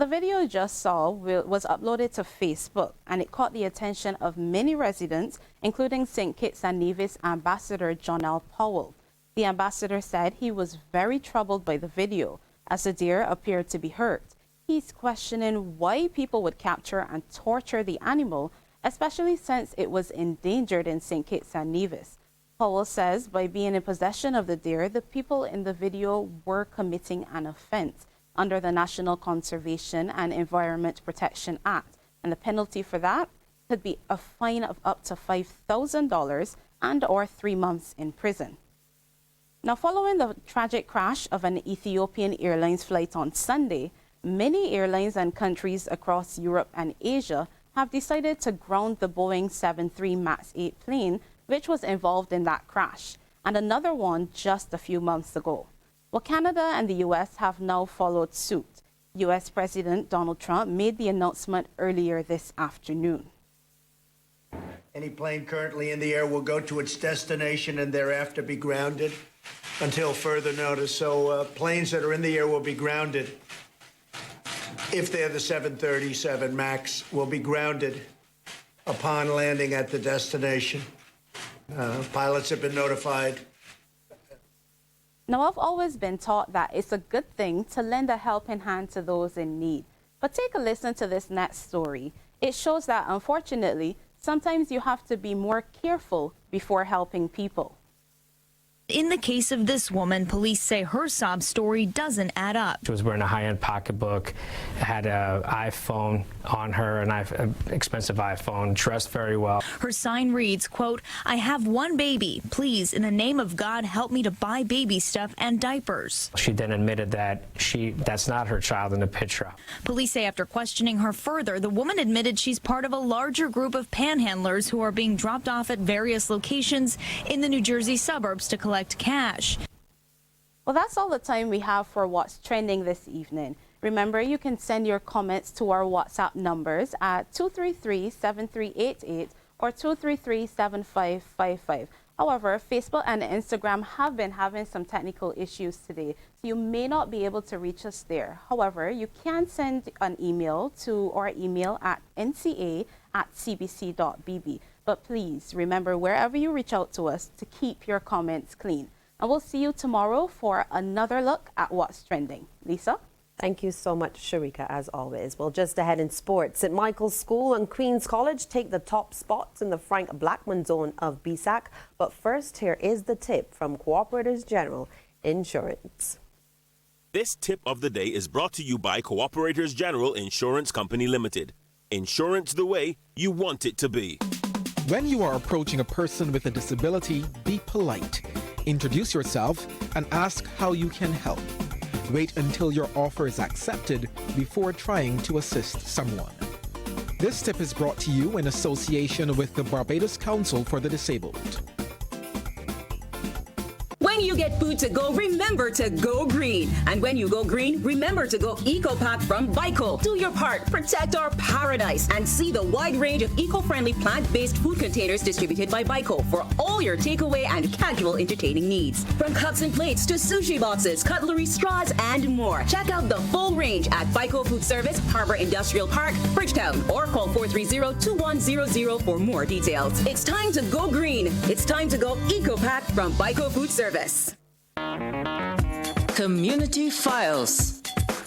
video you just saw was uploaded to Facebook, and it caught the attention of many residents, including St. Kitts and Nevis Ambassador John L. Powell. The ambassador said he was very troubled by the video, as the deer appeared to be hurt. He's questioning why people would capture and torture the animal, especially since it was endangered in St. Kitts and Nevis. Powell says by being in possession of the deer, the people in the video were committing an offense under the National Conservation and Environment Protection Act, and the penalty for that could be a fine of up to $5,000 and/or 3 months in prison. Now, following the tragic crash of an Ethiopian Airlines flight on Sunday, many airlines and countries across Europe and Asia have decided to ground the Boeing 73 MAX 8 plane, which was involved in that crash, and another one just a few months ago. Well, Canada and the U.S. have now followed suit. U.S. President Donald Trump made the announcement earlier this afternoon. Any plane currently in the air will go to its destination and thereafter be grounded until further notice. So planes that are in the air will be grounded. If they're the 737 MAX, will be grounded upon landing at the destination. Pilots have been notified. Now, I've always been taught that it's a good thing to lend a helping hand to those in need. But take a listen to this next story. It shows that, unfortunately, sometimes you have to be more careful before helping people. In the case of this woman, police say her sob story doesn't add up. She was wearing a high-end pocketbook, had an iPhone on her, an expensive iPhone, dressed very well. Her sign reads, quote, "I have one baby. Please, in the name of God, help me to buy baby stuff and diapers." She then admitted that that's not her child in the picture. Police say after questioning her further, the woman admitted she's part of a larger group of panhandlers who are being dropped off at various locations in the New Jersey suburbs to collect cash. Well, that's all the time we have for What's Trending this evening. Remember, you can send your comments to our WhatsApp numbers at 233-7388 or 233-7555. However, Facebook and Instagram have been having some technical issues today, so you may not be able to reach us there. However, you can send an email to our email at nca@cbc.bb. But please remember, wherever you reach out to us, to keep your comments clean. And we'll see you tomorrow for another look at What's Trending. Lisa? Thank you so much, Sharika, as always. Well, just ahead in sports, St. Michael's School and Queen's College take the top spots in the Frank Blackman zone of BSAC. But first, here is the tip from Cooperators General Insurance. This tip of the day is brought to you by Cooperators General Insurance Company Limited. Insurance the way you want it to be. When you are approaching a person with a disability, be polite. Introduce yourself and ask how you can help. Wait until your offer is accepted before trying to assist someone. This tip is brought to you in association with the Barbados Council for the Disabled. When you get food to go, remember to go green. And when you go green, remember to go EcoPack from Byco. Do your part, protect our paradise, and see the wide range of eco-friendly plant-based food containers distributed by Byco for all your takeaway and casual entertaining needs. From cups and plates to sushi boxes, cutlery, straws, and more. Check out the full range at Byco Food Service, Harbor Industrial Park, Bridgetown, or call 430-2100 for more details. It's time to go green. It's time to go EcoPack from Byco Food Service. Community Files.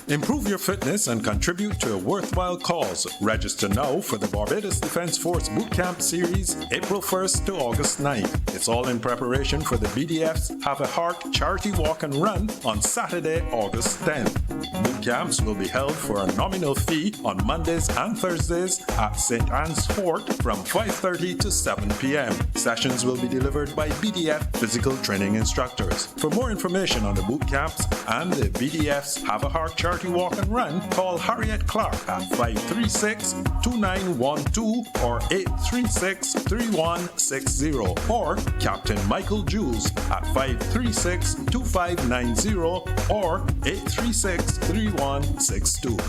Improve your fitness and contribute to a worthwhile cause. Register now for the Barbados Defence Force Boot Camp Series, April 1st to August 9th. It's all in preparation for the BDF's Have a Heart charity walk and run on Saturday, August 10th. Boot camps will be held for a nominal fee on Mondays and Thursdays at St. Anne's Fort from 5:30 to 7 p.m. Sessions will be delivered by BDF physical training instructors. For more information on the boot camps and the BDF's Have a Heart charity walk and run, call Harriet Clark at 536-2912 or 836-3160 or Captain Michael Jules at 536-2590 or 836-3162.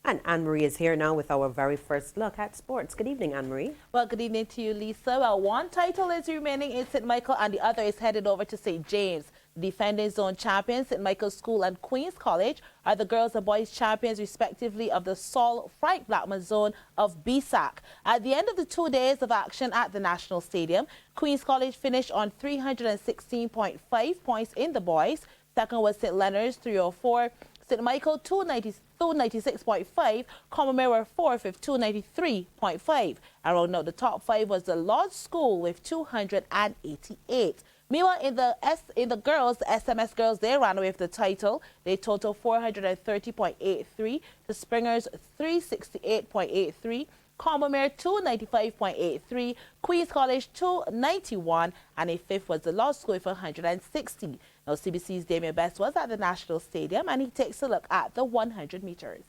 And Anne-Marie is here now with our very first look at sports. Good evening, Anne-Marie. Well, good evening to you, Lisa. Well, one title is remaining in St. Michael and the other is headed over to St. James. Defending zone champions, St. Michael's School and Queen's College, are the girls and boys champions, respectively, of the Saul Frank Blackman zone of BSAC. At the end of the 2 days of action at the National Stadium, Queen's College finished on 316.5 points in the boys. Second was St. Leonard's, 304. St. Michael, 296.5. Combermere were fourth with 293.5. And rounding out the top five was the Lodge School with 288. Meanwhile, in the girls, the SMS girls, they ran away with the title. They total 430.83. The Springers, 368.83. Combermere, 295.83. Queen's College, 291. And a fifth was the Law School with 160. Now, CBC's Damien Best was at the National Stadium, and he takes a look at the 100 meters.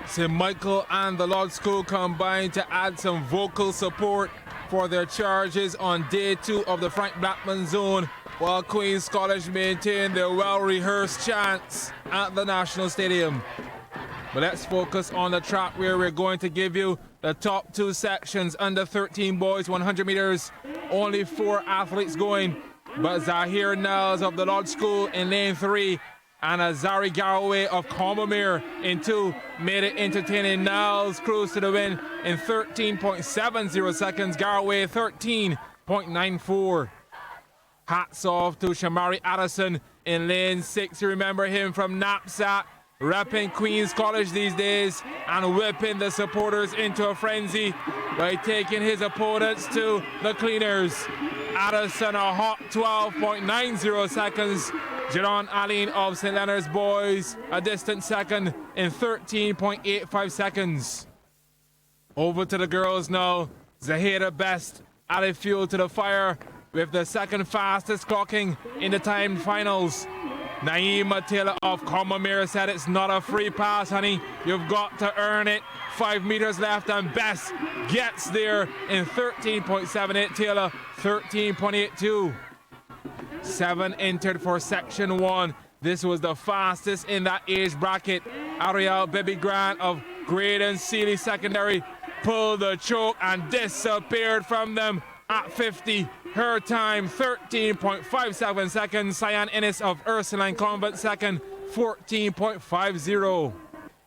St. Michael and the Lodge School combined to add some vocal support for their charges on day 2 of the Frank Blackman zone, while Queen's College maintained their well-rehearsed chants at the National Stadium. But let's focus on the track where we're going to give you the top 2 sections. Under 13 boys, 100 meters, only 4 athletes going, but Zahir Niles of the Lodge School in lane 3 and Azari Garraway of Combermere in 2 made it entertaining. Niles cruised to the win in 13.70 seconds, Garraway 13.94. Hats off to Shamari Addison in lane 6. You remember him from Knapsack, repping Queen's College these days and whipping the supporters into a frenzy by taking his opponents to the cleaners. Addison a hot 12.90 seconds. Jerron Aline of St. Leonard's boys a distant second in 13.85 seconds. Over to the girls now. Zahira Best added fuel to the fire with the second fastest clocking in the timed finals. Naima Taylor of Combermere said it's not a free pass, honey. You've got to earn it. 5 meters left and Best gets there in 13.78. Taylor 13.82. 7 entered for section 1. This was the fastest in that age bracket. Ariel Bibby Grant of Graydon Sealy Secondary pulled the choke and disappeared from them at 50. Her time 13.57 seconds. Cyan Ennis of Ursuline Convent second, 14.50.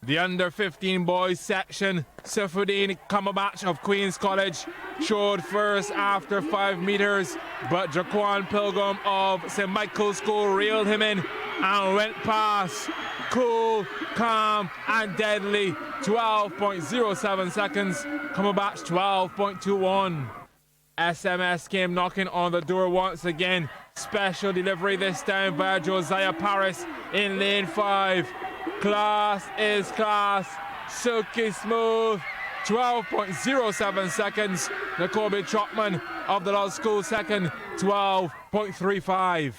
The under 15 boys section, Saifuddin Kamabach of Queen's College showed first after 5 meters, but Jaquan Pilgrim of St. Michael's School reeled him in and went past. Cool, calm, and deadly. 12.07 seconds. Kamabach 12.21. SMS came knocking on the door once again. Special delivery this time by Josiah Paris in lane 5. Class is class. Silky smooth. 12.07 seconds. Nakobe Chopman of the Lodge School second. 12.35.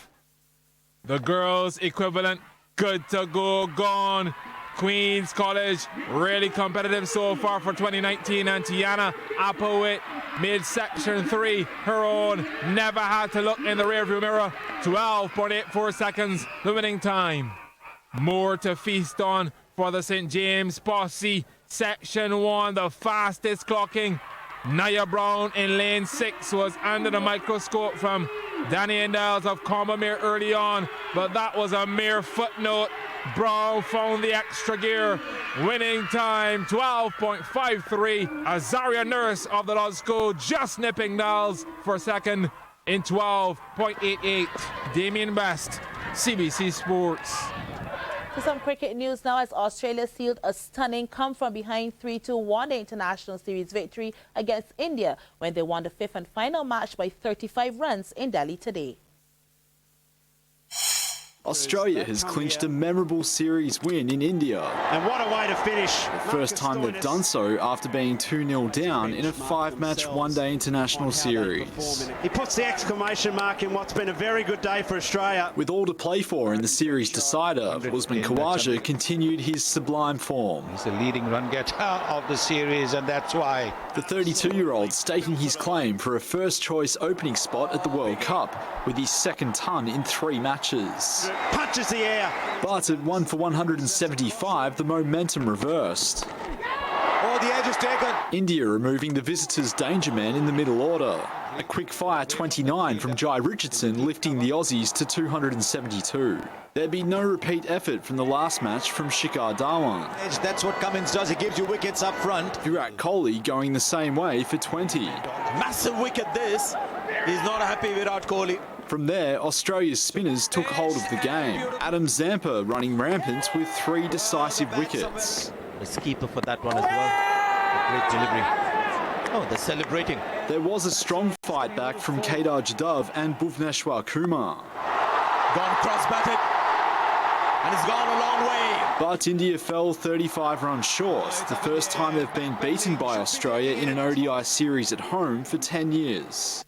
The girls equivalent good to go, gone. Queen's College really competitive so far for 2019, and Tiana Applewitt made section 3 her own. Never had to look in the rearview mirror. 12.84 seconds, the winning time. More to feast on for the St. James posse. Section 1, the fastest clocking. Naya Brown in lane 6 was under the microscope from Danny Niles of Combermere early on, but that was a mere footnote. Brown found the extra gear. Winning time 12.53. Azaria Nurse of the Lodge School just nipping Niles for second in 12.88. Damien Best, CBC Sports. To some cricket news now, as Australia sealed a stunning come-from-behind 3-2 one-day international series victory against India when they won the 5th and final match by 35 runs in Delhi today. Australia has clinched a memorable series win in India. And what a way to finish. The first time they've done so after being 2-0 down in a 5-match one-day international series. He puts the exclamation mark in what's been a very good day for Australia. With all to play for in the series decider, Usman Khawaja continued his sublime form. He's the leading run getter of the series, and that's why. The 32-year-old staking his claim for a first-choice opening spot at the World Cup with his second ton in 3 matches. Punches the air. But at 1 for 175, the momentum reversed. Oh, the edge is taken. India removing the visitors' danger man in the middle order. A quick-fire 29 from Jai Richardson lifting the Aussies to 272. There'd be no repeat effort from the last match from Shikhar Dhawan. That's what Cummins does. He gives you wickets up front. Virat Kohli going the same way for 20. Massive wicket this. He's not happy Virat Kohli. From there, Australia's spinners took hold of the game. Adam Zampa running rampant with 3 decisive wickets. The keeper for that one as well. Great delivery. Oh, they're celebrating. There was a strong fight back from Kedar Jadhav and Bhuvneshwar Kumar. Gone cross-batted. And it's gone a long way. But India fell 35 runs short, the first time they've been beaten by Australia in an ODI series at home for 10 years.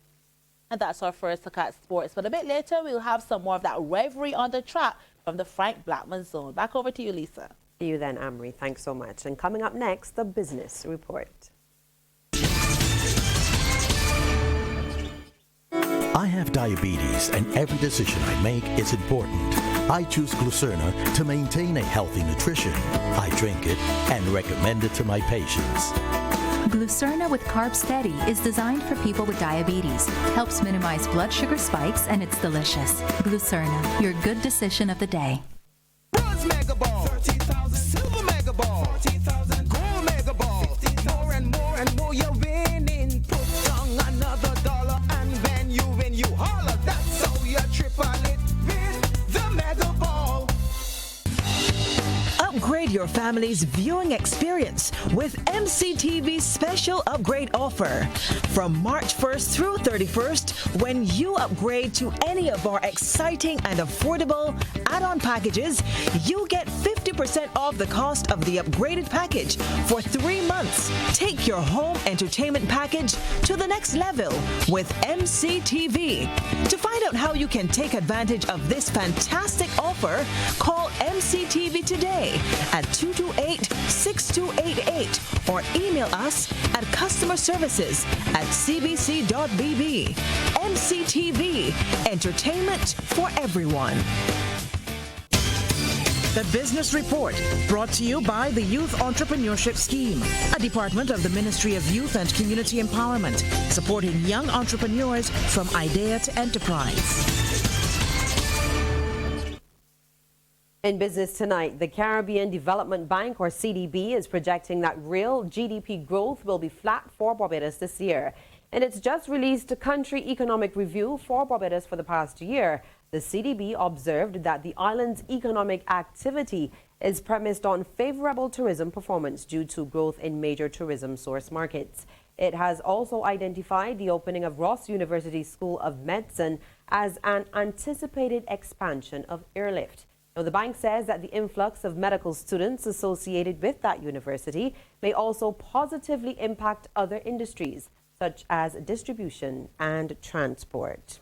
And that's our first look at sports. But a bit later, we'll have some more of that revelry on the track from the Frank Blackman Zone. Back over to you, Lisa. See you then, Amri. Thanks so much. And coming up next, the business report. I have diabetes, and every decision I make is important. I choose Glucerna to maintain a healthy nutrition. I drink it and recommend it to my patients. Glucerna with Carb Steady is designed for people with diabetes, helps minimize blood sugar spikes, and it's delicious. Glucerna, your good decision of the day. Bronze Mega Ball, 13,000 Silver Mega Ball, 14,000 Gold Mega Ball, 15,000 and more you're winning. Put down another $1 and when you win, you holler. That's how you triple it with the Mega Ball. Upgrade your family's viewing experience with MCTV's special upgrade offer. From March 1st through 31st, when you upgrade to any of our exciting and affordable add-on packages, you get 50% off the cost of the upgraded package for 3 months. Take your home entertainment package to the next level with MCTV. To find out how you can take advantage of this fantastic offer, call MCTV today at 228-6288 or email us at customerservices@cbc.bb. MCTV, entertainment for everyone. The Business Report, brought to you by the Youth Entrepreneurship Scheme, a department of the Ministry of Youth and Community Empowerment, supporting young entrepreneurs from idea to enterprise. In business tonight, the Caribbean Development Bank, or CDB, is projecting that real GDP growth will be flat for Barbados this year. In its just released country economic review for Barbados for the past year, the CDB observed that the island's economic activity is premised on favorable tourism performance due to growth in major tourism source markets. It has also identified the opening of Ross University School of Medicine as an anticipated expansion of airlift. Now, the bank says that the influx of medical students associated with that university may also positively impact other industries, such as distribution and transport.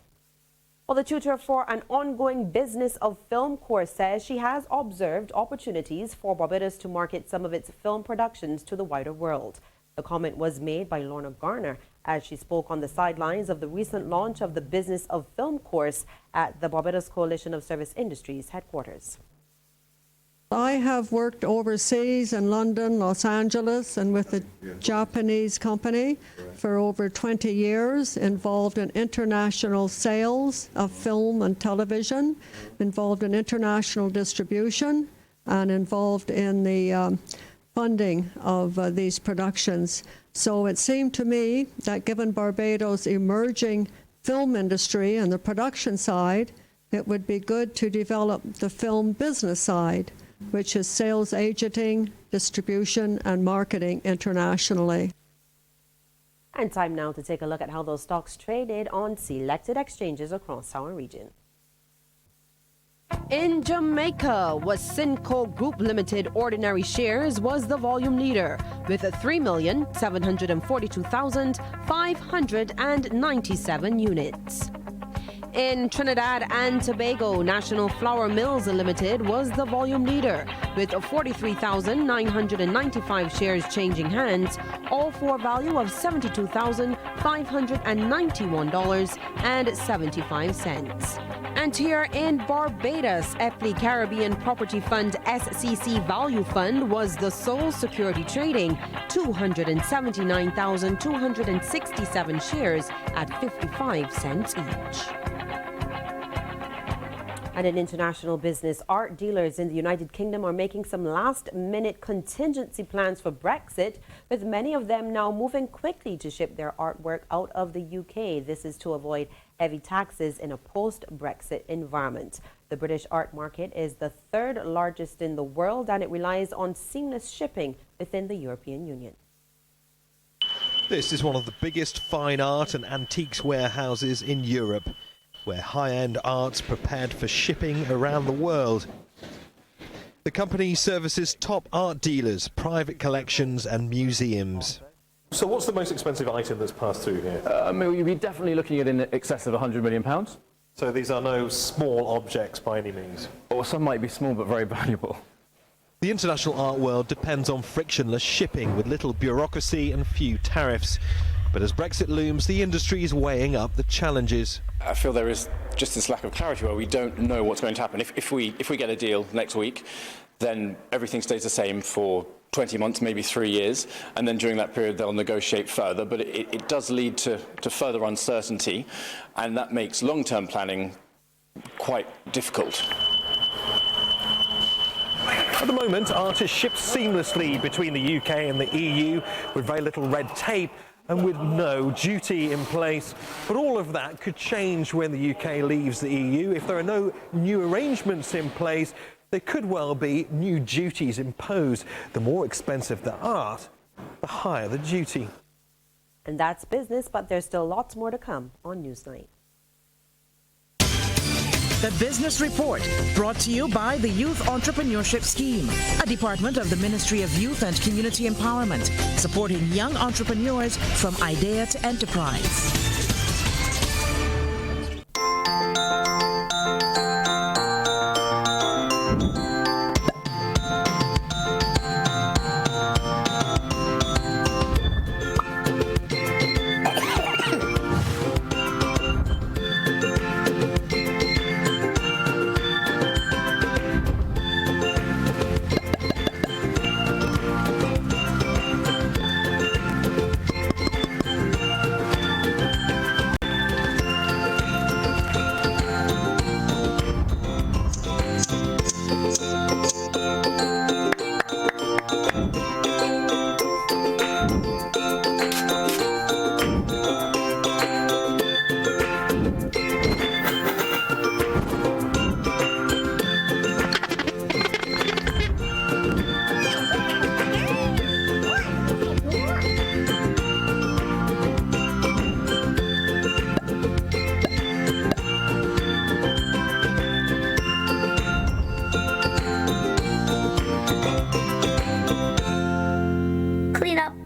Well, the tutor for an ongoing business of film course says she has observed opportunities for Barbados to market some of its film productions to the wider world. The comment was made by Lorna Garner as she spoke on the sidelines of the recent launch of the Business of Film course at the Barbados Coalition of Service Industries headquarters. I have worked overseas in London, Los Angeles, and with a Japanese company for over 20 years, involved in international sales of film and television, involved in international distribution, and involved in the funding of these productions. So it seemed to me that given Barbados' emerging film industry and the production side, it would be good to develop the film business side, which is sales agenting, distribution, and marketing internationally. And time now to take a look at how those stocks traded on selected exchanges across our region. In Jamaica, Wasinco Group Limited ordinary shares was the volume leader with 3,742,597 units. In Trinidad and Tobago, National Flour Mills Limited was the volume leader with 43,995 shares changing hands, all for a value of $72,591.75. And here in Barbados, Epley Caribbean Property Fund SCC Value Fund was the sole security trading 279,267 shares at 55 cents each. And in international business, art dealers in the United Kingdom are making some last-minute contingency plans for Brexit, with many of them now moving quickly to ship their artwork out of the UK. This is to avoid heavy taxes in a post-Brexit environment. The British art market is the third largest in the world, and it relies on seamless shipping within the European Union. This is one of the biggest fine art and antiques warehouses in Europe, where high-end art's prepared for shipping around the world. The company services top art dealers, private collections and museums. So what's the most expensive item that's passed through here? You'd be definitely looking at in excess of £100 million. So these are no small objects by any means? Or some might be small but very valuable. The international art world depends on frictionless shipping with little bureaucracy and few tariffs. But as Brexit looms, the industry is weighing up the challenges. I feel there is just this lack of clarity where we don't know what's going to happen. If we get a deal next week, then everything stays the same for 20 months, maybe 3 years, and then during that period they'll negotiate further. But it does lead to further uncertainty, and that makes long-term planning quite difficult. At the moment, art is shipped seamlessly between the UK and the EU with very little red tape and with no duty in place. But all of that could change when the UK leaves the EU. If there are no new arrangements in place, there could well be new duties imposed. The more expensive the art, the higher the duty. And that's business, but there's still lots more to come on Newsnight. The Business Report, brought to you by the Youth Entrepreneurship Scheme, a department of the Ministry of Youth and Community Empowerment, supporting young entrepreneurs from idea to enterprise.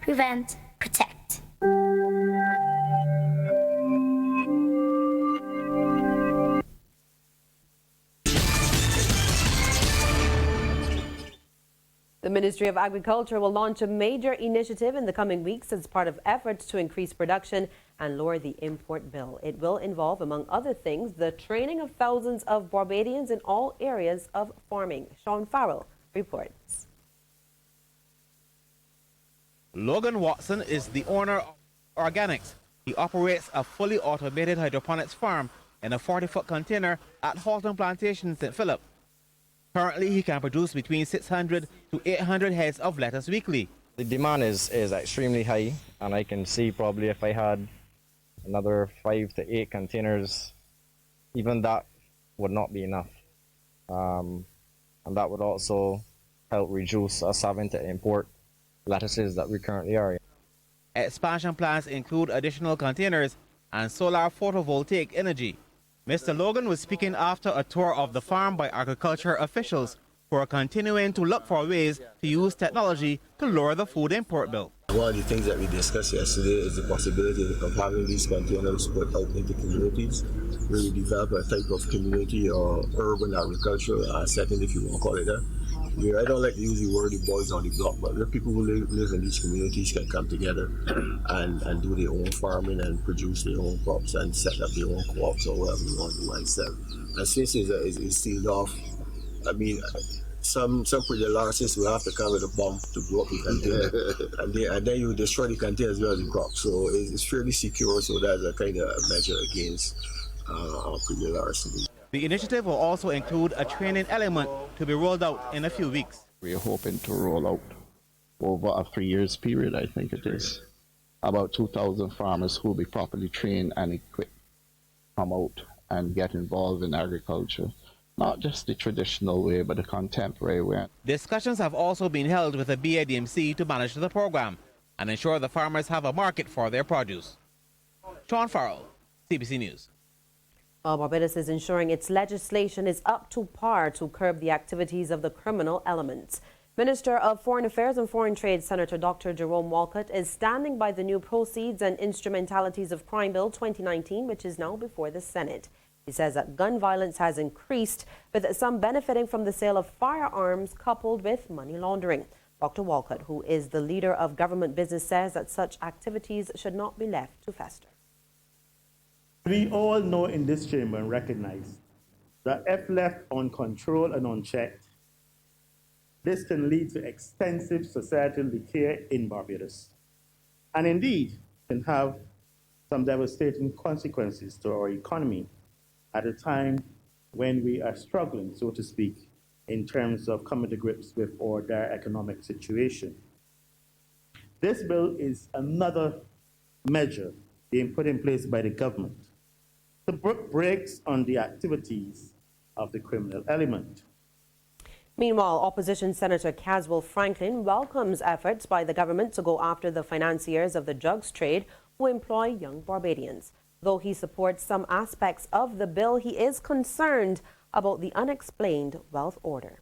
Prevent, protect. The Ministry of Agriculture will launch a major initiative in the coming weeks as part of efforts to increase production and lower the import bill. It will involve, among other things, the training of thousands of Barbadians in all areas of farming. Sean Farrell reports. Logan Watson is the owner of Organics. He operates a fully automated hydroponics farm in a 40-foot container at Halton Plantation, St. Philip. Currently, he can produce between 600 to 800 heads of lettuce weekly. The demand is extremely high, and I can see probably if I had another 5 to 8 containers, even that would not be enough. And that would also help reduce us having to import lettuces that we currently are. Expansion plans include additional containers and solar photovoltaic energy. Mr. Logan was speaking after a tour of the farm by agriculture officials who are continuing to look for ways to use technology to lower the food import bill. One of the things that we discussed yesterday is the possibility of having these containers put out into communities, where we develop a type of community or urban agricultural setting, if you want to call it that. Where I don't like to use the word the boys on the block, but where people who live in these communities can come together and do their own farming and produce their own crops and set up their own co-ops or whatever you want to do and sell. And since it's sealed off, I mean, some pretty larcenies will have to come with a bomb to blow up the container, and then you destroy the container as well as the crop. So it's fairly secure, so that's a kind of measure against pretty larceny. The initiative will also include a training element to be rolled out in a few weeks. We're hoping to roll out over a 3 years period, I think it is. About 2,000 farmers who will be properly trained and equipped come out and get involved in agriculture. Not just the traditional way, but the contemporary way. Discussions have also been held with the BIDMC to manage the program and ensure the farmers have a market for their produce. Sean Farrell, CBC News. Well, Barbados is ensuring its legislation is up to par to curb the activities of the criminal elements. Minister of Foreign Affairs and Foreign Trade, Senator Dr. Jerome Walcott, is standing by the new Proceeds and Instrumentalities of Crime Bill 2019, which is now before the Senate. He says that gun violence has increased, with some benefiting from the sale of firearms coupled with money laundering. Dr. Walcott, who is the leader of government business, says that such activities should not be left to fester. We all know in this chamber and recognize that if left uncontrolled and unchecked, this can lead to extensive societal decay in Barbados, and indeed can have some devastating consequences to our economy at a time when we are struggling, so to speak, in terms of coming to grips with our dire economic situation. This bill is another measure being put in place by the government to put brakes on the activities of the criminal element. Meanwhile, opposition Senator Caswell Franklin welcomes efforts by the government to go after the financiers of the drugs trade who employ young Barbadians. Though he supports some aspects of the bill, he is concerned about the unexplained wealth order.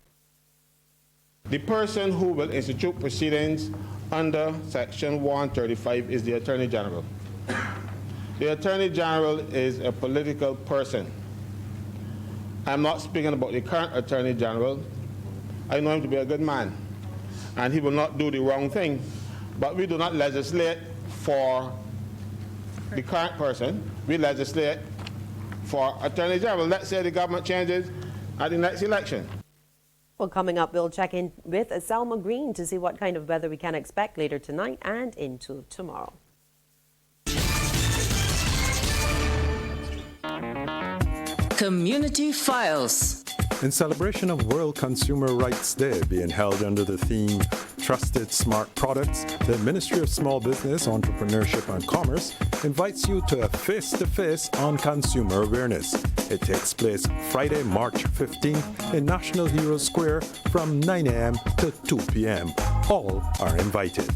The person who will institute proceedings under Section 135 is the Attorney General. The Attorney General is a political person. I'm not speaking about the current Attorney General. I know him to be a good man, and he will not do the wrong thing. But we do not legislate for the current person. We legislate for Attorney General. Let's say the government changes at the next election. Well, coming up, we'll check in with Selma Green to see what kind of weather we can expect later tonight and into tomorrow. Community Files. In celebration of World Consumer Rights Day being held under the theme Trusted Smart Products, the Ministry of Small Business, Entrepreneurship and Commerce invites you to a face-to-face on consumer awareness. It takes place Friday, March 15th in National Heroes Square from 9 a.m. to 2 p.m. All are invited.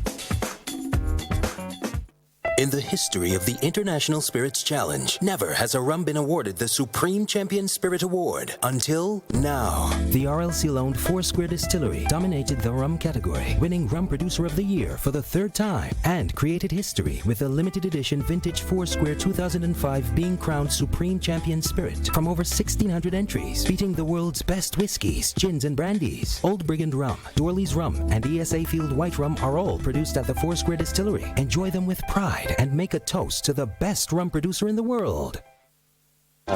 In the history of the International Spirits Challenge, never has a rum been awarded the Supreme Champion Spirit Award until now. The RLC-owned Foursquare Distillery dominated the rum category, winning Rum Producer of the Year for the third time, and created history with the limited edition vintage Foursquare 2005 being crowned Supreme Champion Spirit from over 1,600 entries, beating the world's best whiskeys, gins, and brandies. Old Brigand Rum, Dorley's Rum, and ESA Field White Rum are all produced at the Foursquare Distillery. Enjoy them with pride and make a toast to the best rum producer in the world. My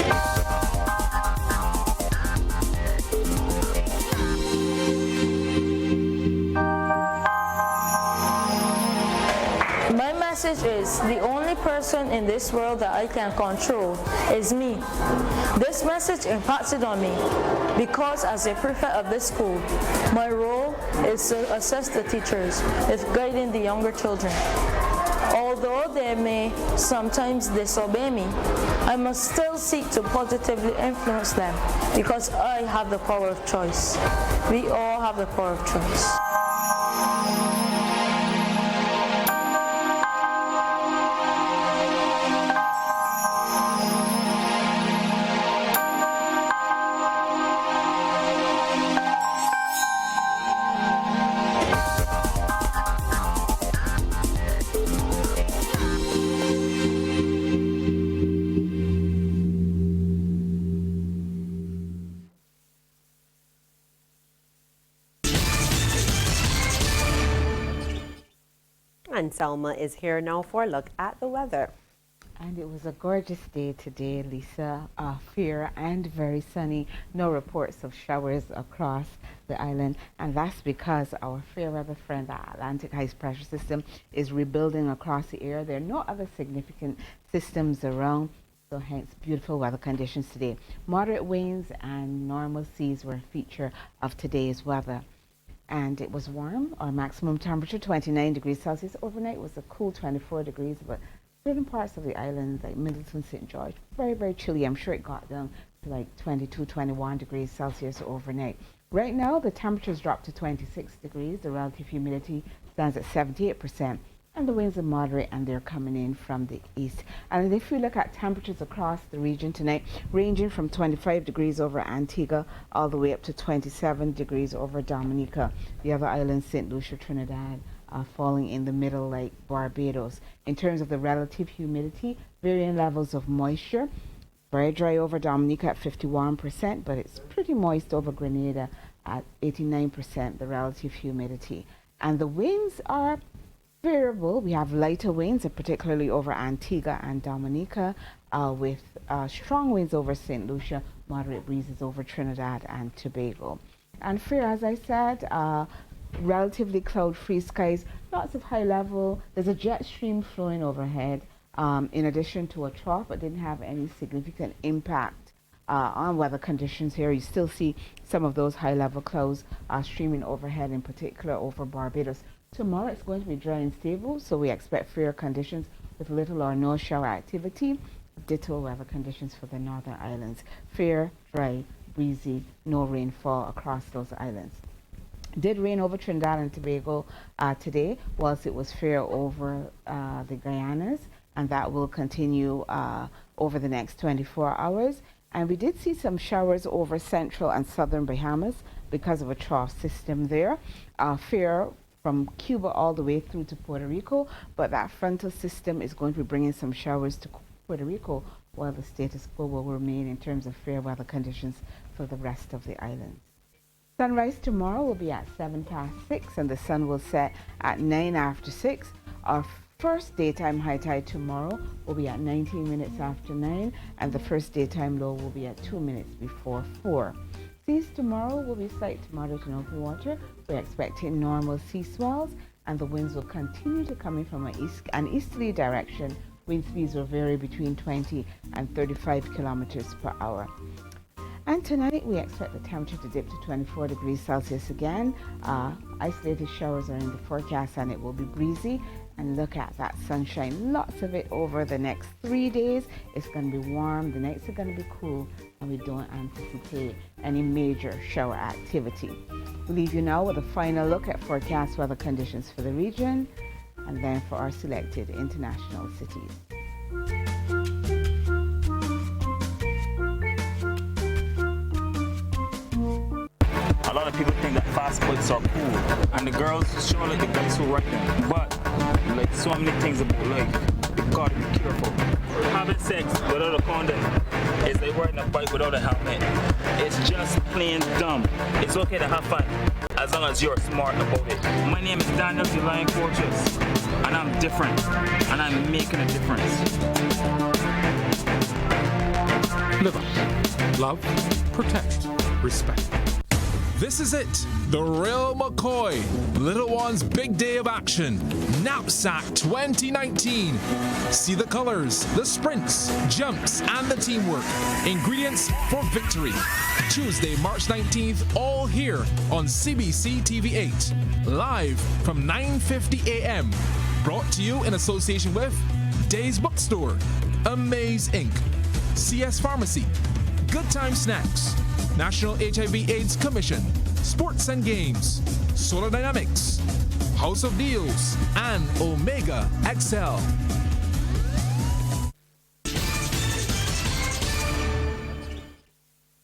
message is the only person in this world that I can control is me. This message impacted on me because as a prefect of this school, my role is to assist the teachers with guiding the younger children. Although they may sometimes disobey me, I must still seek to positively influence them because I have the power of choice. We all have the power of choice. and Selma is here now for a look at the weather. And it was a gorgeous day today, Lisa. Fair and very sunny. No reports of showers across the island. And that's because our fair weather friend, the Atlantic High Pressure System, is rebuilding across the area. There are no other significant systems around. So hence beautiful weather conditions today. Moderate winds and normal seas were a feature of today's weather. And it was warm. Our maximum temperature 29 degrees Celsius. Overnight was a cool 24 degrees, but certain parts of the island, like Middleton, St. George, very, very chilly. I'm sure it got down to like 22, 21 degrees Celsius overnight. Right now, the temperature's dropped to 26 degrees. The relative humidity stands at 78%. And the winds are moderate, and they're coming in from the east. And if we look at temperatures across the region tonight, ranging from 25 degrees over Antigua all the way up to 27 degrees over Dominica. The other islands, St. Lucia, Trinidad, falling in the middle like Barbados. In terms of the relative humidity, varying levels of moisture. Very dry over Dominica at 51%, but it's pretty moist over Grenada at 89%, the relative humidity. And the winds are variable. We have lighter winds, particularly over Antigua and Dominica, with strong winds over St. Lucia, moderate breezes over Trinidad and Tobago. And fair, as I said, relatively cloud-free skies, lots of high level. There's a jet stream flowing overhead in addition to a trough, but didn't have any significant impact on weather conditions here. You still see some of those high level clouds streaming overhead, in particular over Barbados. Tomorrow it's going to be dry and stable, so we expect fair conditions with little or no shower activity. Ditto weather conditions for the northern islands. Fair, dry, breezy, no rainfall across those islands. Did rain over Trinidad and Tobago today, whilst it was fair over the Guyanas, and that will continue over the next 24 hours. And we did see some showers over central and southern Bahamas because of a trough system there. Fair from Cuba all the way through to Puerto Rico, but that frontal system is going to be bringing some showers to Puerto Rico, while the status quo will remain in terms of fair weather conditions for the rest of the islands. Sunrise tomorrow will be at 6:07, and the sun will set at 6:09. Our first daytime high tide tomorrow will be at 19 minutes after 9, and the first daytime low will be at 2 minutes before 4. Seas tomorrow will be slight to moderate in open water. We're expecting normal sea swells, and the winds will continue to come in from an easterly direction. Wind speeds will vary between 20 and 35 kilometers per hour. And tonight we expect the temperature to dip to 24 degrees Celsius again. Isolated showers are in the forecast, and it will be breezy. And look at that sunshine, lots of it over the next 3 days. It's going to be warm, the nights are going to be cool, and we don't anticipate any major shower activity. We'll leave you now with a final look at forecast weather conditions for the region, and then for our selected international cities. A lot of people think that fast boats are cool, and the girls, sure, like the guys who ride them, but like so many things about life, you gotta be careful. Having sex without a condom is like riding a bike without a helmet. It's just plain dumb. It's okay to have fun as long as you're smart about it. My name is Daniel the Lion Fortress, and I'm different, and I'm making a difference. Live up, love, protect, respect. This is it, the real McCoy. Little One's big day of action, Knapsack 2019. See the colors, the sprints, jumps, and the teamwork. Ingredients for victory. Tuesday, March 19th, all here on CBC TV8. Live from 9:50 a.m. Brought to you in association with Days Bookstore, Amaze Inc., CS Pharmacy, Good Time Snacks, National HIV/AIDS Commission, Sports and Games, Solar Dynamics, House of Deals, and Omega XL.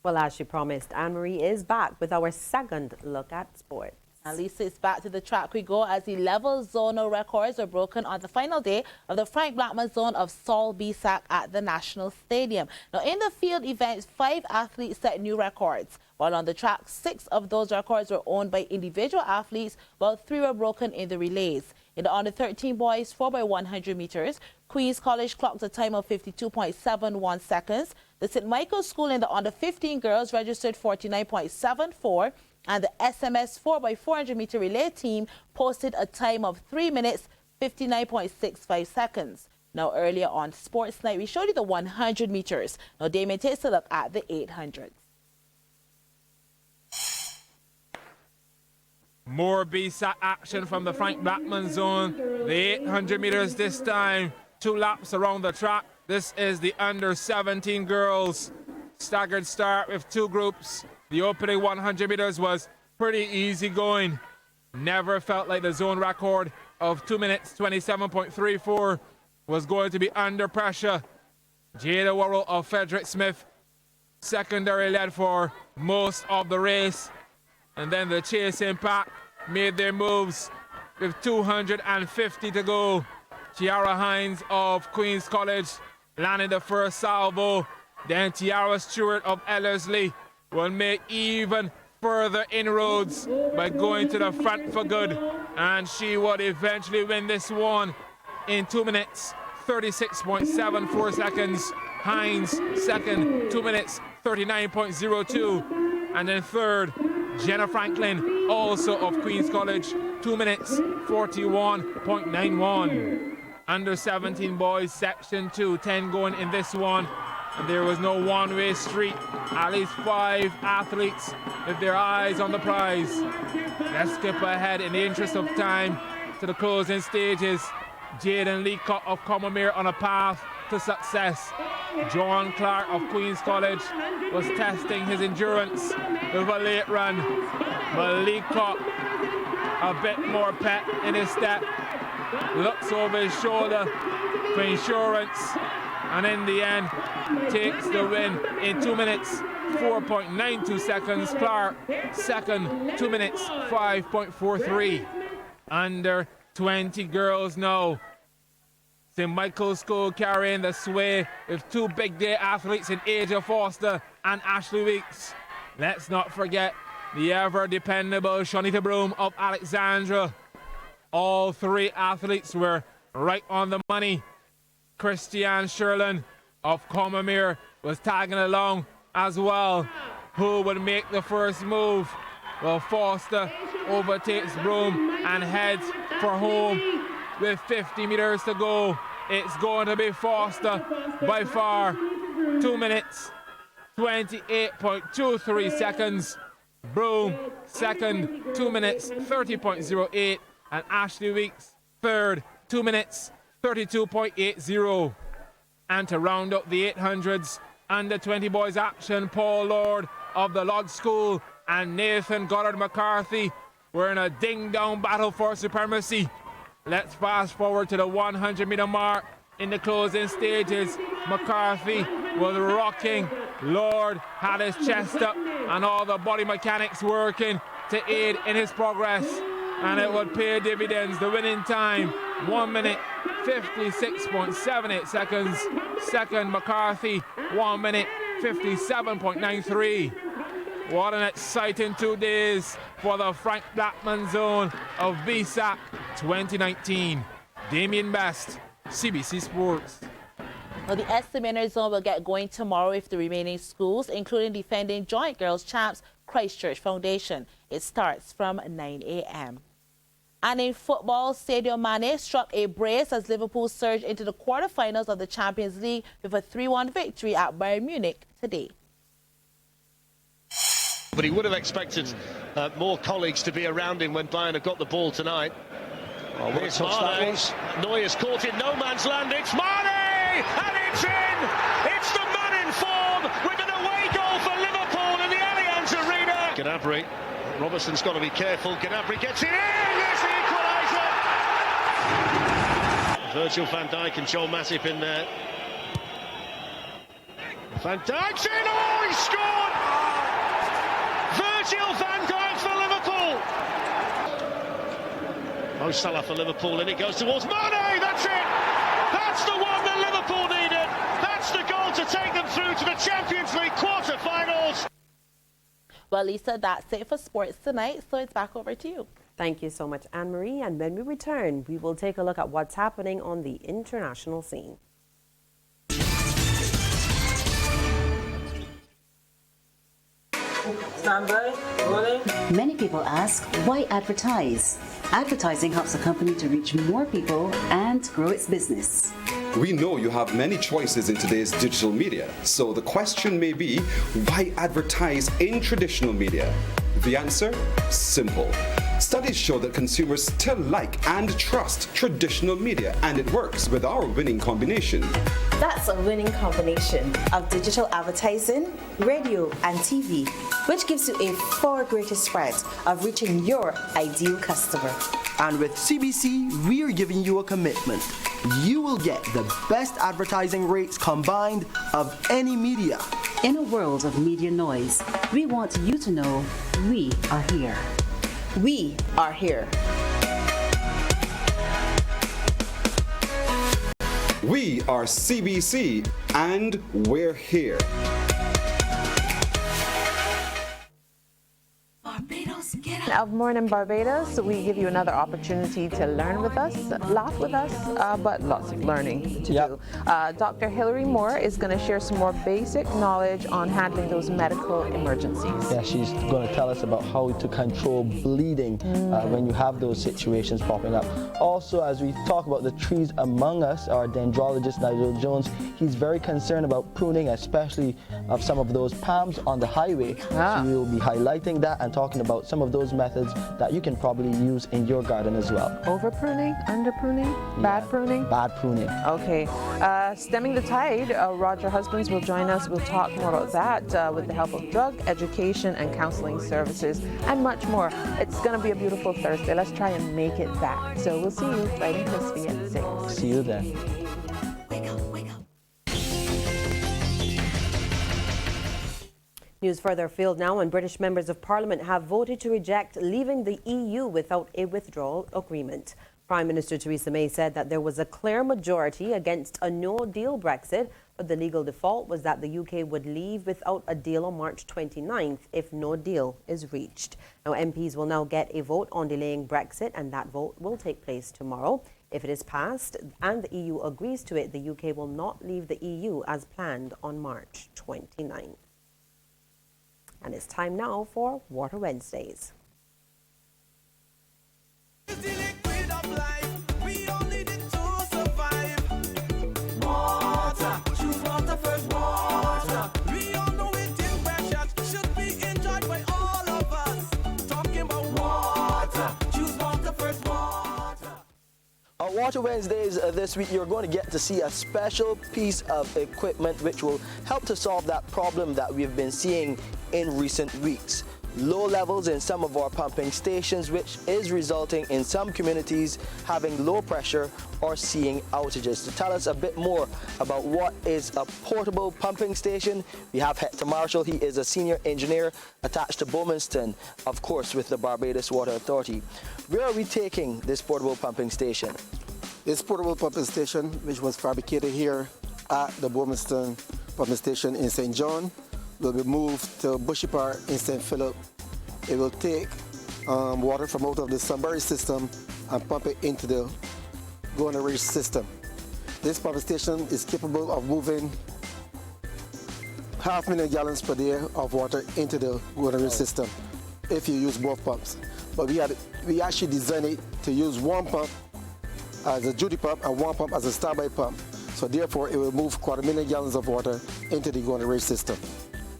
Well, as she promised, Anne-Marie is back with our second look at sports. And Lisa, it's back to the track we go as the level zonal records were broken on the final day of the Frank Blackman Zone of Saul B-Sack at the National Stadium. Now, in the field events, 5 athletes set new records, while on the track, 6 of those records were owned by individual athletes, while 3 were broken in the relays. In the under-13 boys 4x100 meters, Queen's College clocked a time of 52.71 seconds. The St. Michael's School in the under-15 girls registered 49.74, and the SMS 4x400 meter relay team posted a time of 3 minutes 59.65 seconds. Now, earlier on Sports Night, we showed you the 100 meters. Now, Damien takes a look at the 800s. More BSAC action from the Frank Blackman zone. The 800 meters this time. 2 laps around the track. This is the under-17 girls. Staggered start with 2 groups. The opening 100 meters was pretty easy going. Never felt like the zone record of 2 minutes 27.34 was going to be under pressure. Jada Worrell of Frederick Smith secondary led for most of the race. And then the chasing pack made their moves with 250 to go. Tiara Hines of Queen's College landed the first salvo. Then Tiara Stewart of Ellerslie will make even further inroads by going to the front for good. And she would eventually win this one in 2 minutes 36.74 seconds. Hines second, 2 minutes 39.02. And then third, Jenna Franklin, also of Queen's College, 2 minutes 41.91. Under 17 boys, section 2, 10 going in this one. And there was no one-way street. At least 5 athletes with their eyes on the prize. Let's skip ahead in the interest of time to the closing stages. Jaden Leacock of Combermere on a path to success. John Clark of Queen's College was testing his endurance with a late run. But Leacock, a bit more pep in his step, looks over his shoulder for insurance, and in the end takes the win in 2 minutes 4.92 seconds. Clark second, 2 minutes 5.43. Under 20 girls now. St. Michael's School carrying the sway with 2 big day athletes in Aja Foster and Ashley Weeks. Let's not forget the ever dependable Shonita Broom of Alexandra. All 3 athletes were right on the money. Christiane Sherlin of Combermere was tagging along as well. Who would make the first move? Well, Foster overtakes Broom and heads for home with 50 meters to go. It's going to be Foster by far. 2 minutes 28.23 seconds. Broom second, 2 minutes 30.08. And Ashley Weeks third, 2 minutes 32.80. And to round up the 800s, under 20 boys action, Paul Lord of the Lodge School and Nathan Goddard McCarthy were in a ding-dong battle for supremacy. Let's fast forward to the 100 meter mark in the closing stages. McCarthy was rocking. Lord had his chest up and all the body mechanics working to aid in his progress. And it would pay dividends. The winning time, 1 minute 56.78 seconds. Second, McCarthy, 1 minute 57.93. What an exciting 2 days for the Frank Blackman zone of BSAC 2019. Damien Best, CBC Sports. Well, the estimator zone will get going tomorrow with the remaining schools, including defending joint girls champs Christchurch Foundation. It starts from 9 a.m. And in football, Sadio Mane struck a brace as Liverpool surged into the quarterfinals of the Champions League with a 3-1 victory at Bayern Munich today. But he would have expected more colleagues to be around him when Bayern have got the ball tonight. Oh, what a touch that was. Neuer's caught in no man's land. It's Mane! And it's in! It's the man in form with an away goal for Liverpool in the Allianz Arena. Gnabry. Robertson's got to be careful. Gnabry gets it in! There's the equaliser! Virgil van Dijk and Joel Matip in there. Van Dijk's in! Oh, he scored! Virgil van Dijk for Liverpool! Mo Salah for Liverpool, and it goes towards Mane! That's it! That's the one that Liverpool needed! That's the goal to take them through to the Champions League quarter-finals! Well, Lisa, that's it for sports tonight, so it's back over to you. Thank you so much, Anne-Marie. And when we return, we will take a look at what's happening on the international scene. Stand by. Rolling. Many people ask, why advertise? Advertising helps a company to reach more people and grow its business. We know you have many choices in today's digital media, so the question may be, why advertise in traditional media? The answer? Simple. Studies show that consumers still like and trust traditional media, and it works with our winning combination. That's a winning combination of digital advertising, radio, and TV, which gives you a far greater spread of reaching your ideal customer. And with CBC, we're giving you a commitment. You will get the best advertising rates combined of any media. In a world of media noise, we want you to know we are here. We are here. We are CBC, and we're here. Of Morning Barbados, we give you another opportunity to learn with us, laugh with us, but lots of learning to do. Dr. Hilary Moore is going to share some more basic knowledge on handling those medical emergencies. Yeah, she's going to tell us about how to control bleeding when you have those situations popping up. Also, as we talk about the trees among us, our dendrologist Nigel Jones, he's very concerned about pruning, especially of some of those palms on the highway. So we will be highlighting that and talking about some of those methods that you can probably use in your garden as well. Over pruning, under pruning, bad pruning? Bad pruning. Okay. Stemming the Tide, Roger Husbands will join us. We'll talk more about that with the help of drug education and counseling services and much more. It's going to be a beautiful Thursday. Let's try and make it that. So we'll see you right and crispy at 6. See you then. News further afield now, and British members of Parliament have voted to reject leaving the EU without a withdrawal agreement. Prime Minister Theresa May said that there was a clear majority against a no-deal Brexit, but the legal default was that the UK would leave without a deal on March 29th if no deal is reached. Now, MPs will now get a vote on delaying Brexit, and that vote will take place tomorrow. If it is passed and the EU agrees to it, the UK will not leave the EU as planned on March 29th. And it's time now for Water Wednesdays. On Water Wednesdays this week, you're going to get to see a special piece of equipment which will help to solve that problem that we've been seeing in recent weeks. Low levels in some of our pumping stations, which is resulting in some communities having low pressure or seeing outages. To tell us a bit more about what is a portable pumping station, we have Hector Marshall. He is a senior engineer attached to Bowmanston, of course, with the Barbados Water Authority. Where are we taking this portable pumping station? This portable pumping station, which was fabricated here at the Bowmanston pumping station in St. John, will be moved to Bushy Park in St. Philip. It will take water from out of the Sunbury system and pump it into the Gorner Ridge system. This pumping station is capable of moving 500,000 gallons per day of water into the Gorner Ridge system if you use both pumps. But we actually designed it to use one pump as a duty pump and one pump as a standby pump. So therefore, it will move 250,000 gallons of water into the Gorner Ridge system.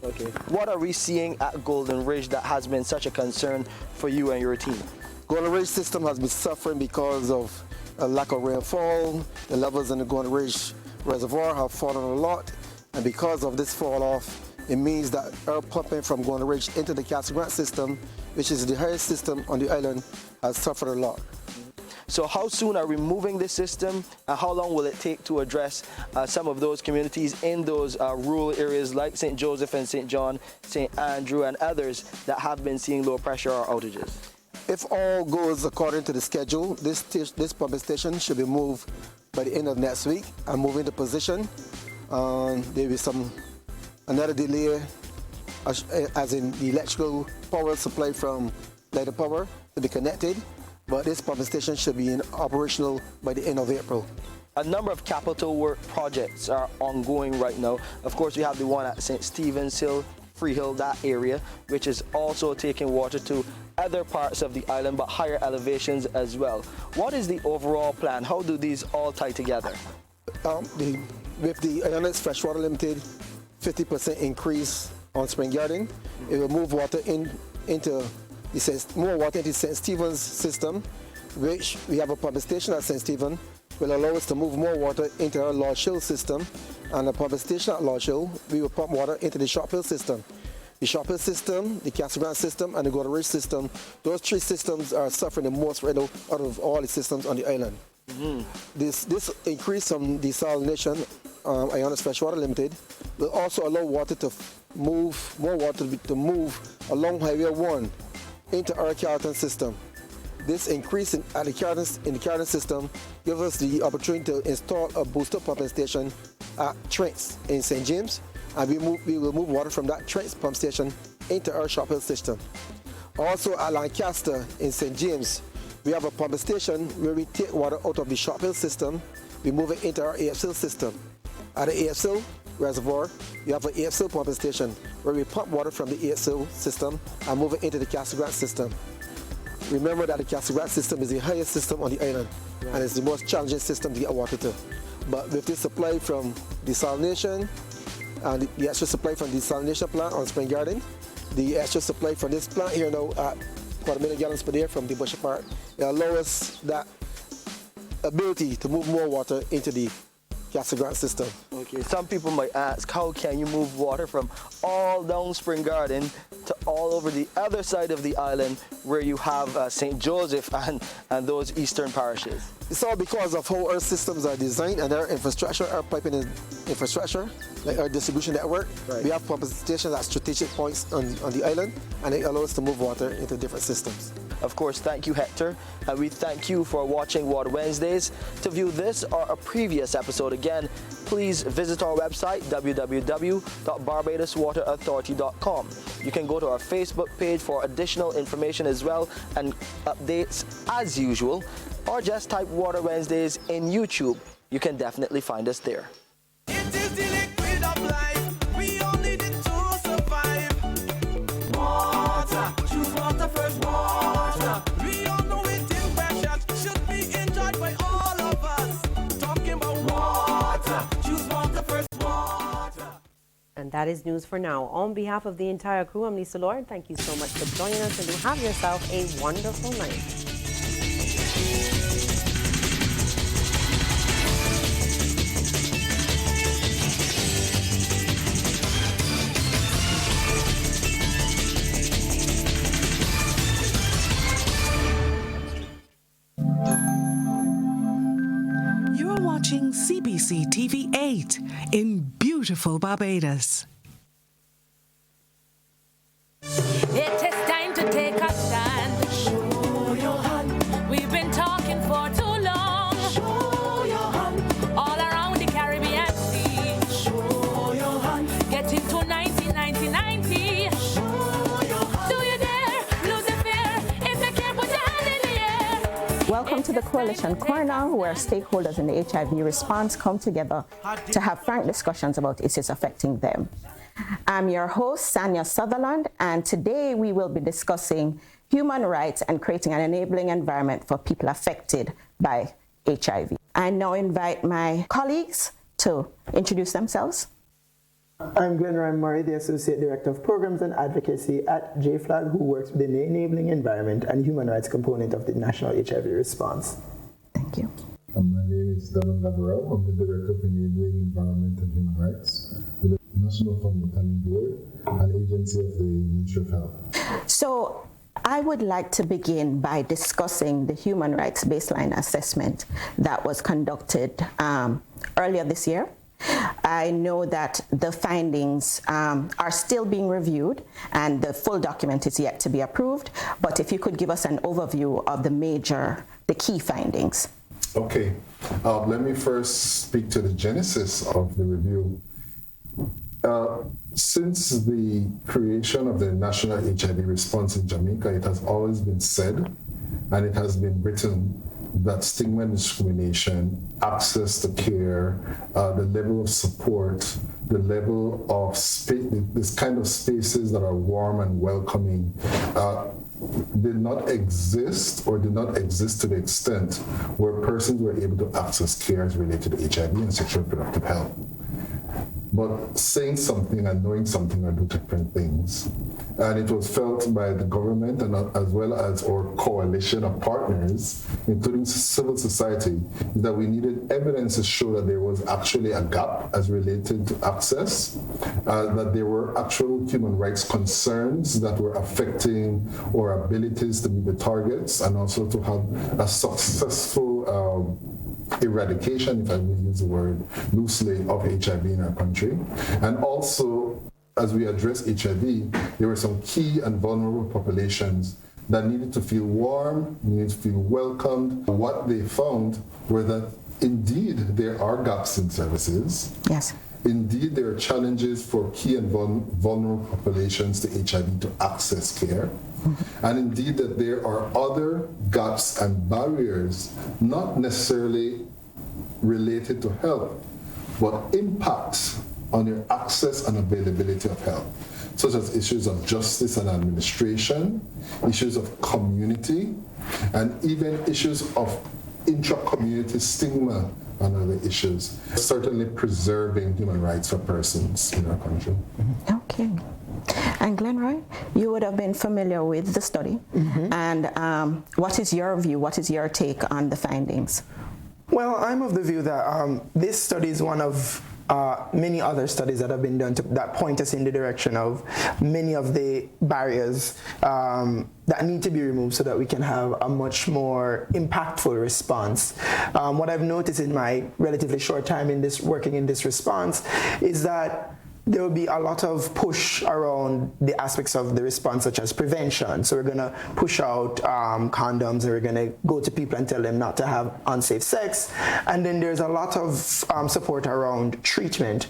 Okay. What are we seeing at Golden Ridge that has been such a concern for you and your team? Golden Ridge system has been suffering because of a lack of rainfall. The levels in the Golden Ridge reservoir have fallen a lot, and because of this fall off, it means that our pumping from Golden Ridge into the Castle Grant system, which is the highest system on the island, has suffered a lot. So how soon are we moving this system, and how long will it take to address some of those communities in those rural areas like St. Joseph and St. John, St. Andrew and others that have been seeing low pressure or outages? If all goes according to the schedule, this pumping station should be moved by the end of next week and move into position. There will be another delay as in the electrical power supply from Lighter Power to be connected, but this pumping station should be operational by the end of April. A number of capital work projects are ongoing right now. Of course, we have the one at St. Stephen's Hill, Freehill, that area, which is also taking water to other parts of the island, but higher elevations as well. What is the overall plan? How do these all tie together? With the Ionex Freshwater Limited 50% increase on Spring Garden, it will move water into more water into St. Stephen's system, which we have a pumping station at St. Stephen, will allow us to move more water into our Lodge Hill system, and the pumping station at Lodge Hill, we will pump water into the Shop Hill system. The Shop Hill system, the Castle Grant system, and the Golden Ridge system, those three systems are suffering the most right now out of all the systems on the island. This increase from desalination, Ionex Freshwater Limited, will also allow water to move, more water to move along Highway 1 into our Carleton system. This increase in the Carleton system gives us the opportunity to install a booster pumping station at Trent's in St. James, and we will move water from that Trent's pump station into our Shop Hill system. Also at Lancaster in St. James, we have a pumping station where we take water out of the Shop Hill system, we move it into our AF Hill system. At the AF Hill reservoir, we have an AF Hill pumping station where we pump water from the AF Hill system and move it into the Castle Grant system. Remember that the Castle Grant system is the highest system on the island, and it's the most challenging system to get water to. But with this supply from desalination, and the extra supply from the desalination plant on Spring Garden, the extra supply from this plant here now at 250,000 gallons per day from the Bushy Park, it allows us that ability to move more water into the Castle Grant system. Okay, some people might ask, how can you move water from all down Spring Garden to all over the other side of the island where you have St. Joseph and those eastern parishes? It's all because of how our systems are designed and our infrastructure, our piping infrastructure, like our distribution network. Right. We have pumping stations at strategic points on the island, and it allows us to move water into different systems. Of course, thank you, Hector, and we thank you for watching Water Wednesdays. To view this or a previous episode again, please visit our website, www.barbadoswaterauthority.com. You can go to our Facebook page for additional information as well and updates as usual, or just type Water Wednesdays in YouTube. You can definitely find us there. It is the liquid of life. We all need it to survive. Water, choose water first. Water, we all know it is precious. Should be enjoyed by all of us. Talking about water, choose water first. Water. And that is news for now. On behalf of the entire crew, I'm Lisa Lord. Thank you so much for joining us, and do have yourself a wonderful night. You're watching CBC TV 8 in beautiful Barbados. It is time to take a stand. Show your hand. We've been talking for too long. Show your hand. All around the Caribbean Sea. Show your hand. Get into 1990. Show your hand. Do you dare lose the fear? If you can't put your hand in the air. Welcome to the Coalition Corner, where stakeholders in the HIV response come together to have frank discussions about issues affecting them. I'm your host, Sanya Sutherland, and today we will be discussing human rights and creating an enabling environment for people affected by HIV. I now invite my colleagues to introduce themselves. I'm Glenn Ryan Murray, the Associate Director of Programs and Advocacy at JFLAG, who works within the enabling environment and human rights component of the National HIV response. Thank you. My name is Donald Lavarel. I'm the Director of Enabling Environment and Human Rights with the National Funding Board, an agency of the Ministry of Health. So I would like to begin by discussing the human rights baseline assessment that was conducted earlier this year. I know that the findings are still being reviewed and the full document is yet to be approved, but if you could give us an overview of the key findings. Okay, let me first speak to the genesis of the review. Since the creation of the National HIV Response in Jamaica, it has always been said, and it has been written, that stigma and discrimination, access to care, the level of support, the level of this kind of spaces that are warm and welcoming, did not exist or did not exist to the extent where persons were able to access care as related to HIV and sexual reproductive health. But saying something and knowing something are two different things. And it was felt by the government and as well as our coalition of partners, including civil society, that we needed evidence to show that there was actually a gap as related to access, that there were actual human rights concerns that were affecting our abilities to meet the targets, and also to have a successful eradication, if I will use the word loosely, of HIV in our country. And also, as we address HIV, there were some key and vulnerable populations that needed to feel warm, needed to feel welcomed. What they found were that indeed there are gaps in services. Yes. Indeed, there are challenges for key and vulnerable populations to HIV to access care. And indeed that there are other gaps and barriers, not necessarily related to health, but impacts on your access and availability of health, such as issues of justice and administration, issues of community, and even issues of intra-community stigma and other issues, certainly preserving human rights for persons in our country. Okay. And Glenroy, you would have been familiar with the study. And what is your view? What is your take on the findings? Well, I'm of the view that this study is one of many other studies that have been done that point us in the direction of many of the barriers that need to be removed so that we can have a much more impactful response. What I've noticed in my relatively short time in this working in this response is that there will be a lot of push around the aspects of the response, such as prevention. So we're going to push out condoms, and we're going to go to people and tell them not to have unsafe sex. And then there's a lot of support around treatment,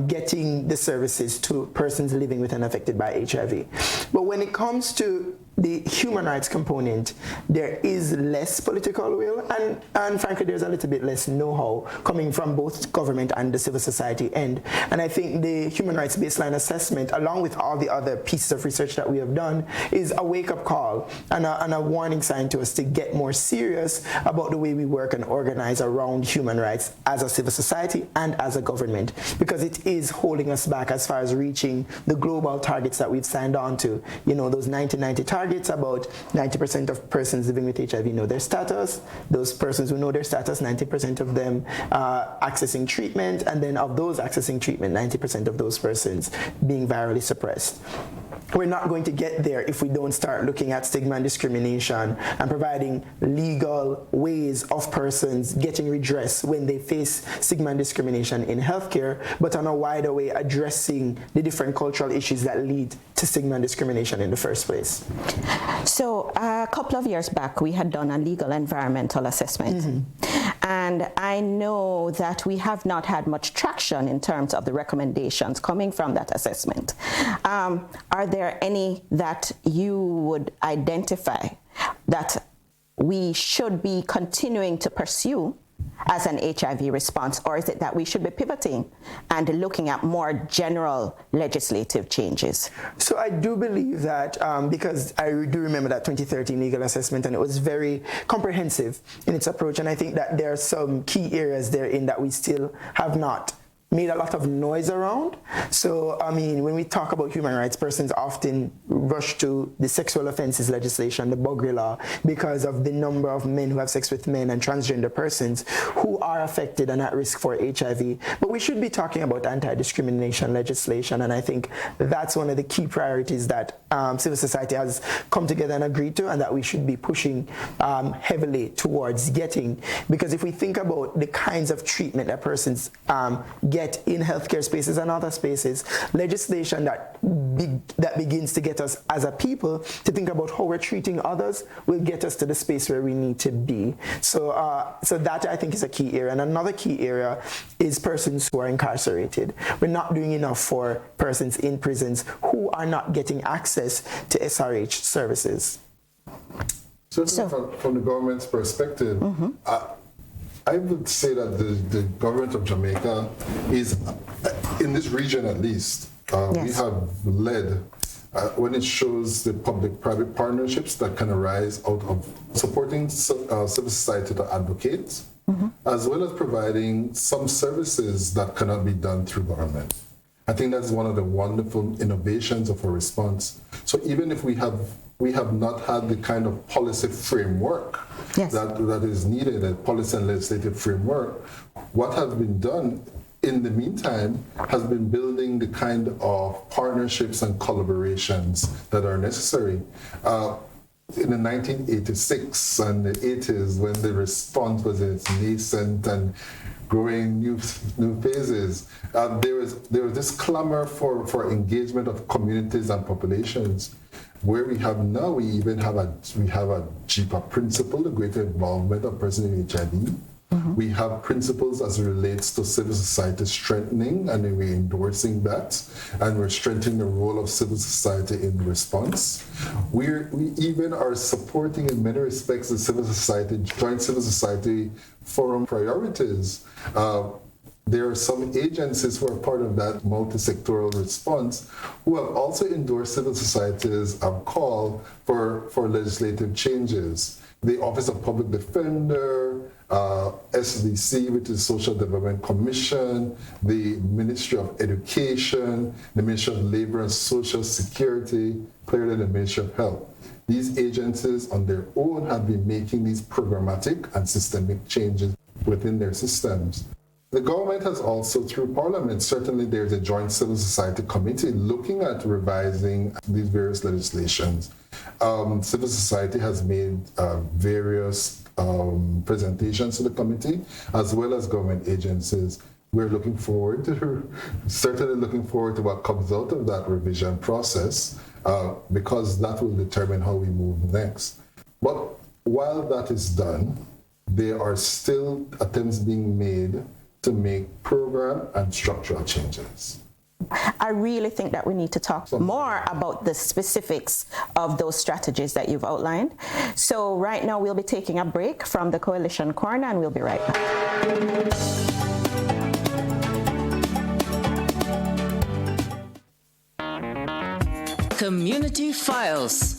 getting the services to persons living with and affected by HIV. But when it comes to the human rights component, there is less political will, and frankly, there's a little bit less know-how coming from both government and the civil society end. And I think the human rights baseline assessment, along with all the other pieces of research that we have done, is a wake-up call and a warning sign to us to get more serious about the way we work and organize around human rights as a civil society and as a government, because it is holding us back as far as reaching the global targets that we've signed on to. You know, those 1990 targets, about 90% of persons living with HIV know their status. Those persons who know their status, 90% of them accessing treatment, and then of those accessing treatment, 90% of those persons being virally suppressed. We're not going to get there if we don't start looking at stigma and discrimination and providing legal ways of persons getting redress when they face stigma and discrimination in healthcare, but on a wider way addressing the different cultural issues that lead to stigma and discrimination in the first place. So a couple of years back, we had done a legal environmental assessment. And I know that we have not had much traction in terms of the recommendations coming from that assessment. Are there any that you would identify that we should be continuing to pursue as an HIV response, or is it that we should be pivoting and looking at more general legislative changes? So I do believe that, because I do remember that 2013 legal assessment, and it was very comprehensive in its approach, and I think that there are some key areas therein that we still have not made a lot of noise around. So, I mean, when we talk about human rights, persons often rush to the sexual offenses legislation, the Buggery law, because of the number of men who have sex with men and transgender persons who are affected and at risk for HIV. But we should be talking about anti-discrimination legislation, and I think that's one of the key priorities that civil society has come together and agreed to, and that we should be pushing heavily towards getting. Because if we think about the kinds of treatment that persons get in healthcare spaces and other spaces, legislation that that begins to get us as a people to think about how we're treating others will get us to the space where we need to be. So that I think is a key area. And another key area is persons who are incarcerated. We're not doing enough for persons in prisons who are not getting access to SRH services. Certainly from the government's perspective, I would say that the government of Jamaica is, in this region at least, we have led when it shows the public-private partnerships that can arise out of supporting civil society to advocate, as well as providing some services that cannot be done through government. I think that's one of the wonderful innovations of our response. So even if we have not had the kind of policy framework that is needed, a policy and legislative framework, what has been done in the meantime has been building the kind of partnerships and collaborations that are necessary. In the 1986 and the 80s, when the response was in its nascent and growing new phases, there was this clamor for engagement of communities and populations. Where we have now, we have a GPA principle, the greater involvement of persons with HIV. We have principles as it relates to civil society strengthening, and we're endorsing that, and we're strengthening the role of civil society in response. We even are supporting, in many respects, the joint civil society forum priorities. There are some agencies who are part of that multi-sectoral response who have also endorsed civil society's call for legislative changes. The Office of Public Defender, SDC, which is Social Development Commission, the Ministry of Education, the Ministry of Labor and Social Security, clearly the Ministry of Health. These agencies on their own have been making these programmatic and systemic changes within their systems. The government has also, through Parliament, certainly there's a joint civil society committee looking at revising these various legislations. Civil society has made various presentations to the committee, as well as government agencies. We're certainly looking forward to what comes out of that revision process, because that will determine how we move next. But while that is done, there are still attempts being made to make program and structural changes. I really think that we need to talk more about the specifics of those strategies that you've outlined. So right now we'll be taking a break from the Coalition Corner, and we'll be right back. Community Files.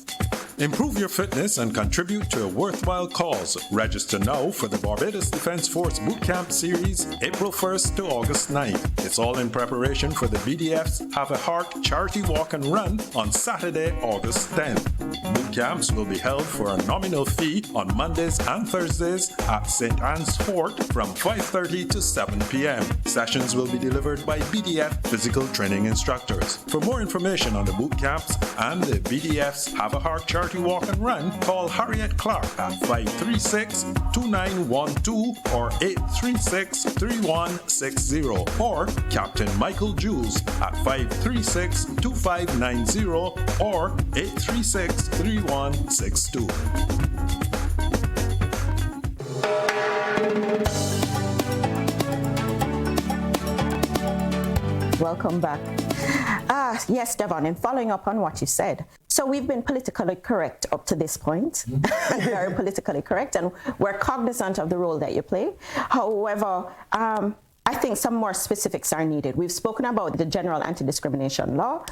Improve your fitness and contribute to a worthwhile cause. Register now for the Barbados Defense Force Bootcamp Series, April 1st to August 9th. It's all in preparation for the BDF's Have a Heart charity walk and run on Saturday, August 10th. Bootcamps will be held for a nominal fee on Mondays and Thursdays at St. Anne's Fort from 5:30 to 7 p.m. Sessions will be delivered by BDF physical training instructors. For more information on the bootcamps and the BDF's Have a Heart charity walk and run, call Harriet Clark at 536-2912 or 836-3160, or Captain Michael Jules at 536-2590 or 836-3162. Welcome back. Yes, Devon, and following up on what you said. So we've been politically correct up to this point, very politically correct, and we're cognizant of the role that you play. However, I think some more specifics are needed. We've spoken about the general anti-discrimination law,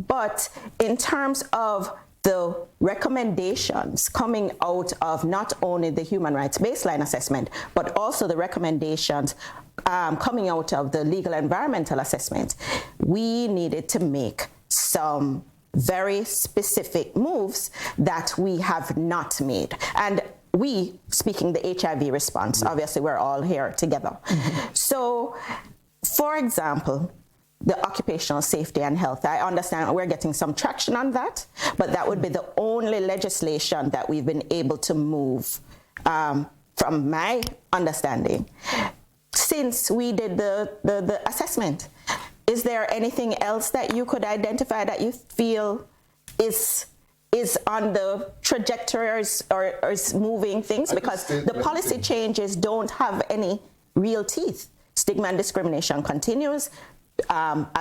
but in terms of the recommendations coming out of not only the human rights baseline assessment, but also the recommendations coming out of the legal environmental assessment, we needed to make some very specific moves that we have not made. And we, speaking the HIV response, obviously we're all here together. So, for example, the occupational safety and health. I understand we're getting some traction on that, but that would be the only legislation that we've been able to move, from my understanding, since we did the assessment. Is there anything else that you could identify that you feel is on the trajectory or is moving things? Because the policy changes don't have any real teeth. Stigma and discrimination continues.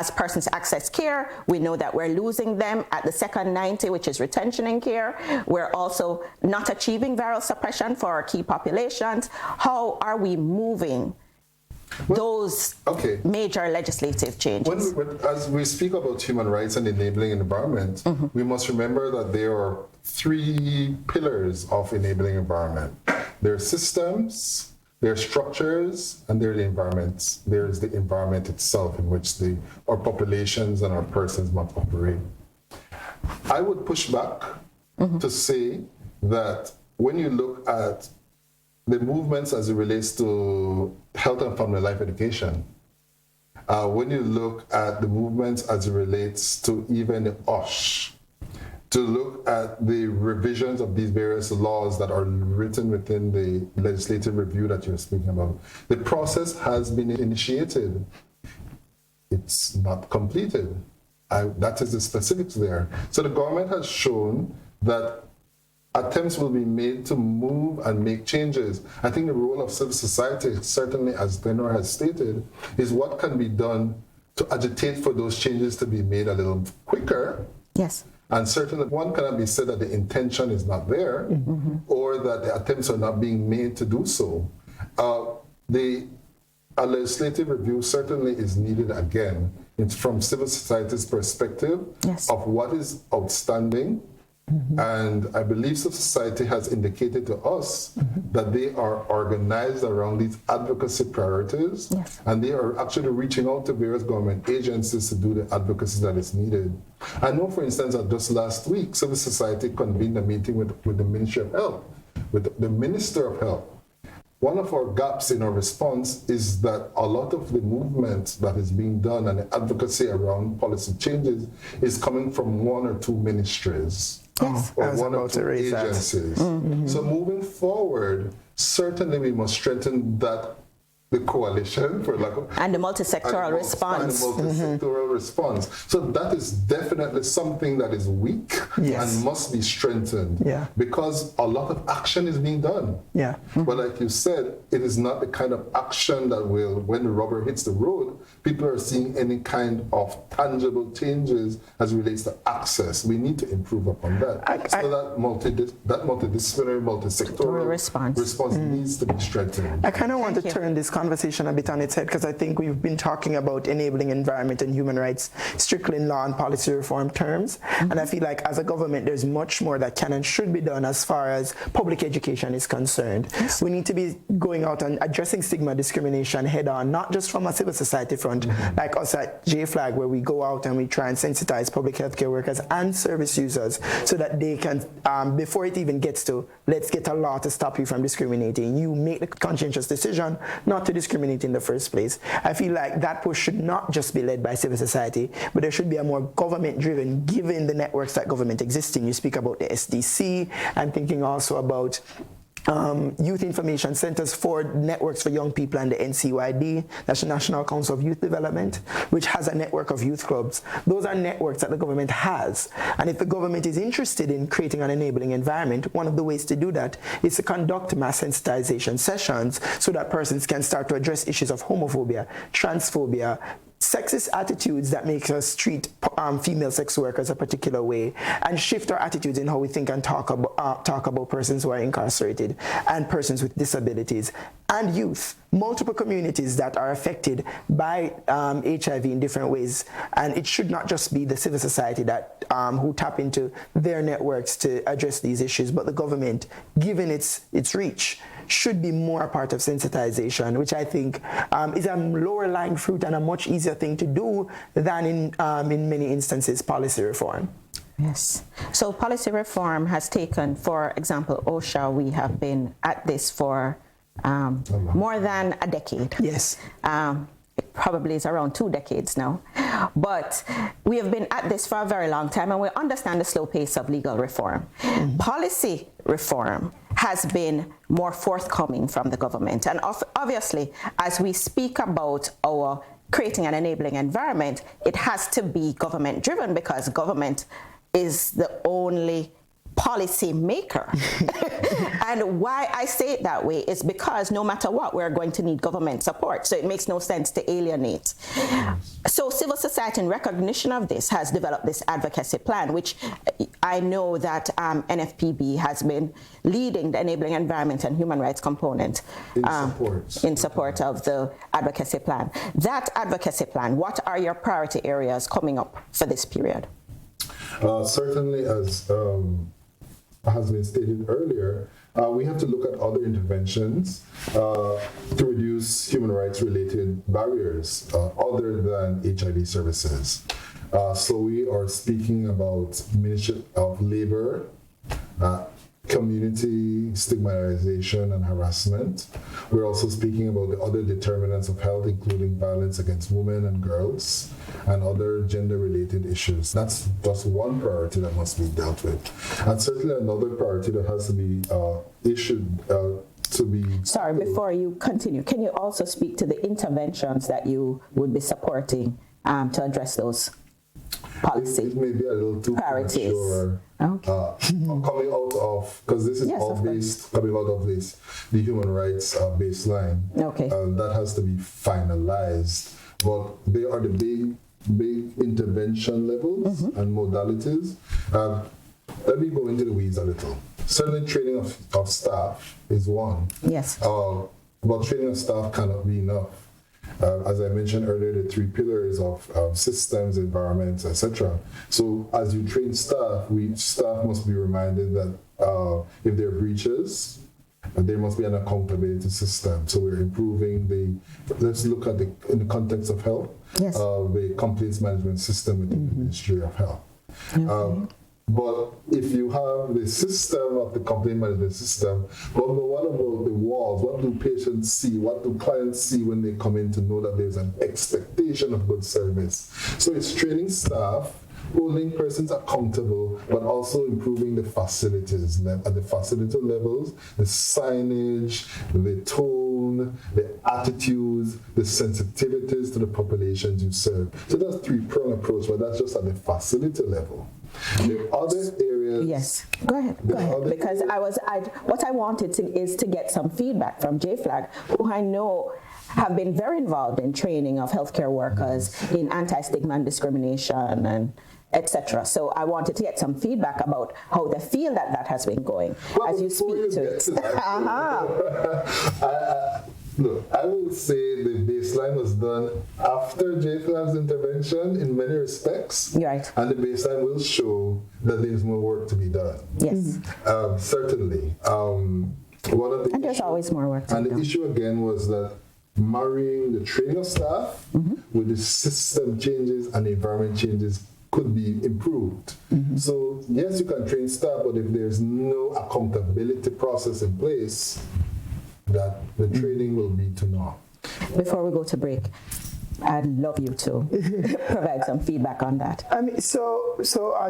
As persons access care, we know that we're losing them at the second 90, which is retention in care. We're also not achieving viral suppression for our key populations. How are we moving those major legislative changes? As we speak about human rights and enabling environment, we must remember that there are 3 pillars of enabling environment. There are systems, there are structures, and there are the environments. There is the environment itself in which our populations and our persons must operate. I would push back to say that when you look at the movements as it relates to health and family life education, when you look at the movements as it relates to even the OSH, to look at the revisions of these various laws that are written within the legislative review that you're speaking about, the process has been initiated. It's not completed. That is the specifics there. So the government has shown that attempts will be made to move and make changes. I think the role of civil society, certainly as Glenroy has stated, is what can be done to agitate for those changes to be made a little quicker. Yes. And certainly one cannot be said that the intention is not there or that the attempts are not being made to do so. A legislative review certainly is needed again. It's from civil society's perspective of what is outstanding. And I believe civil society has indicated to us that they are organized around these advocacy priorities, and they are actually reaching out to various government agencies to do the advocacy that is needed. I know, for instance, that just last week, civil society convened a meeting with the Ministry of Health, with the Minister of Health. One of our gaps in our response is that a lot of the movement that is being done and the advocacy around policy changes is coming from 1 or 2 ministries. Or 1 or 2 agencies. So moving forward, certainly we must strengthen the coalition for lack of, and the multi-sectoral response. And the multi-sectoral response. So that is definitely something that is weak and must be strengthened because a lot of action is being done. But like you said, it is not the kind of action that will, when the rubber hits the road, people are seeing any kind of tangible changes as it relates to access. We need to improve upon that. So that multidisciplinary, multi-sectoral response needs to be strengthened. I kind of want to turn this conversation a bit on its head because I think we've been talking about enabling environment and human rights strictly in law and policy reform terms. And I feel like as a government, there's much more that can and should be done as far as public education is concerned. We need to be going out and addressing stigma discrimination head on, not just from a civil society front, like us at JFLAG, where we go out and we try and sensitize public healthcare workers and service users so that they can, before it even gets to, let's get a law to stop you from discriminating, you make the conscientious decision not to discriminate in the first place. I feel like that push should not just be led by civil society, but there should be a more government-driven, given the networks that government exists in. You speak about the SDC, and thinking also about youth information centers for networks for young people and the NCYD, that's the National Council of Youth Development, which has a network of youth clubs. Those are networks that the government has. And if the government is interested in creating an enabling environment, one of the ways to do that is to conduct mass sensitization sessions so that persons can start to address issues of homophobia, transphobia, sexist attitudes that make us treat female sex workers a particular way, and shift our attitudes in how we think and talk about persons who are incarcerated and persons with disabilities and youth, multiple communities that are affected by HIV in different ways. And it should not just be the civil society that who tap into their networks to address these issues, but the government, given its reach, should be more a part of sensitization, which I think is a lower lying fruit and a much easier thing to do than in many instances policy reform. Yes. So policy reform has taken, for example, OSHA, we have been at this for more than a decade. Yes. It probably is around 2 decades now. But we have been at this for a very long time, and we understand the slow pace of legal reform. Policy reform has been more forthcoming from the government. And obviously, as we speak about our creating an enabling environment, it has to be government driven because government is the only policy maker. And why I say it that way is because no matter what, we're going to need government support. So it makes no sense to alienate. So civil society, in recognition of this, has developed this advocacy plan, which I know that NFPB has been leading the enabling environment and human rights component in support of the advocacy plan. That advocacy plan, what are your priority areas coming up for this period? Certainly, as has been stated earlier, we have to look at other interventions to reduce human rights related barriers other than HIV services. So we are speaking about Ministry of Labor, community stigmatization and harassment. We're also speaking about the other determinants of health, including violence against women and girls, and other gender-related issues. That's just one priority that must be dealt with. And certainly another priority that has to be issued to be... Sorry, before you continue, can you also speak to the interventions that you would be supporting to address those policy it may be a little too priorities? Coming out of, because this is all based, coming out of this, the human rights baseline. Okay. That has to be finalized. But they are the big intervention levels and modalities. Let me go into the weeds a little. Certainly training of staff is one. Yes. But training of staff cannot be enough. As I mentioned earlier, the three pillars of systems, environments, etc. So as you train staff, staff must be reminded that if there are breaches, there must be an accountability system. So we're improving let's look at in the context of health, the complaints management system within the Ministry of Health. Okay. But if you have the system of the complaint management system, what about the walls? What do patients see? What do clients see when they come in to know that there's an expectation of good service? So it's training staff, holding persons accountable, but also improving the facilities at the facility levels, the signage, the tone, the attitudes, the sensitivities to the populations you serve. So that's a three-pronged approach, but that's just at the facility level. The other areas... Yes, go ahead. Because what I wanted is to get some feedback from JFLAG, who I know have been very involved in training of healthcare workers in anti-stigma and discrimination and etc. So I wanted to get some feedback about how they feel that has been going as you speak to it. Look, I will say the baseline was done after JFLAG's intervention in many respects. Right. And the baseline will show that there's more work to be done. Yes. Certainly. And there's always more work to be done. And the issue again was that marrying the training of staff with the system changes and the environment changes could be improved. So yes, you can train staff, but if there's no accountability process in place, that the training will be to naught. Before we go to break, I'd love you to provide some feedback on that. I mean, so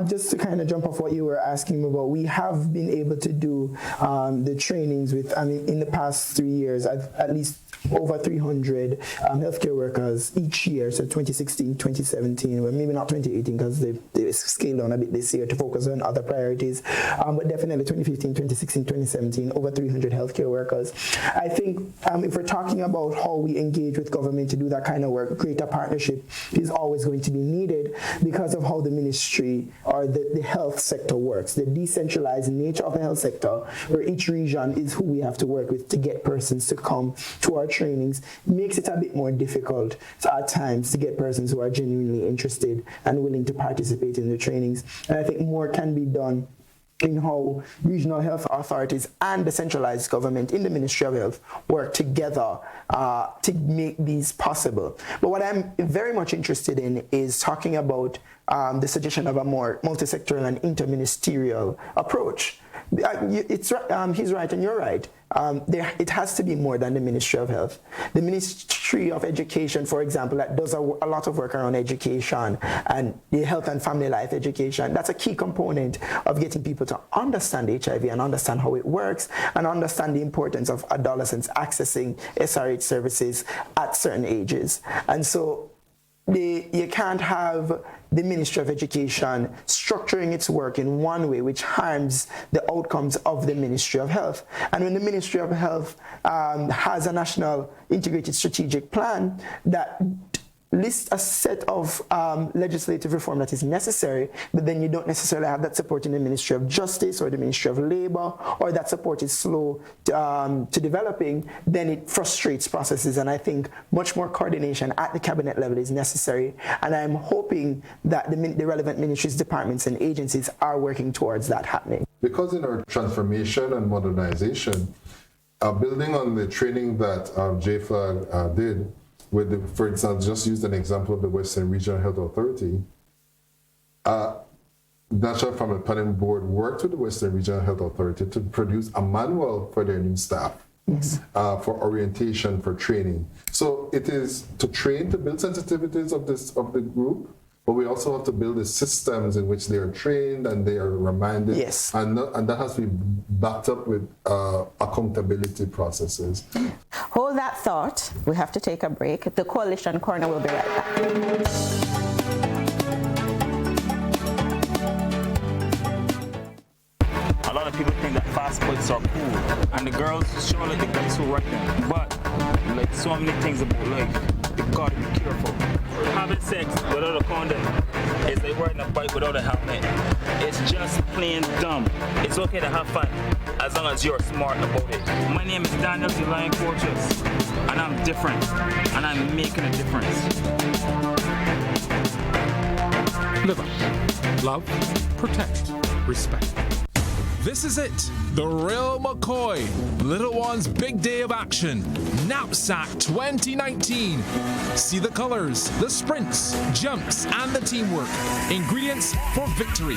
just to kind of jump off what you were asking about, we have been able to do the trainings with, I mean, in the past 3 years, at least over 300 healthcare workers each year, so 2016, 2017, well, maybe not 2018 because they scaled down a bit this year to focus on other priorities, but definitely 2015, 2016, 2017, over 300 healthcare workers. I think if we're talking about how we engage with government to do that kind of work, greater partnership is always going to be needed because of how the ministry or the health sector works, the decentralized nature of the health sector, where each region is who we have to work with to get persons to come to our trainings, makes it a bit more difficult at times to get persons who are genuinely interested and willing to participate in the trainings. And I think more can be done in how regional health authorities and the centralized government in the Ministry of Health work together to make these possible. But what I'm very much interested in is talking about the suggestion of a more multi-sectoral and interministerial approach. He's right and you're right. It has to be more than the Ministry of Health. The Ministry of Education, for example, that does a lot of work around education and the health and family life education. That's a key component of getting people to understand HIV and understand how it works and understand the importance of adolescents accessing SRH services at certain ages. And so you can't have the Ministry of Education structuring its work in one way which harms the outcomes of the Ministry of Health. And when the Ministry of Health has a national integrated strategic plan that lists a set of legislative reform that is necessary, but then you don't necessarily have that support in the Ministry of Justice or the Ministry of Labor, or that support is slow to developing, then it frustrates processes. And I think much more coordination at the cabinet level is necessary. And I'm hoping that the relevant ministries, departments, and agencies are working towards that happening. Because in our transformation and modernization, building on the training that JFLAG did, for instance, just used an example of the Western Regional Health Authority. National Family Planning Board worked with the Western Regional Health Authority to produce a manual for their new staff, for orientation, for training. So it is to train, to build sensitivities of the group, but we also have to build the systems in which they are trained and they are reminded. Yes. And that has to be backed up with accountability processes. Hold that thought. We have to take a break. The Coalition Corner will be right back. A lot of people think that fast bikes are cool, and the girls show like the guys who ride them. But like so many things about life, you gotta be careful. Having sex without a condom is like riding a bike without a helmet. It's just plain dumb. It's okay to have fun as long as you're smart about it. My name is Daniel Lion Coaches, and I'm different, and I'm making a difference. Live up, love, protect, respect. This is it, the Real McCoy, Little One's Big Day of Action, Knapsack 2019. See the colors, the sprints, jumps, and the teamwork. Ingredients for victory.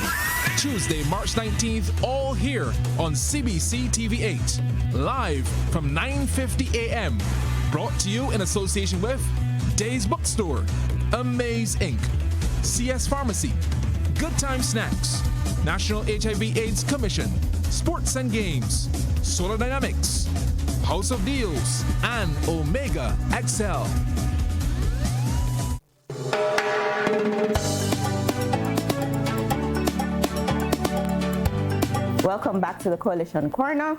Tuesday, March 19th, all here on CBC TV8. Live from 9:50 a.m. Brought to you in association with Days Bookstore, Amaze Inc., CS Pharmacy, Good Time Snacks, National HIV/AIDS Commission, Sports and Games, Solar Dynamics, House of Deals, and Omega XL. Welcome back to the Coalition Corner,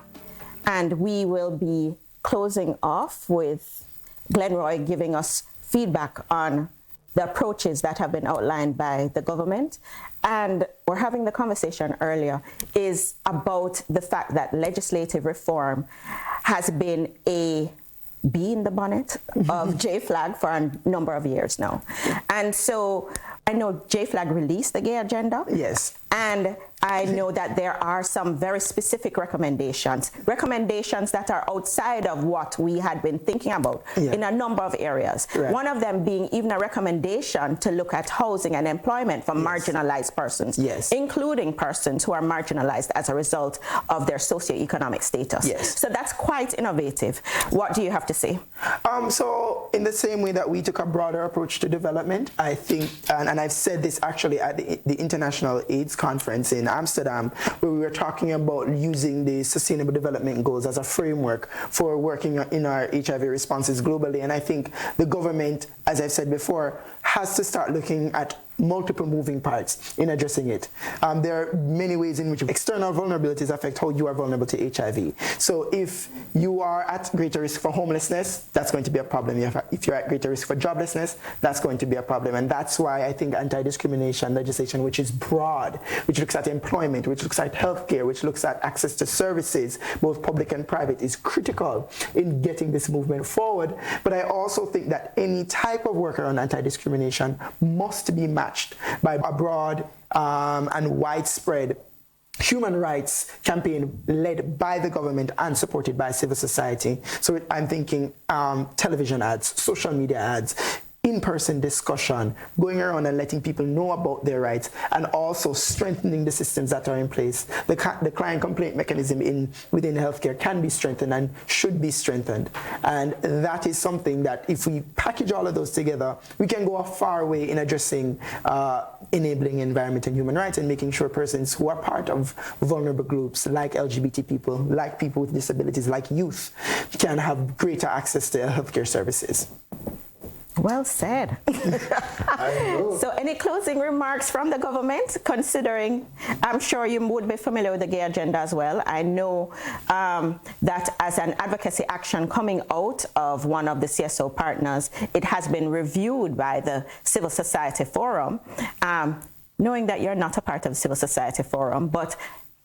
and we will be closing off with Glenroy giving us feedback on the approaches that have been outlined by the government. And we're having the conversation earlier is about the fact that legislative reform has been a bee in the bonnet of JFLAG for a number of years now. And so I know JFLAG released the gay agenda. Yes. And I know that there are some very specific recommendations that are outside of what we had been thinking about in a number of areas. Right. One of them being even a recommendation to look at housing and employment for marginalized persons, including persons who are marginalized as a result of their socioeconomic status. Yes. So that's quite innovative. What do you have to say? So in the same way that we took a broader approach to development, I think, and I've said this actually at the International AIDS Conference in Amsterdam, where we were talking about using the Sustainable Development Goals as a framework for working in our HIV responses globally. And I think the government, as I've said before, has to start looking at multiple moving parts in addressing it. There are many ways in which external vulnerabilities affect how you are vulnerable to HIV. So if you are at greater risk for homelessness, that's going to be a problem. If you're at greater risk for joblessness, that's going to be a problem. And that's why I think anti-discrimination legislation, which is broad, which looks at employment, which looks at healthcare, which looks at access to services, both public and private, is critical in getting this movement forward. But I also think that any type of work around anti-discrimination must be matched by a broad and widespread human rights campaign led by the government and supported by civil society. So I'm thinking television ads, social media ads, in-person discussion, going around and letting people know about their rights, and also strengthening the systems that are in place. The client complaint mechanism within healthcare can be strengthened and should be strengthened. And that is something that if we package all of those together, we can go a far way in addressing enabling environment and human rights and making sure persons who are part of vulnerable groups like LGBT people, like people with disabilities, like youth, can have greater access to healthcare services. Well said. So any closing remarks from the government, considering, I'm sure you would be familiar with the gay agenda as well. I know that as an advocacy action coming out of one of the CSO partners, it has been reviewed by the Civil Society Forum, knowing that you're not a part of the Civil Society Forum, but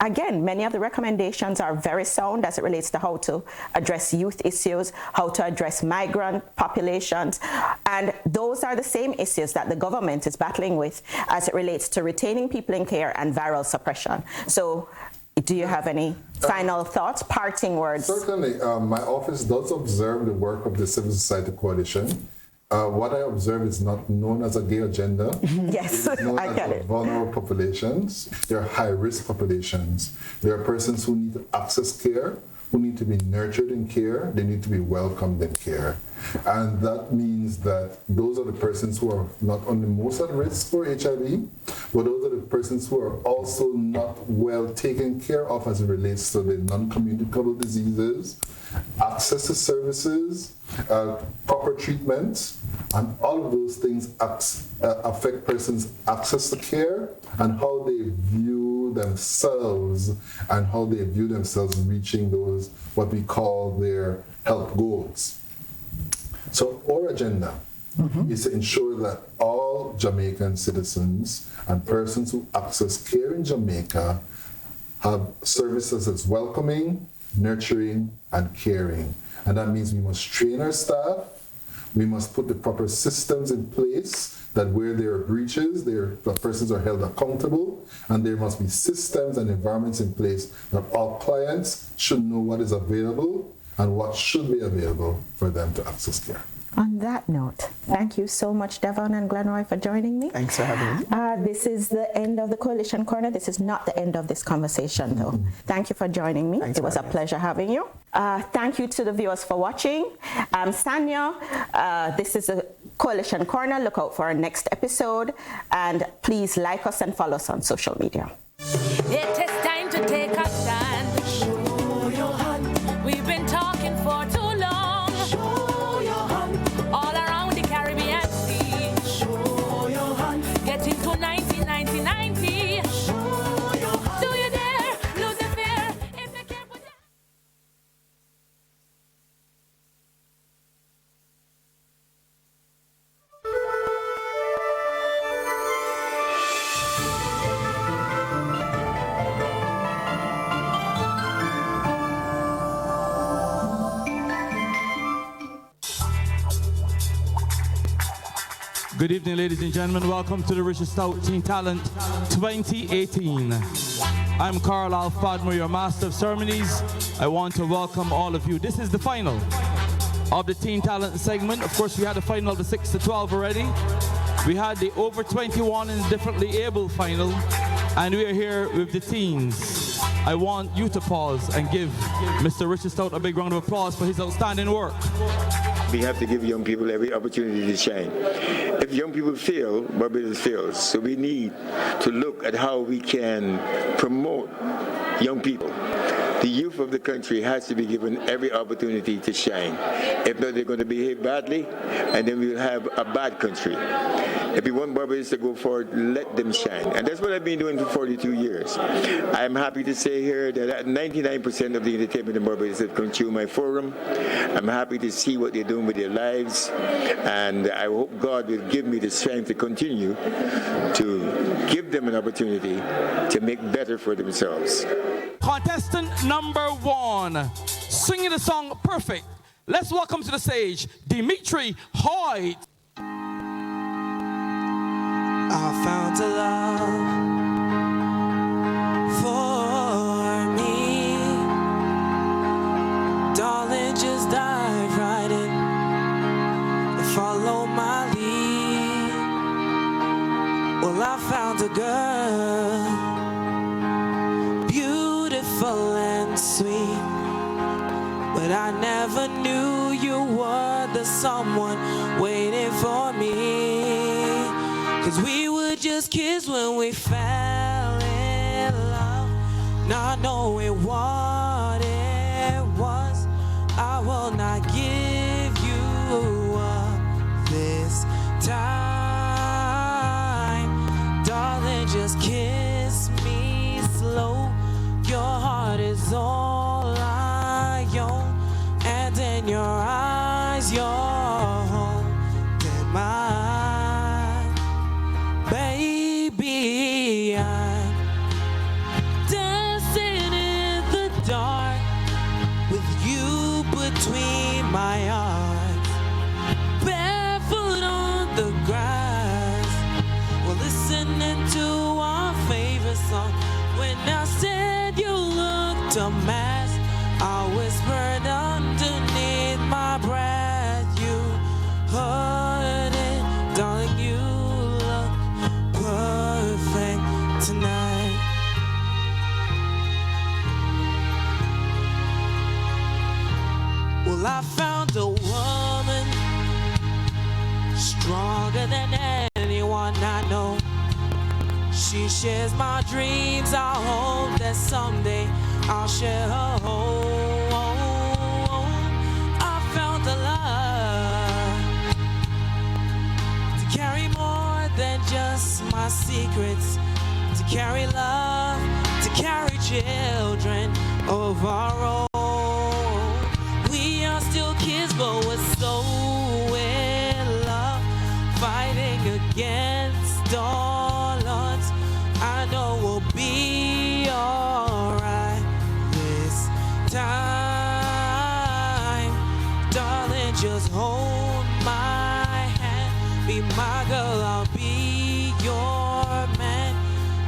again, many of the recommendations are very sound as it relates to how to address youth issues, how to address migrant populations, and those are the same issues that the government is battling with as it relates to retaining people in care and viral suppression. So do you have any final thoughts, parting words? Certainly. My office does observe the work of the Civil Society Coalition. What I observe is not known as a gay agenda. Yes, it is known I get as it. Vulnerable populations. There are high-risk populations. There are persons who need to access care, who need to be nurtured in care. They need to be welcomed in care. And that means that those are the persons who are not only most at risk for HIV, but those are the persons who are also not well taken care of as it relates to the non-communicable diseases, access to services, proper treatments, and all of those things affect persons' access to care and how they view themselves and how they view themselves reaching those, what we call their health goals. So our agenda is to ensure that all Jamaican citizens and persons who access care in Jamaica have services that's welcoming, nurturing, and caring. And that means we must train our staff, we must put the proper systems in place that where there are breaches, the persons are held accountable, and there must be systems and environments in place that all clients should know what is available and what should be available for them to access care. On that note, thank you so much, Devon and Glenroy, for joining me. Thanks for having me. This is the end of the Coalition Corner. This is not the end of this conversation, though. Thank you for joining me. It was a pleasure having you. Thank you to the viewers for watching. I'm Sanya. This is the Coalition Corner. Look out for our next episode. And please like us and follow us on social media. It is time to take a stand. Show your hand. We've been talking for too long. Show your hand. All around the Caribbean Sea. Show your hand. Getting to 90. Show your hand. Do you dare lose the fear? If you can't put Good evening, ladies and gentlemen. Welcome to the Richard Stout Teen Talent 2018. I'm Carl Alfadmer, your Master of Ceremonies. I want to welcome all of you. This is the final of the Teen Talent segment. Of course, we had the final of the 6 to 12 already. We had the over 21 and differently able final, and we are here with the teens. I want you to pause and give Mr. Richard Stout a big round of applause for his outstanding work. We have to give young people every opportunity to shine. If young people fail, Barbados fails. So we need to look at how we can promote young people. The youth of the country has to be given every opportunity to shine. If not, they're going to behave badly, and then we'll have a bad country. If we want Barbados to go forward, let them shine. And that's what I've been doing for 42 years. I'm happy to say here that 99% of the entertainment in Barbados have come through my forum. I'm happy to see what they're doing with their lives. And I hope God will give me the strength to continue to give them an opportunity to make better for themselves. Contestant number 1, singing the song Perfect. Let's welcome to the stage, Dimitri Hoyt. I found a love for me. Darling, just dive right in and follow my lead. Well, I found a girl, beautiful and sweet, but I never knew you were the someone waiting for me. 'Cause we were just kids when we fell in love, not knowing what it was. I will not give you up this just kiss me slow. Your heart is all I own, and in your eyes, you're holding mine. Baby, I'm dancing in the dark with you between my arms, barefoot on the grass. We're listening to our favorite song. When I said you looked a mess, I whispered underneath my breath. You heard it, darling, you look perfect tonight. Well, I found a woman stronger than anyone I know. She shares my dreams. I hope that someday I'll share her home. I found a love to carry more than just my secrets, to carry love, to carry children of our own. We are still kids, but we're so in love, fighting against all odds. I know we'll be alright this time. Darling, just hold my hand. Be my girl, I'll be your man.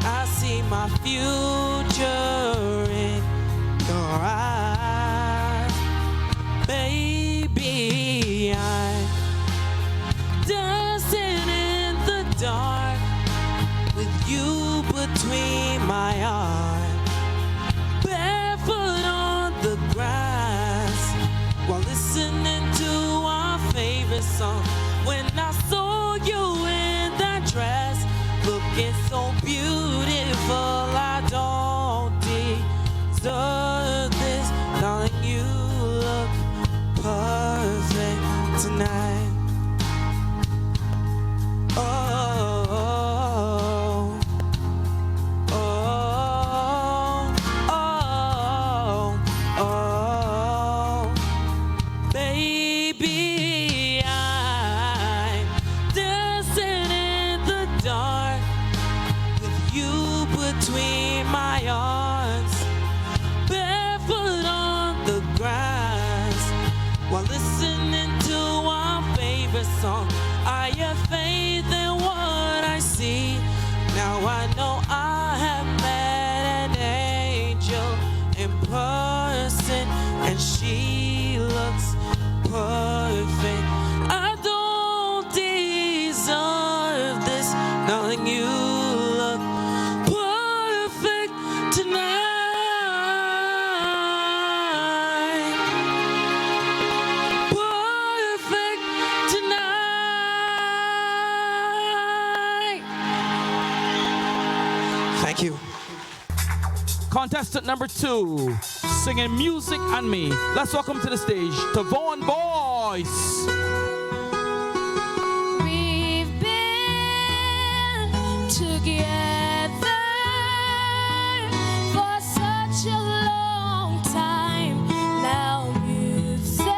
I see my future in your eyes. Baby, I'm dancing in the dark with you between my arms, barefoot on the grass, while listening to our favorite song. When I saw you in that dress, looking so beautiful, I don't deserve this. Darling, you look perfect tonight. Between my arms, barefoot on the grass, while listening to our favorite song. I have faith in what I see. Now I know I have met an angel in person, and she looks perfect. I don't deserve this, knowing you look you. Contestant number 2, singing Music and Me. Let's welcome to the stage Tavon Boyce. We've been together for such a long time now. Music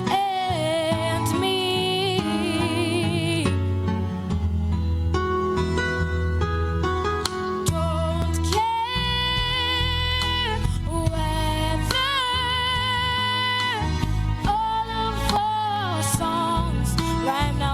and me. Don't care whether all of our songs right now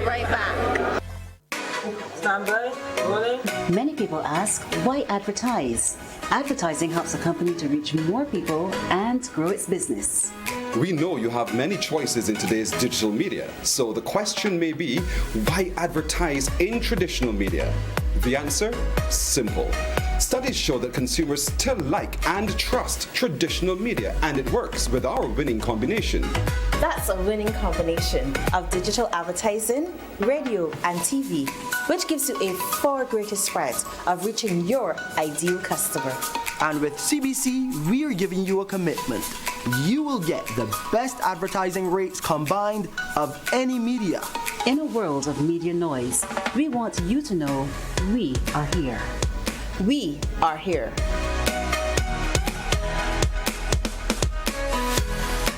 right back. Stand by. Rolling. Many people ask, why advertise? Advertising helps a company to reach more people and grow its business. We know you have many choices in today's digital media, so the question may be, why advertise in traditional media? The answer? Simple. Studies show that consumers still like and trust traditional media, and it works with our winning combination. That's a winning combination of digital advertising, radio, and TV, which gives you a far greater spread of reaching your ideal customer. And with CBC, we're giving you a commitment. You will get the best advertising rates combined of any media. In a world of media noise, we want you to know we are here. We are here.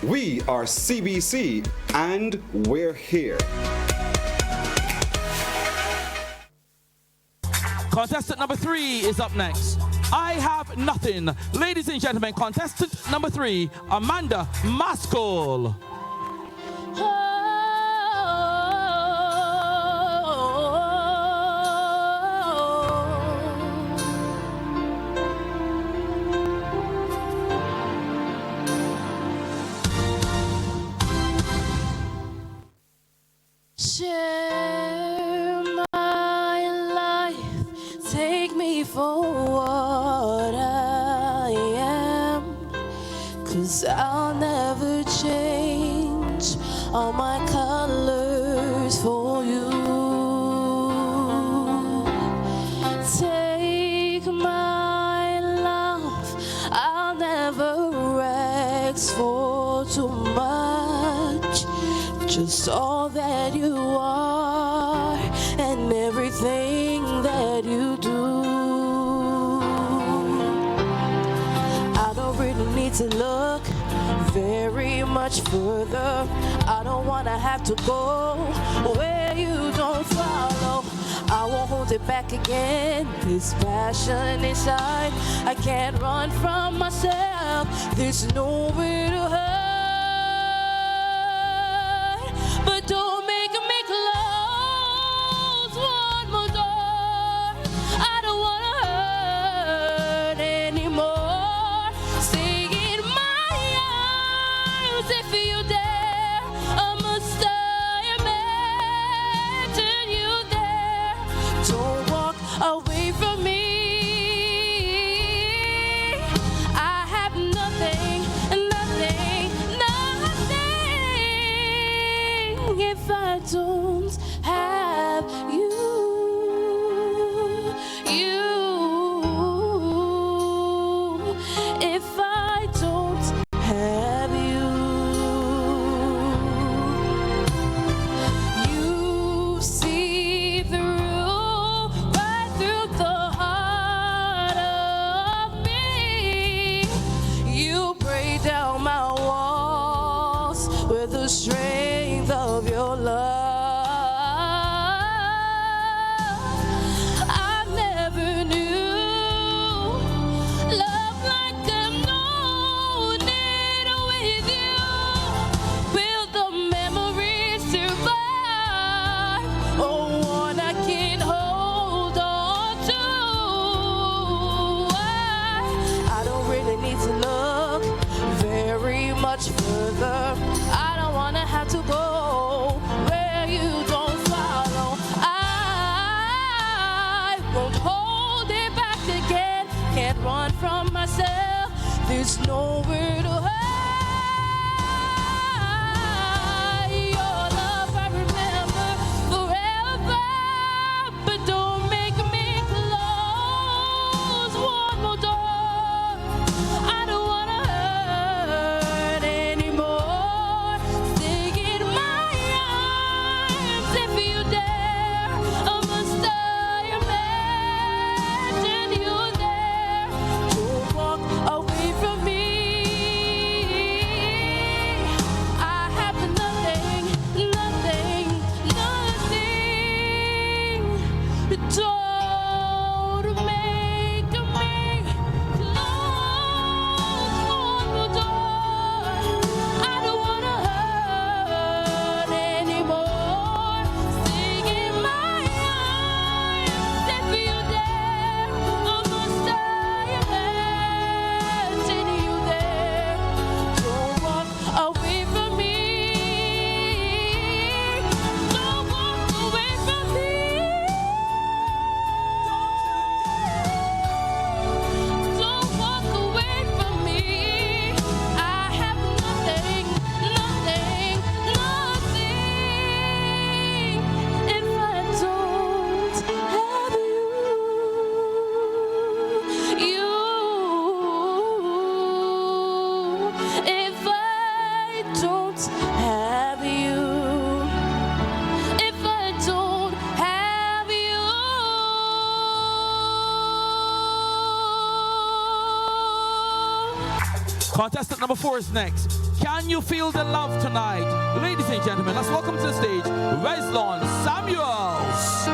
We are CBC, and we're here. Contestant number 3 is up next. I have nothing. Ladies and gentlemen, contestant number 3, Amanda Maskell. Share my life, take me for what I am, 'cause I'll never change all my colors for you. Take my love, I'll never ask for too much, just all that you are and everything that you do. I don't really need to look very much further. I don't wanna have to go where you don't follow. I won't hold it back again. This passion inside, I can't run from myself. There's nowhere to hide. But don't make me close one more door. I don't wanna hurt anymore. Stay in my arms if you dare. I must imagine you there. Don't walk away from me. I have nothing, nothing, nothing if I don't have you. If I don't have you. You see through, right through the heart of me. You break down my walls with the strength of your love. I never knew love like I've known it with you. Will the memories survive? Oh, one I can hold on to. I don't really need to look very much further. I don't wanna have to go where you don't follow. I won't hold it back again. Can't run from myself. There's nowhere to hide. Your love I remember forever, but don't make me close one more door. I don't wanna hurt anymore. Stay in my arms if you dare. I must imagine you there. Don't walk away from me. Contestant number 4 is next. Can you feel the love tonight? Ladies and gentlemen, let's welcome to the stage Weslon Samuels.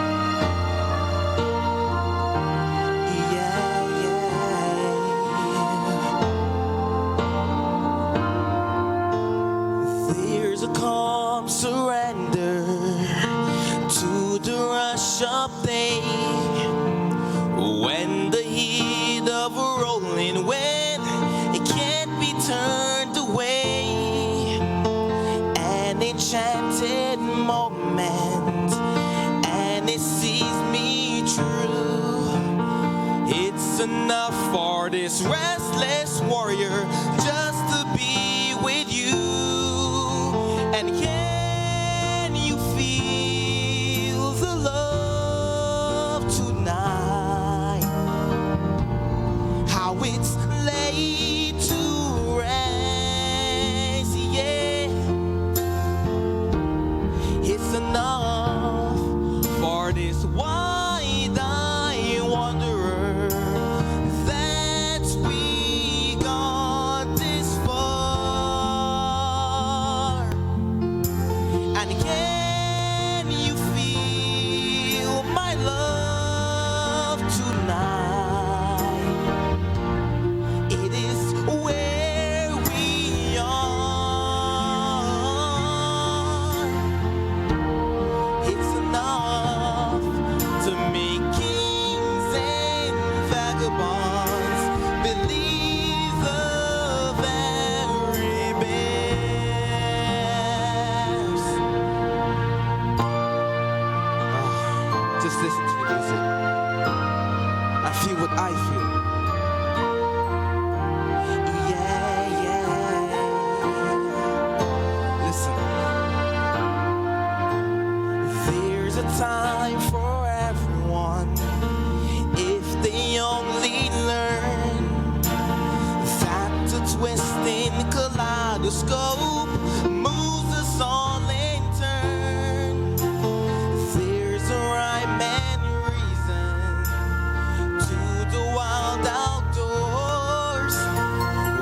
There's a calm surrender to the rush of day when the heat of a rolling wind, it can't be turned away. An enchanted moment, and it sees me true. It's enough for this restless warrior just to be with you. And can you feel the love tonight? How it's laid to rest, yeah. It's enough for this wide-eyed wanderer that we got this far. And can you feel my love tonight? It is where we are. It's enough to make kings and vagabonds believe the very best. Just listen to the music. I feel what I feel. Yeah, yeah. Listen. There's a time for everyone if they only learn that the twisting kaleidoscope moves us all in turn. There's a rhyme and reason to the wild outdoors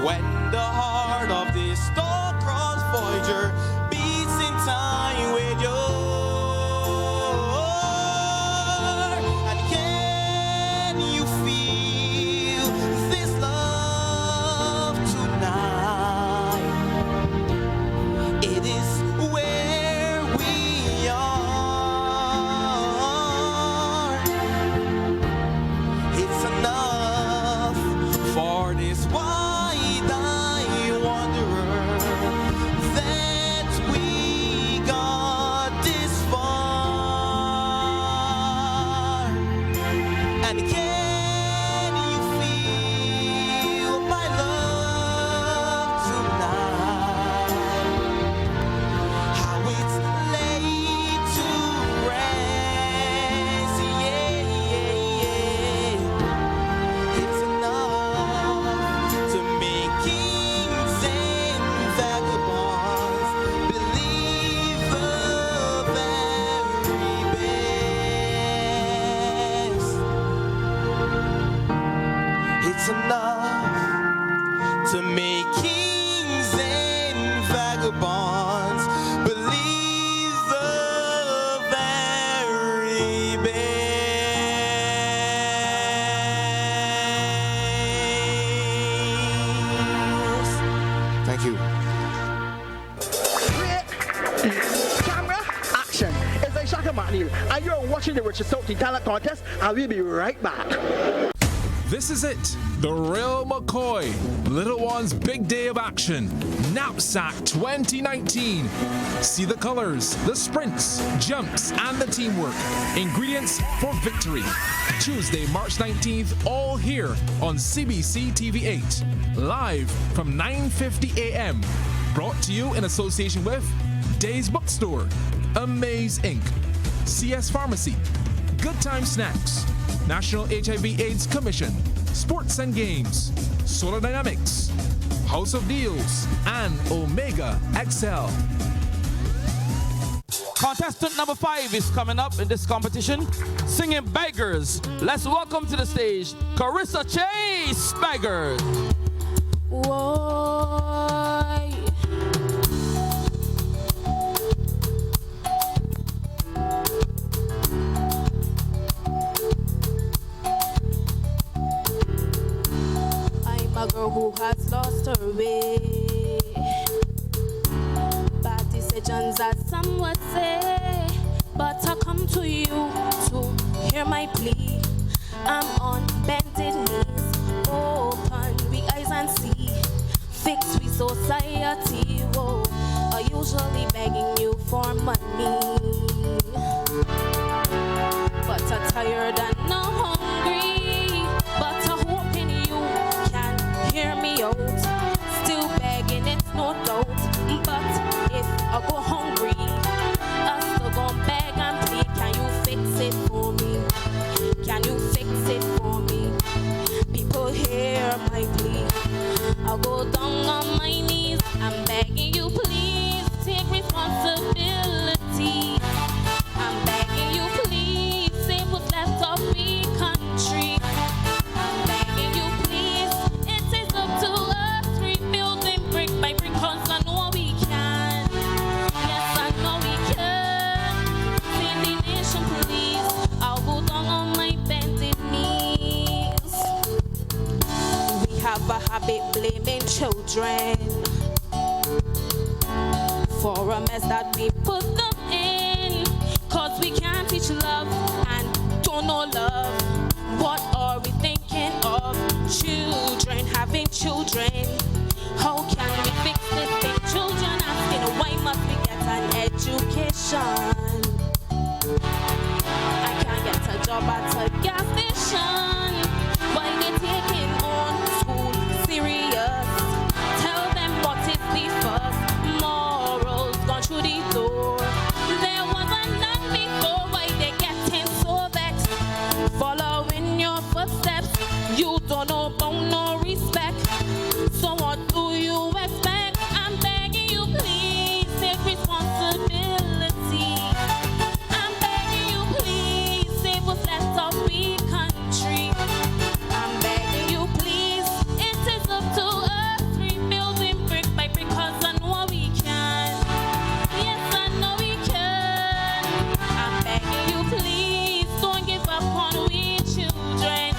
when the heart of this star-crossed Voyager beats in time with yours. And can you feel this love tonight? It is where we are. It's enough for this wide-eyed wanderer that we got this far. And can you feel my love tonight? How it's laid to rest, yeah, yeah, yeah. It's enough to make kings and vagabonds believe the very best. It's enough to make kings and vagabonds believe the very best. Thank you. Camera, action. It's like Shaka McNeil, and you're watching the Richard Stoughton Talent Contest, and we'll be right back. This is it, the real McCoy. Little One's big day of action. Knapsack 2019. See the colors, the sprints, jumps, and the teamwork. Ingredients for victory. Tuesday, March 19th, all here on CBC TV8. Live from 9:50 a.m. Brought to you in association with Days Bookstore, Amaze Inc., CS Pharmacy, Good Time Snacks, National HIV/AIDS Commission, Sports and Games, Solar Dynamics, House of Deals, and Omega XL. Contestant number 5 is coming up in this competition, singing Beggars. Let's welcome to the stage, Carissa Chase Beggars. Why? I'm a girl who has lost her way. Bad decisions, as some would say. But I come to you to hear my plea. I'm on bended knees. Open we eyes and see. Fix we society. Whoa. I usually begging you for money. But I'm tired and not hungry. But I'm hoping you can hear me out. Still begging, it's no doubt. But if I go hungry, I still gon' beg and plead. Can you fix it for me? Can you fix it for me? People hear my plea. I'll go down on my knees. I'm begging you, please take responsibility. I'm begging you, please save what's left of me country. I'm begging you, please. It is up to us, rebuilding brick by brick, 'cause I know we can. Yes, I know we can. Save the nation, please. I'll go down on my bended knees. We have a habit blaming children for a mess that we put them in. 'Cause we can't teach love and don't know love. What are we thinking of? Children having children. How can we fix this thing? Children asking why must we get an education? I can't get a job at a gas station. Why they taking on school serious? Tell them what is the first. Morals gone through the door. There was a none before. Why they getting so vexed? Following your footsteps. You don't know about no respect. So what do you expect? I'm begging you, please take responsibility. I'm begging you, please save what's left of we country. I'm begging you, please. It is up to us, rebuilding brick by brick, 'cause I know we can. Yes, I know we can. I'm begging you, please don't give up on we children.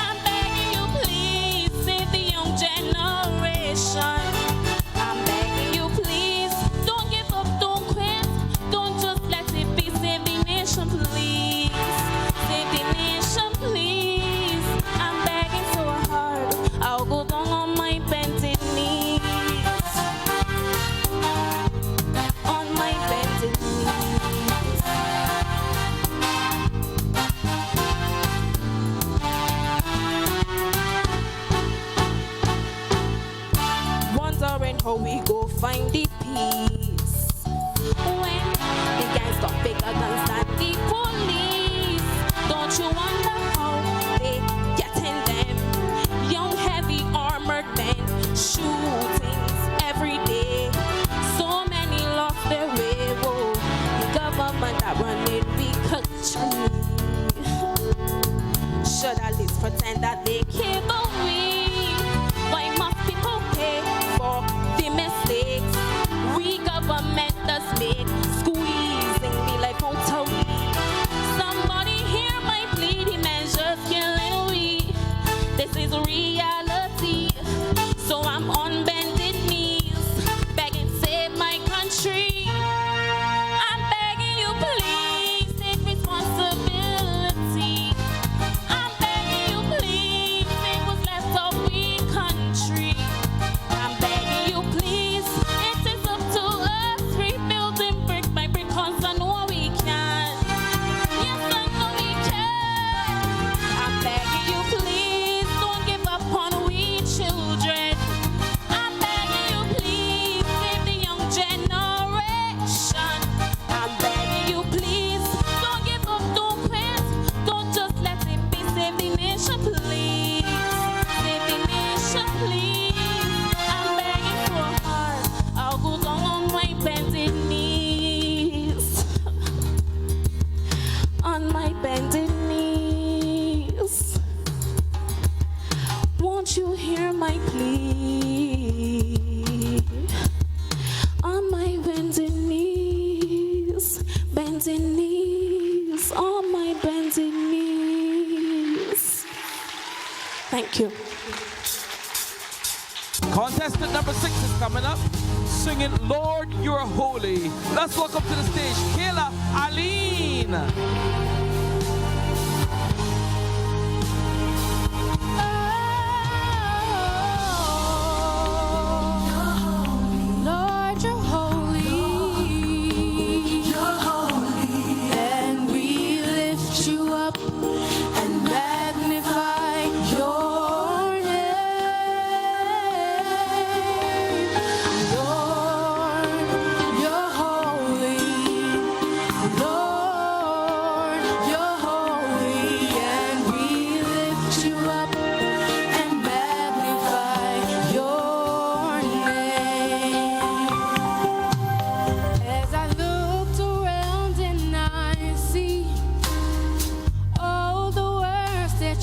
I'm begging you, please save the young generation. I'm begging you, please don't give up, don't quit, don't just let it be. Save the nation, please. Save the nation, please. I'm begging so hard. I'll go down on my bended knees. On my bended knees. Wondering how we go find the peace when the gangs got bigger guns than the police. Don't you wonder how they getting them young heavy armored men? Shootings every day, so many lost their way. Whoa, the government that running the country should at least pretend that they care about we. Why must people pay for the mistakes we government does make? On my bending knees, on my bending knees. Thank you. Contestant number 6 is coming up, singing Lord You're Holy. Let's welcome to the stage Kayla Aline.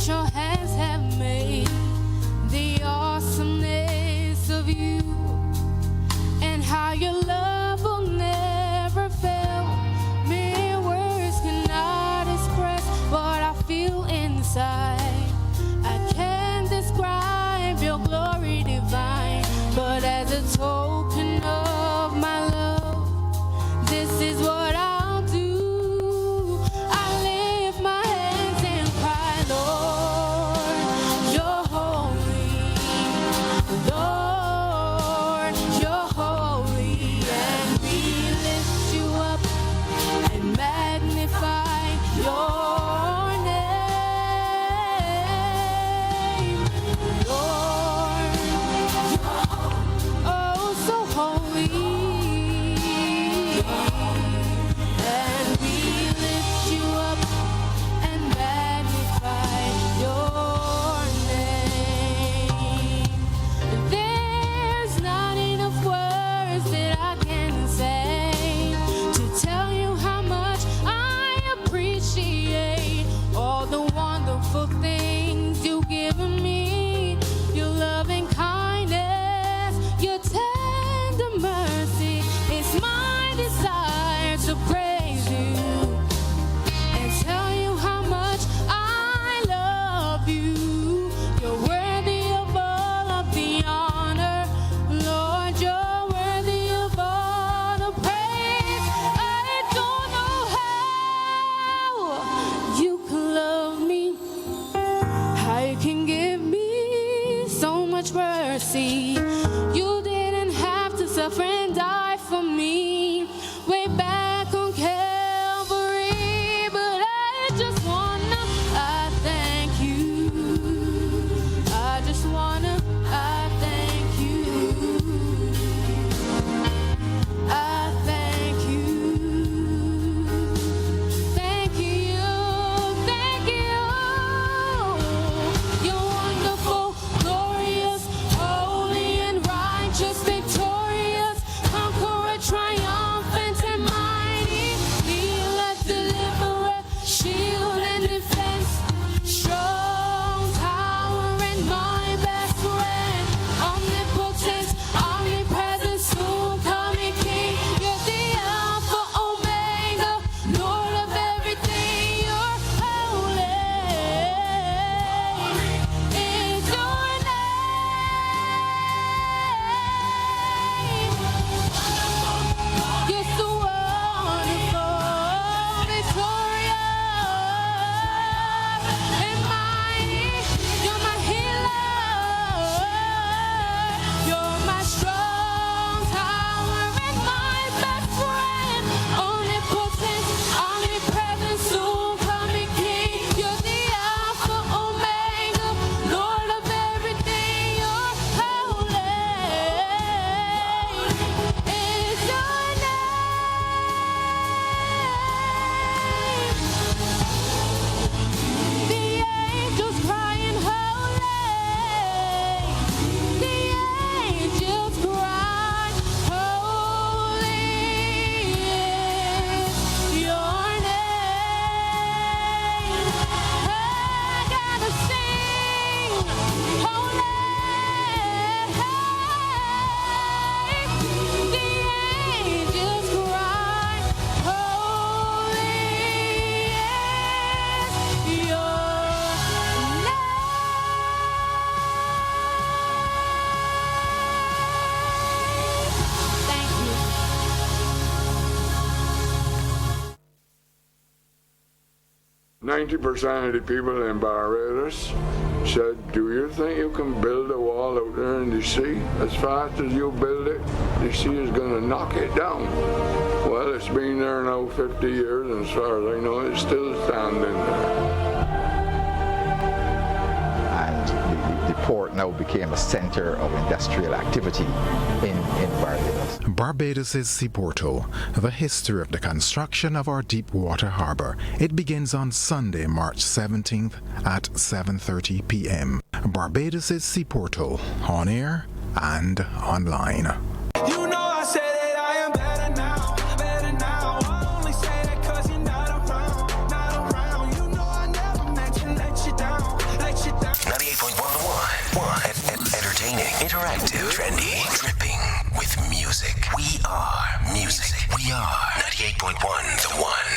Your hands have made the awesomeness of you, and how your love will never fail. Mere words cannot express what I feel inside. I can't describe your glory divine, but as a token of my love, this is what I'll do. I lift my hands and cry, Lord, you're holy. Lord, you're holy. And we lift you up and magnify your name. Lord, you're oh so holy. And we lift you up and magnify your name. There's not enough words that I can say to tell you how much I appreciate all the wonderful things you've given me. Your loving kindness, your tender mercy. It's my desire to praise you and tell you how much I love you. You're worthy of all of the honor, Lord. You're worthy of all the praise. I don't know how you can love me, how you can give me so much mercy. You didn't have to suffer and die for me way back on Calvary, but I just wanna, I thank you. I just wanna, I thank you. I thank you. Thank you, thank you. You're wonderful, glorious, holy and righteous, victorious, conqueror, triumph. 90% of the people in Barbados said, do you think you can build a wall out there in the sea? As fast as you build it, the sea is going to knock it down. Well, it's been there now 50 years, and as far as I know, it's still standing there. The port now became a center of industrial activity in Barbados. Barbados' Seaporto, the history of the construction of our deep water harbor. It begins on Sunday, March 17th at 7:30 p.m. Barbados' Seaporto, on air and online. You know I said that I am better now, better now. I only say that cause you're not around. You know I never meant to let you down. 98.1 entertaining, interactive, trendy, dripping with music. We are music. We are 98.1 The One.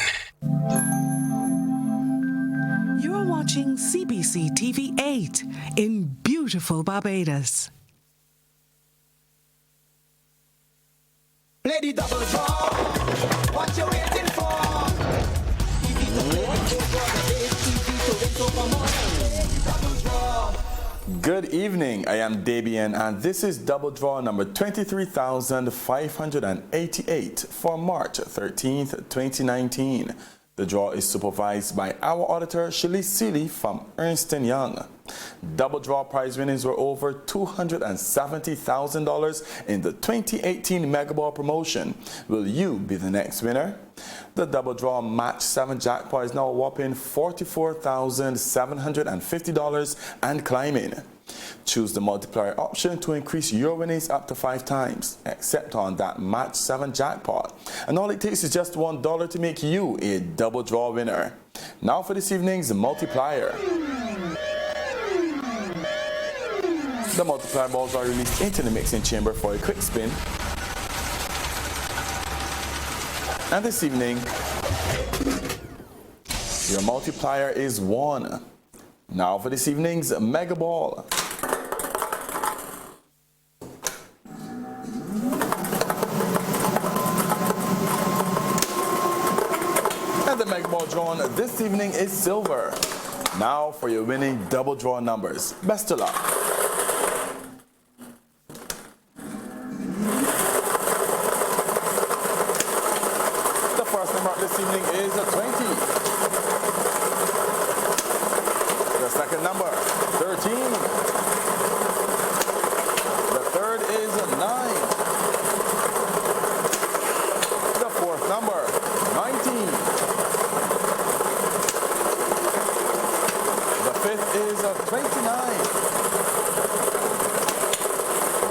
You are watching CBC TV 8 in beautiful Barbados. Play the double draw. What you waiting for? Good evening, I am Dabian and this is double draw number 23,588 for March 13th, 2019. The draw is supervised by our auditor Shalice Seeley from Ernst & Young. Double draw prize winnings were over $270,000 in the 2018 Mega Ball promotion. Will you be the next winner? The double draw match 7 jackpot is now a whopping $44,750 and climbing. Choose the multiplier option to increase your winnings up to 5 times, except on that match 7 jackpot. And all it takes is just $1 to make you a double draw winner. Now for this evening's multiplier. The multiplier balls are released into the mixing chamber for a quick spin. And this evening, your multiplier is 1. Now for this evening's Mega Ball. And the Mega Ball drawn this evening is silver. Now for your winning double draw numbers. Best of luck. The first number of this evening is a 20. The second number, 13. The third is a 9. The fourth number, 19. The fifth is a 29.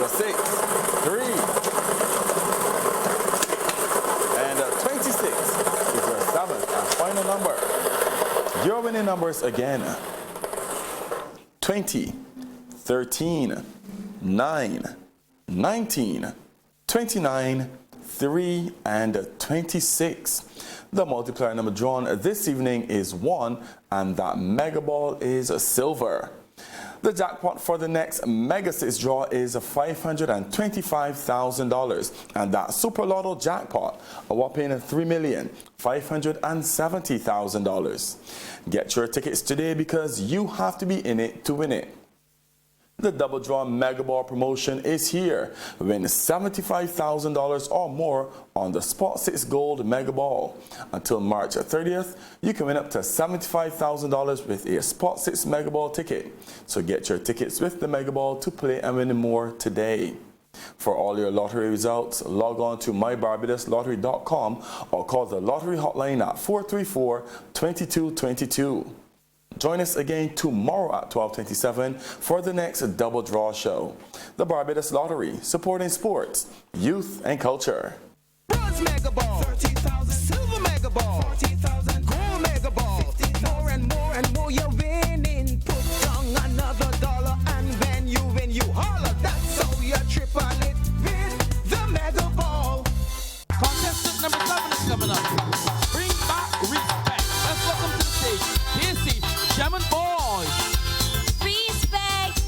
The sixth, 3. And a 26 is your seventh and final number. Your winning numbers again. 20, 13, 9, 19, 29, 3, and 26. The multiplier number drawn this evening is 1, and that Mega Ball is silver. The jackpot for the next Mega 6 draw is $525,000, and that Super Lotto jackpot, a whopping $3,570,000. Get your tickets today because you have to be in it to win it. The Double Draw Mega Ball promotion is here. Win $75,000 or more on the Spot 6 Gold Mega Ball. Until March 30th, you can win up to $75,000 with a Spot 6 Mega Ball ticket. So get your tickets with the Mega Ball to play and win more today. For all your lottery results, log on to mybarbadoslottery.com or call the lottery hotline at 434-2222. Join us again tomorrow at 12:27 for the next Double Draw show. The Barbados Lottery, supporting sports, youth, and culture. Bronze Mega Ball, 13,000. Silver Mega Ball, 14,000. Gold Mega Ball, 15,000. More and more you're winning. Put down another dollar and then you win. You holler. That's how you triple it with the Mega Ball. Contestant number 7 is coming up. Bring back respect. Let's welcome to the stage, Casey German Boy. Respect.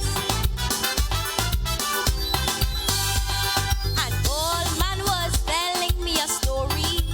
An old man was telling me a story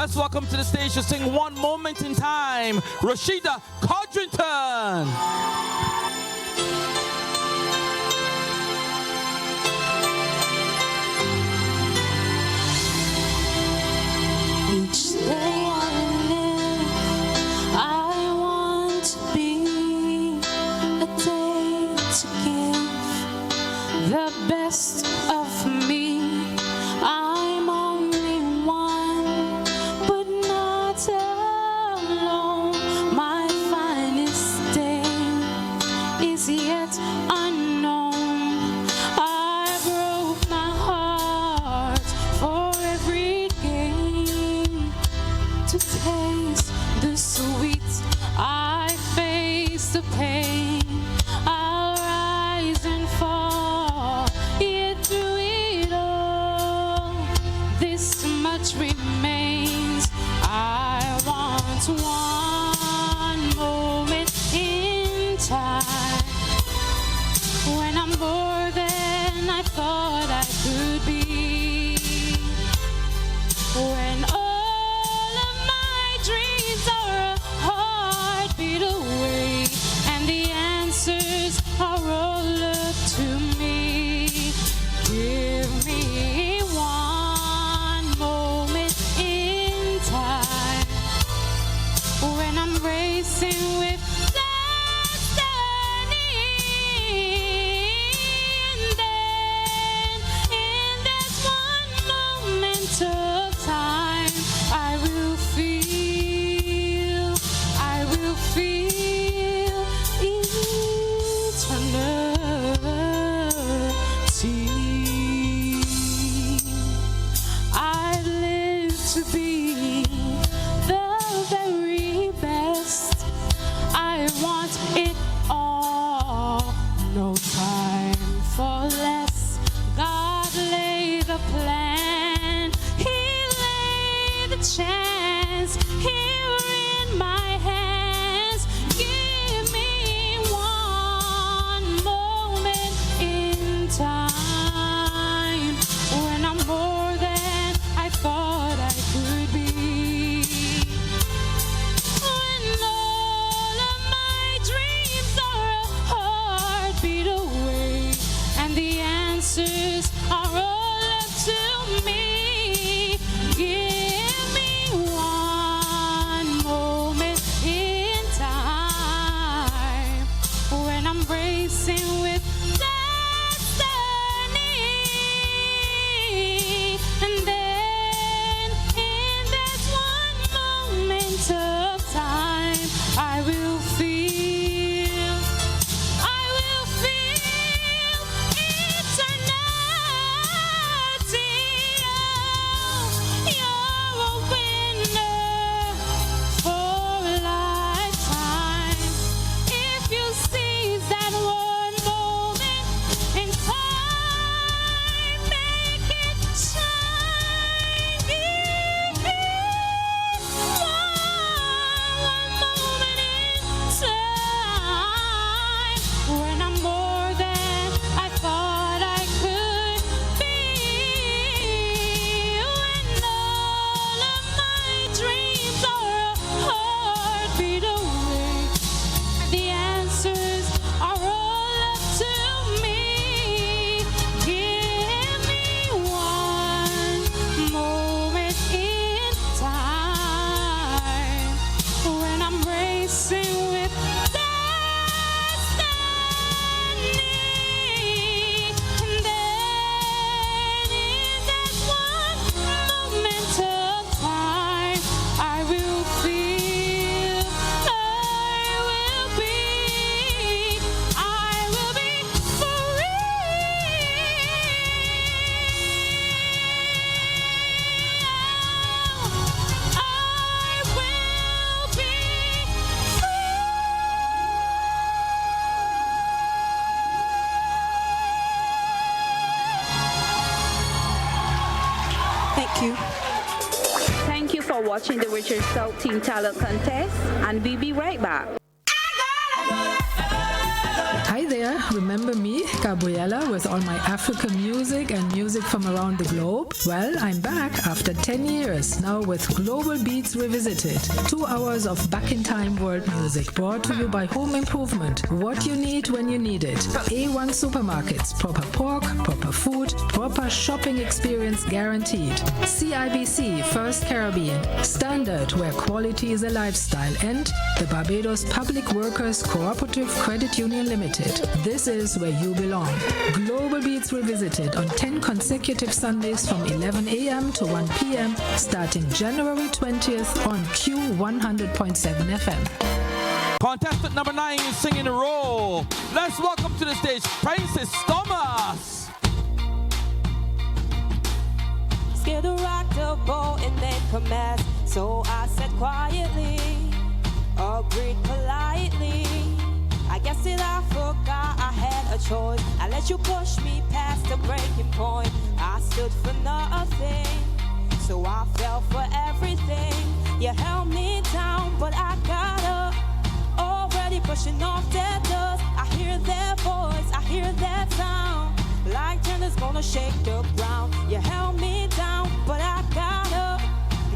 Let's welcome to the stage to sing One Moment in Time, Rashida Codrington. Each day I live, I want to be a day to give the best of me. I'm only one, but not alone. My finest day is yet unknown. I broke my heart for every game to taste the sweet. I face the pain. I'll rise and fall, yet through it all, this much remains. I want one moment in time when I'm more than I thought I could be. When all of my dreams are a heartbeat away, and the answers are all up to me. Give me one moment in time when I'm racing with destiny. And then in this one moment of time, I will feel eternity. I live to be the very best. I want it all, no time for less. God laid the plan, He laid the chance here in my hands. Give me one moment in time when I'm more than I thought I could be. When all of my dreams are a heartbeat away, and the answers are all up to me. Give me one moment in time when I'm racing with destiny. And then in this one moment of time, I will feel eternity. Oh, you're a winner for a lifetime. If you seize that one moment in time, make it shine. Give me one moment in time when I'm more than I thought I could be. When all of my dreams are a heartbeat away, the answers are all up to me. Give me one moment in time when I'm racing with destiny. And then in that one moment of time, I will feel, I will be free. I will be Thank you. Thank you for watching the Richard Stout Teen Talent Contest, and we'll be right back. Hi there. there, remember me, Gabriella, with all my African music and music from around the globe? Well, I'm back after 10 years, now with Global Beats Revisited. 2 hours of back-in-time world music brought to you by Home Improvement. What you need when you need it. A1 Supermarkets, proper pork, proper food, proper shopping experience guaranteed. CIBC, First Caribbean, Standard, where quality is a lifestyle, and the Barbados Public Workers Cooperative Credit Union Limited. This is where you belong. Global Beats Revisited on 10 consecutive Sundays from 11 a.m. to 1 p.m. starting January 20th on Q100.7 FM. Contestant number 9 is singing a role. Let's welcome to the stage Princess Thomas. Scared to rock the boat and then commence, so I said quietly, agreed politely. I guess that I forgot I had a choice. I let you push me past the breaking point. I stood for nothing, so I fell for everything. You held me down, but I got up. Already pushing off their dust. I hear their voice, I hear that sound. Like tender's gonna shake the ground. You held me down, but I got up.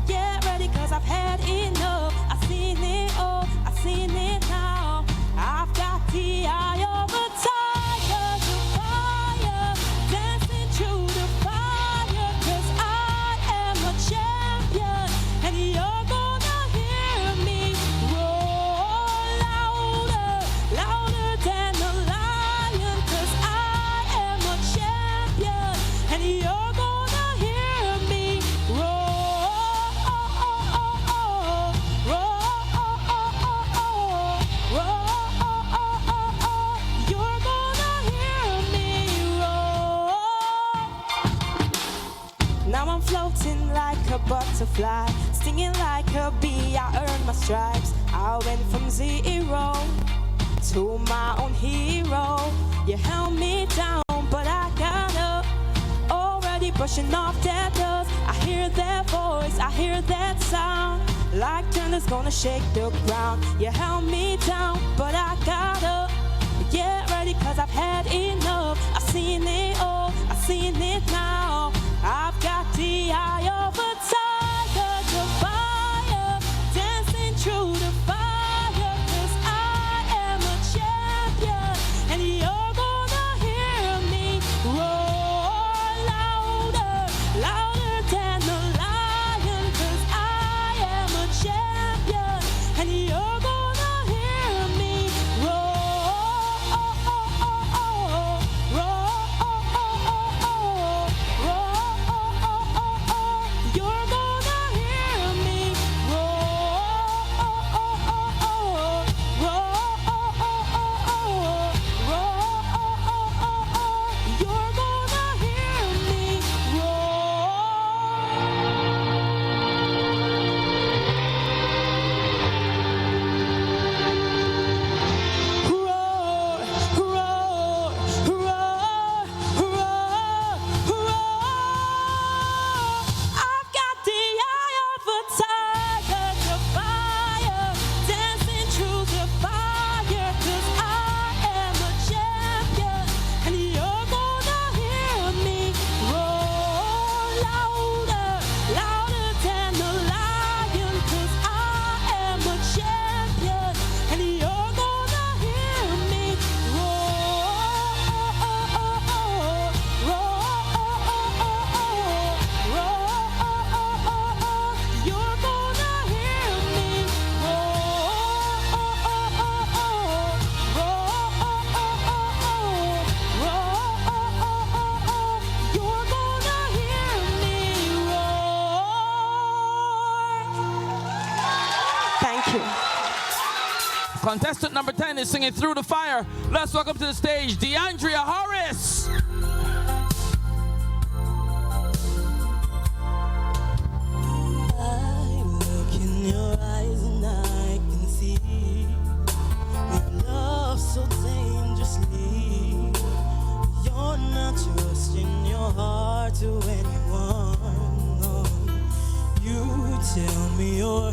Get ready, cause I've had enough. I've seen it all, I've seen it now. I've got the eye of a tiger, the fire, dancing through the fire. Cause I am a champion, and you're gonna hear me roar louder, louder than a lion. Cause I am a champion, and you're gonna hear me roar, roar, roar. You're gonna hear me roar. Now I'm floating like a butterfly, stinging like a bee. I earned my stripes. I went from 0 to my own hero. You held me down, but I got up. Already brushing off that dust. I hear their voice, I hear that sound. Like tender's gonna shake the ground. You held me down, but I got up. Get ready, cause I've had enough. I've seen it all, I've seen it now. I've got the eye of a tiger, the fire, dancing through the fire. Cause I am a champion, and you're gonna hear me roar louder, louder than a lion. Cause I am a champion, and you're gonna hear me roar, roar. You're gonna hear me You're gonna hear me I've got the eye of a tiger, the fire, dancing through the fire. Cause I am a champion, and you're gonna hear me roar louder, louder than a lion. Cause I am a champion, and you're gonna hear me roar, roar. You're gonna hear me You're gonna hear me Thank you. Contestant number 10 is singing Through the Fire. Let's welcome to the stage DeAndrea Horace. I look in your eyes and I can see we've loved so dangerously. You're not trusting your heart to anyone. No. You tell me you're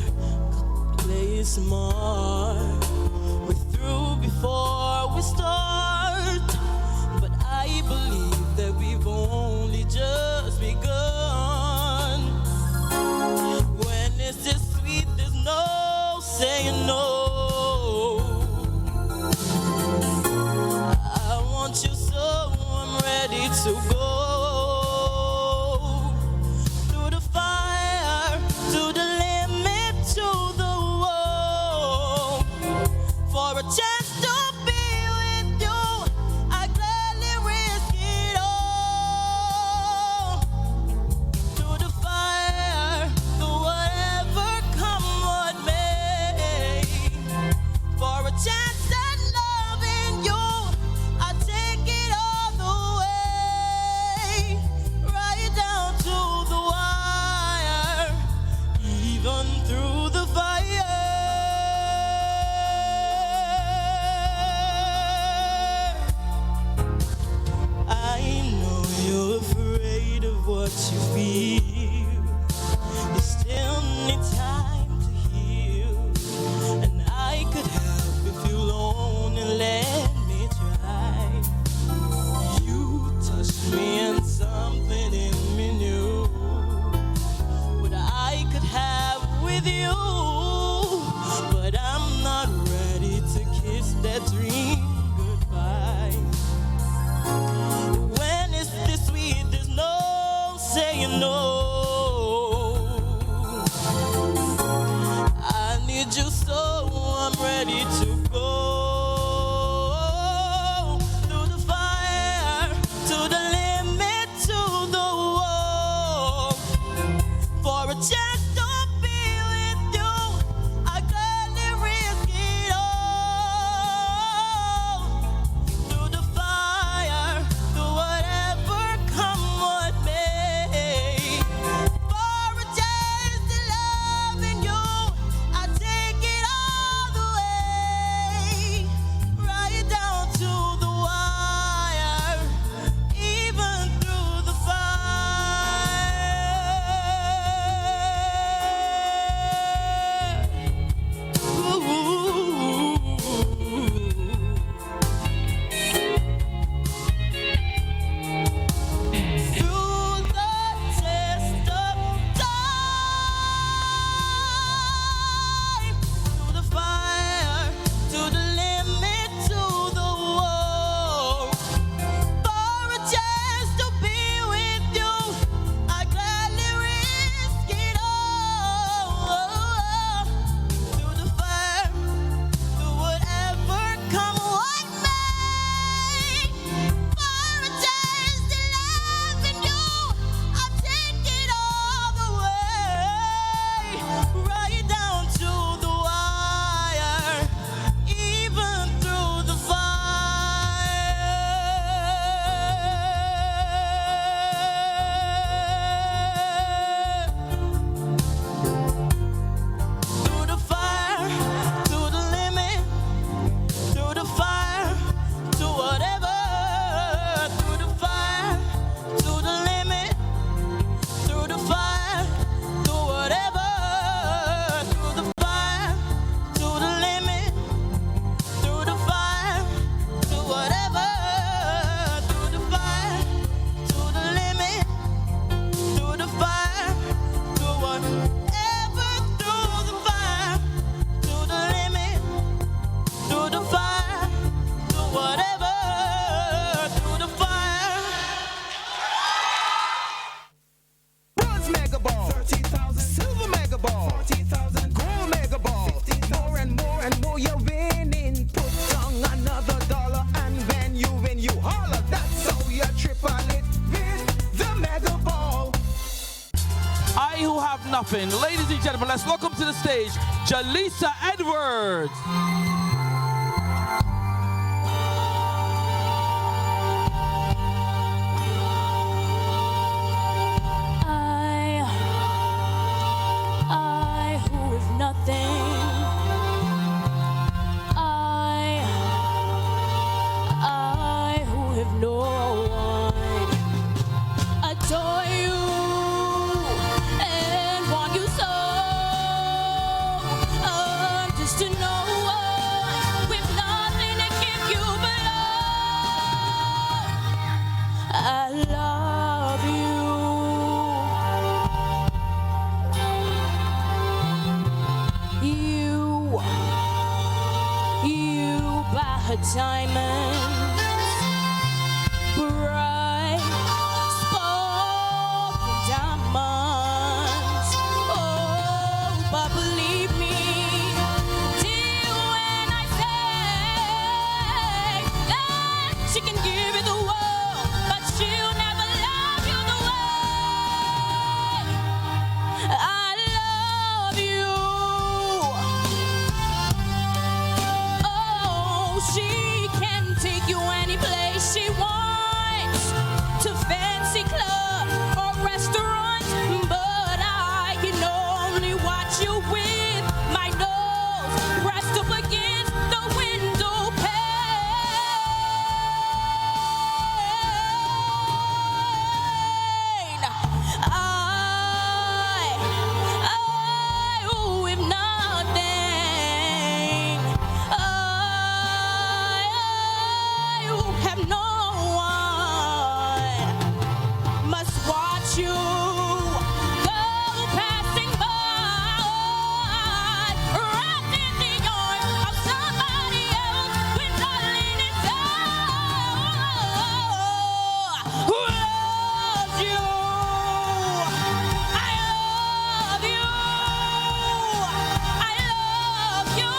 play smart. We're through before we start. saying no. I want you so I'm ready to go. Through the fire, to the limit, to the wall. For a chance to be with you, I gladly risk it all. Through the fire, through whatever come what may. For a chance at loving you, I take it all the way. Right down to the wire, even through the fire. I know you're afraid of what you feel. You still need time to heal. And I could help if you'll only let me try. You touched me and something in me knew what I could have with you. But I'm not ready to kiss that dream goodbye. When it's this sweet, there's no saying no. I need you so I'm ready to go. Through the fire, to the limit, to the wall. For a chance to be with you, I gladly risk it all. Through the fire, through whatever come what may. For a taste of loving you, I take it all the way. Right down to the wire, even through the through the test of time, through the fire, to the limit, to the wall. For a chance to be with you, I gladly risk it all. Through the fire, through whatever come what may. For a taste of loving you, I take it all the way. Right down to the wire, even through the through the fire, to the limit, through the fire, to whatever, through the fire, to the limit, through the fire, to whatever, through the fire, to the limit, through the fire, to whatever, through the fire, to the limit, through the fire, to whatever, through the fire, to the limit, through the fire, to whatever, through the fire. Bronze mega ball, 30,000. Silver mega ball, 40,000. Gold mega ball, 50,000. More and more you're winning. Put down another dollar and then you win. You holler, that's how you triple it with the mega ball. I who have nothing. Ladies and gentlemen, let's welcome to the stage Jaleesa Edwards. I who have nothing. I who have no one. Adore you and want you so. Just to know with nothing to give you but love. I love you. You You buy her diamonds, bright, sparkling diamonds. Oh, but believe me, dear, when I say that she can give you the world, but she'll never love you the way I love you. Oh, she can take you any place she wants, to fancy club or restaurant, but I can only watch you with my nose pressed up against the window pane. Oh, if nothing, I have no one, must watch you go passing by, wrapped in the arms of somebody else with nothing inside. Who loves you? I love you. I love you.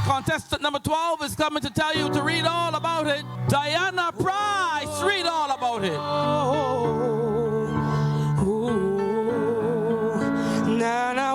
Contestant number 12 is coming to tell you to read all about it. Diana Price, read all about it. Na na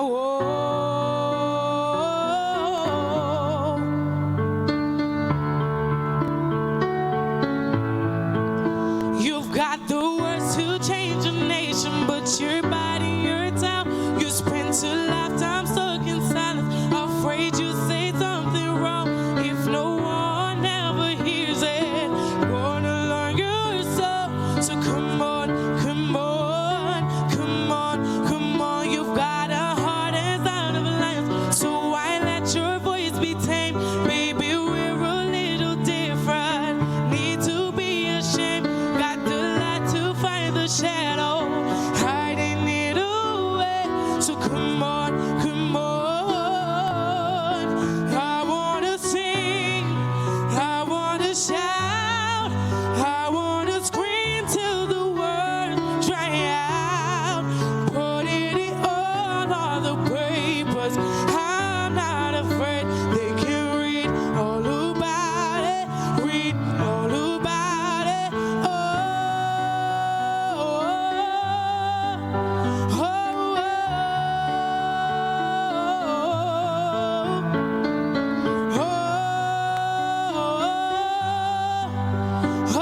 You've got the words to change a nation, but your body, your town, you spent a lifetime stuck in silence, afraid you say something wrong if no one ever hears it. Gonna learn yourself, so come on, come on, come on, come on. You've got a heart inside of a lion, so why let your voice be tamed? Baby, we're a little different, need to be ashamed. Got the light to find the shadow, hiding it away. So come on, come on. I wanna sing, I wanna shout, I wanna scream till the words dry out. Put it on all the papers, I'm not afraid. They can read all about it, read all about it. Oh, oh,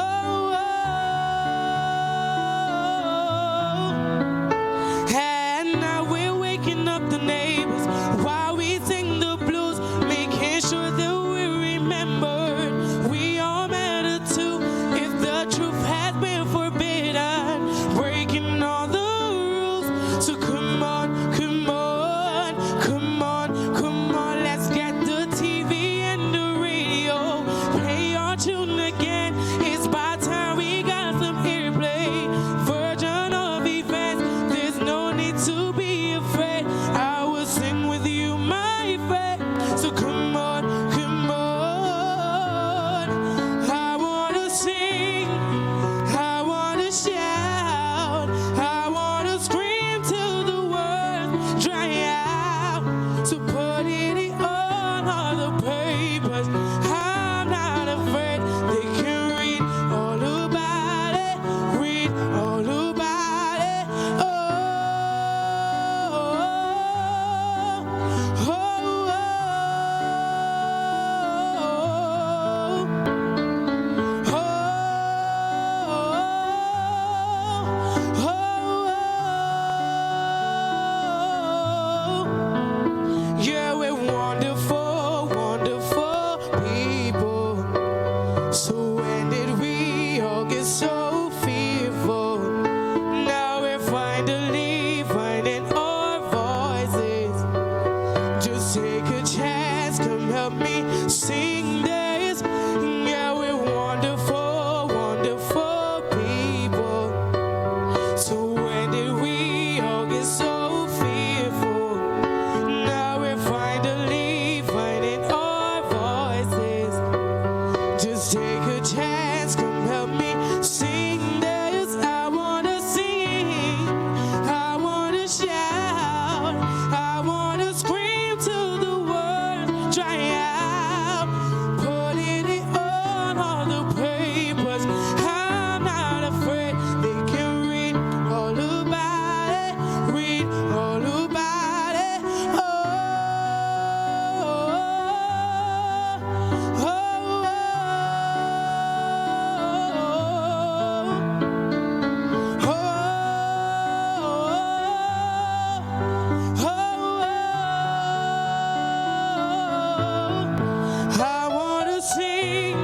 and now we're waking up the neighbors while we sing the blues, making sure that we remembered we all matter too. If the truth has been forbidden, breaking all the rules. So come on, come on, come on, come on. Let's get the TV and the radio, play our tune again. It's by time we got some airplay. Version of events, there's no need to be afraid. I will sing with you, my friend. So come on, come on. I wanna sing, I wanna shout, I wanna scream till the words dry out. So put it on all the papers, I'm not afraid. They can read all about it, read all about it. Oh, oh, oh, yeah, we're wonderful, wonderful people. So when chance, come help me sing this. I wanna sing, I wanna shout, I wanna scream till the words dry out. Putting it on all the papers. I'm not afraid they can read all about it, read all about it. Oh, oh, I wanna sing,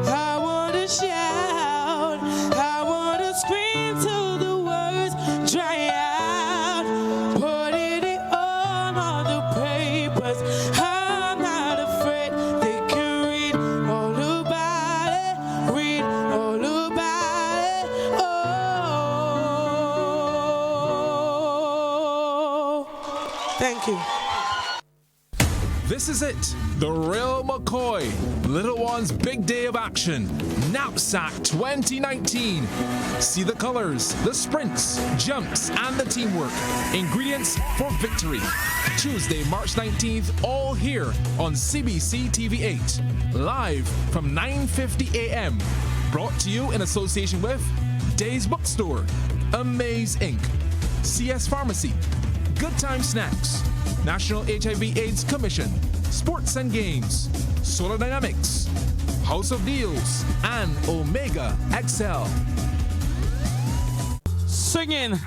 I wanna shout, I wanna scream till the words dry out. Putting it on all the papers. I'm not afraid they can read all about it, read all about it. Oh, thank you. This is it, the Real McCoy, Little One's big day of action, Knapsack 2019. See the colors, the sprints, jumps, and the teamwork. Ingredients for victory. Tuesday, March 19th, all here on CBC TV8. Live from 9:50 a.m. Brought to you in association with Days Bookstore, Amaze Inc., CS Pharmacy, Good Time Snacks, National HIV/AIDS Commission, Sports and Games, Solar Dynamics, House of Deals, and Omega XL. Singing,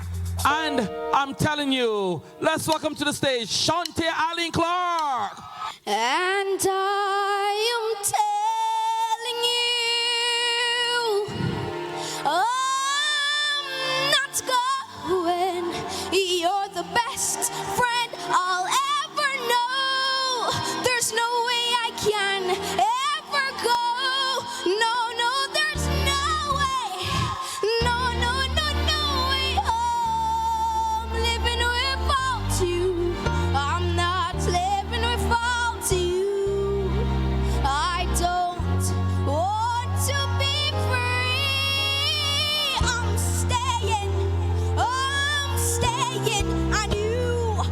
and I'm telling you, let's welcome to the stage Shantae Allen Clark. And I am telling you, I'm not going. You're the best friend I'll ever know. There's no way I can ever go. No, no, there's no way. No, no, no, no way. I'm living without you. I'm not living without you. I don't want to be free. I'm staying, and you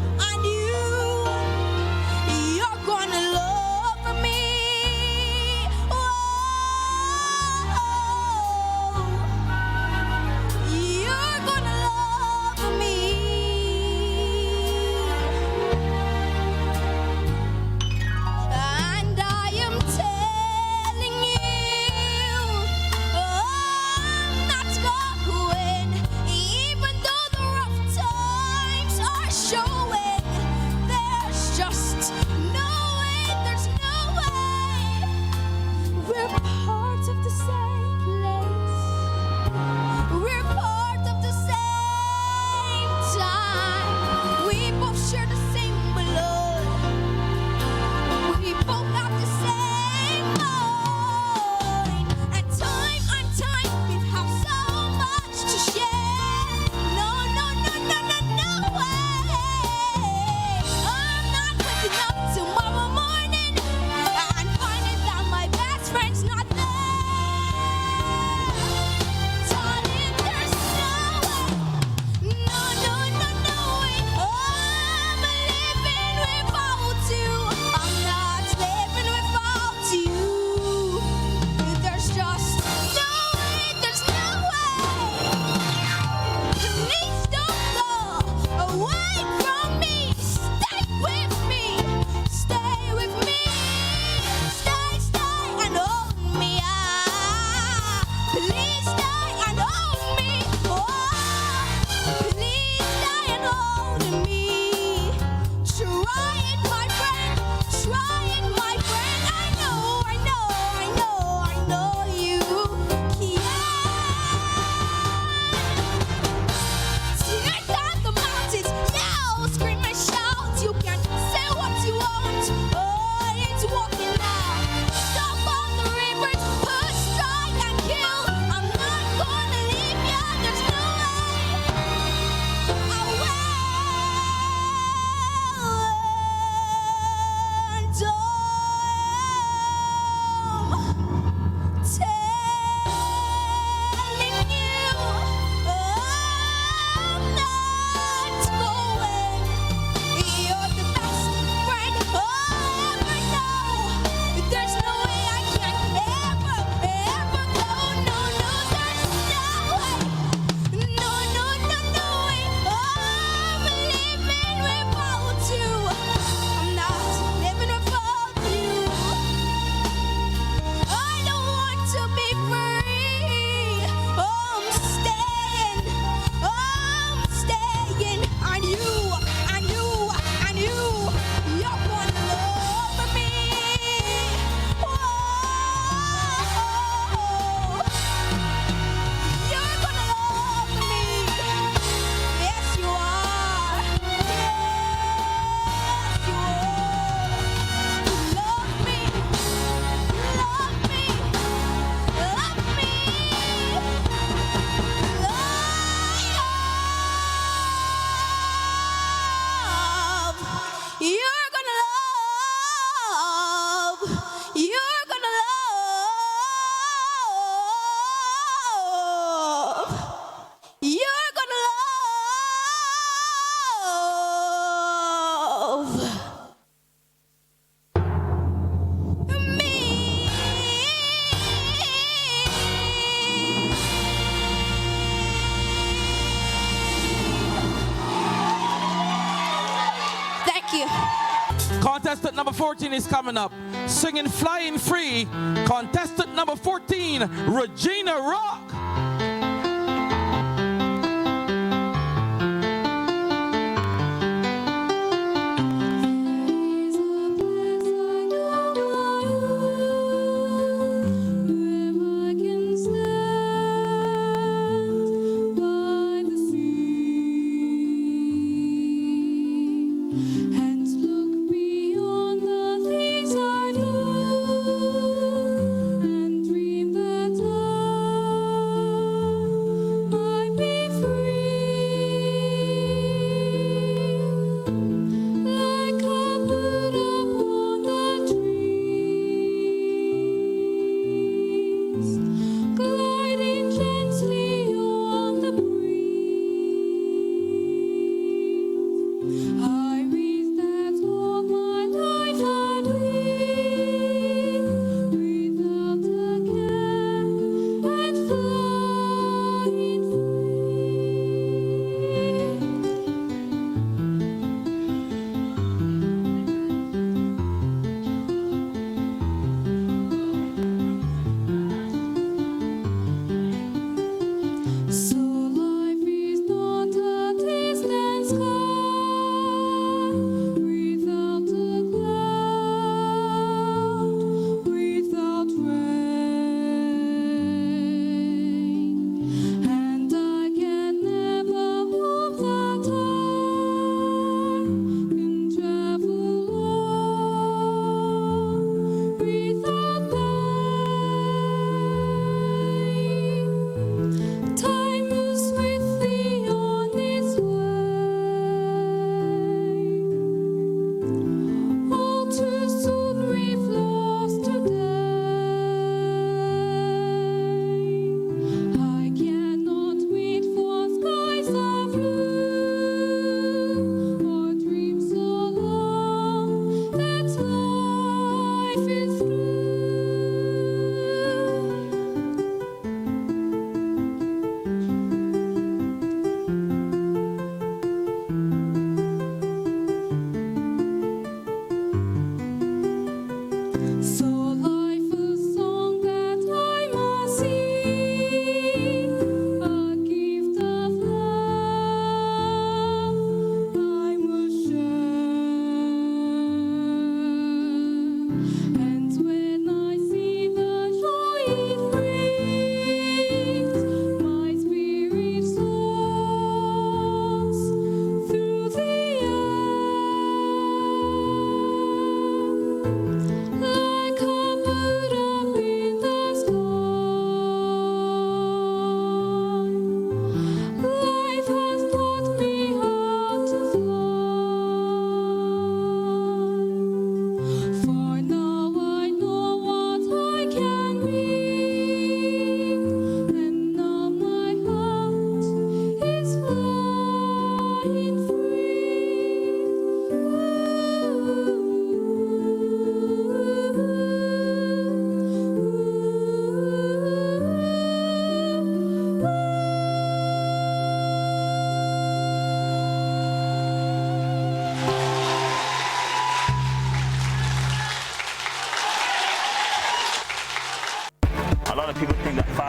Contestant number 14 is coming up. Singing Flying Free, contestant number 14, Regina Rock.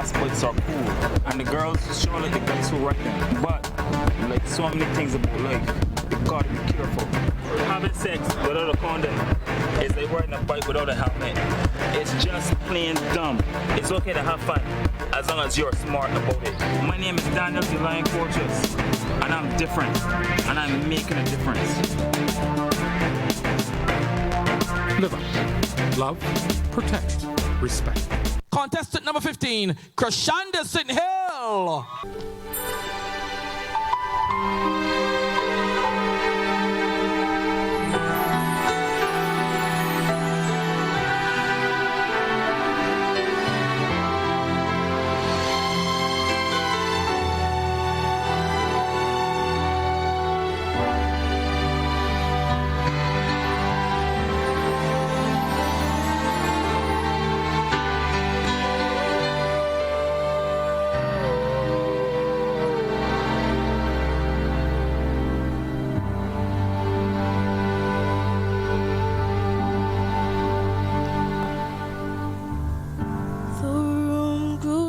Sports are cool, and the girls show like the guys who write them. But like so many things about life, you gotta be careful. Having sex without a condom is like riding a bike without a helmet. It's just plain dumb. It's okay to have fun as long as you're smart about it. My name is Daniel the Lion Fortress, and I'm different, and I'm making a difference. Live up, love, protect, respect. Contestant number 15, Krishanda Sitton Hill.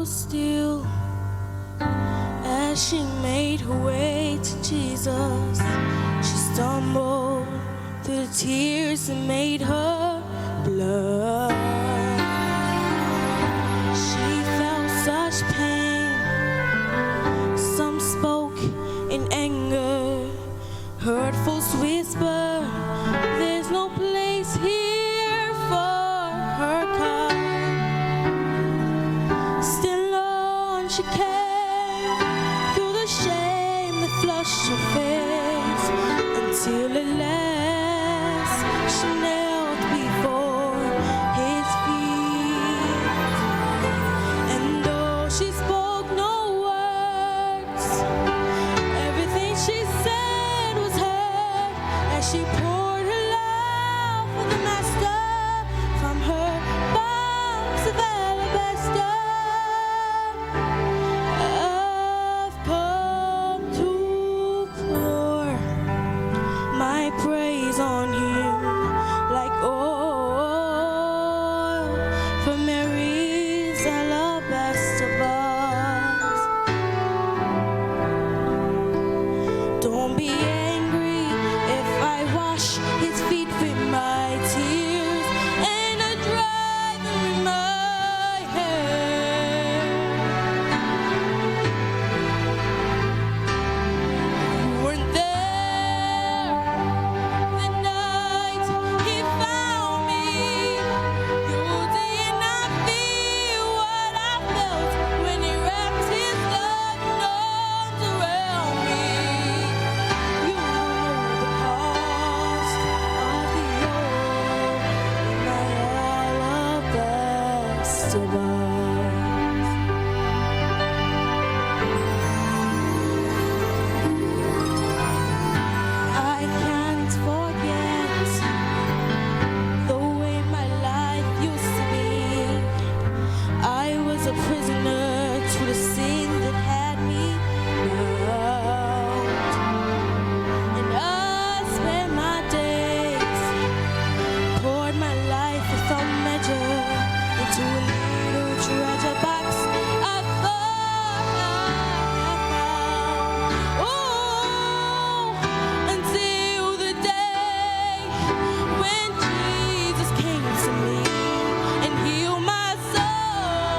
stood still as she made her way to Jesus. She stumbled through the tears that made her blood. She felt such pain. Some spoke in anger, hurtful whisper, there's no place here for her kind. Still on she came through the shame that flushed her face, until at last she knelt before his feet. And though she spoke no words, everything she said was heard as she poured her love for the master from her box of alabaster. I've come to pour my praise on him like oil from Mary's alabaster box. Don't be angry if I wash his feet with my tears and I dry them with my hair. You weren't there the night he found me. You did not feel what I felt when he wrapped his loving arms around me. You don't know the cost of the oil in my alabaster box. I can't forget the way my life used to be. I was a prisoner to the sin that had me bound, and I spent my days, poured my life without measure into a little treasure box I thought I had found. Oh, until the day when Jesus came to me and healed my soul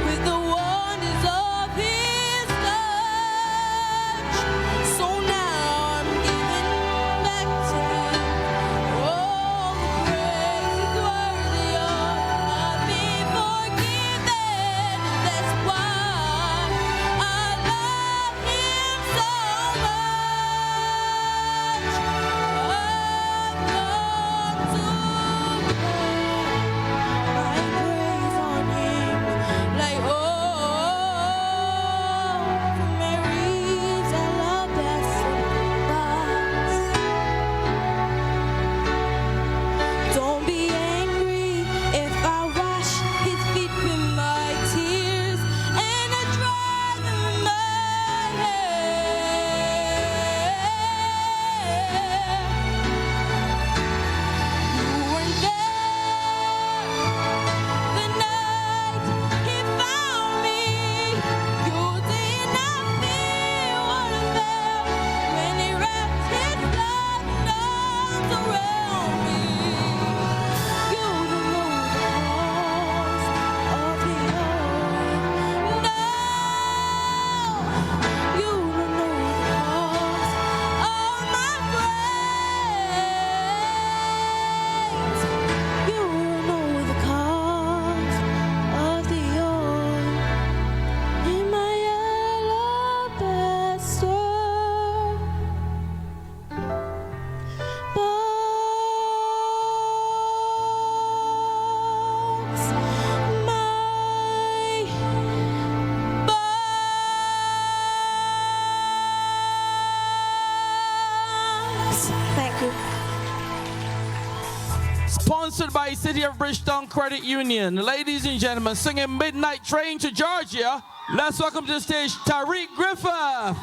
with the wonders of his touch. So now I'm giving back to him all the praise he's worthy of. I've been forgiven, that's why I love him so much. I've come to my praise on him like oil from Mary's alabaster box. Don't be angry if I wash his feet with my tears and I dry them with my hair. You weren't there the night he found me. You did not feel what I felt when he wrapped his loving arms around me. You don't know the cost of the oil. No, you don't know the cost of my praise. You don't know the cost of the oil in my alabaster box. Thank you. Sponsored by City of Bridgetown Credit Union. Ladies and gentlemen, singing Midnight Train to Georgia. Let's welcome to the stage Tariq Griffith.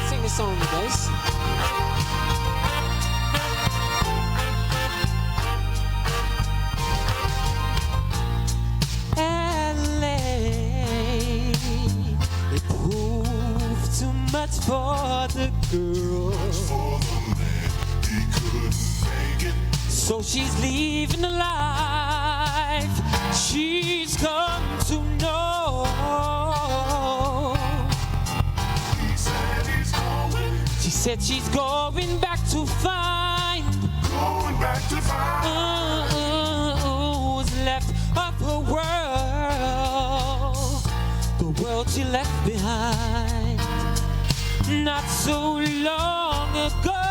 Sing this song, guys. for the girl. So she's leaving the life she's come to know. She said she's going back to find. Who's left of her world. The world she left behind not so long ago.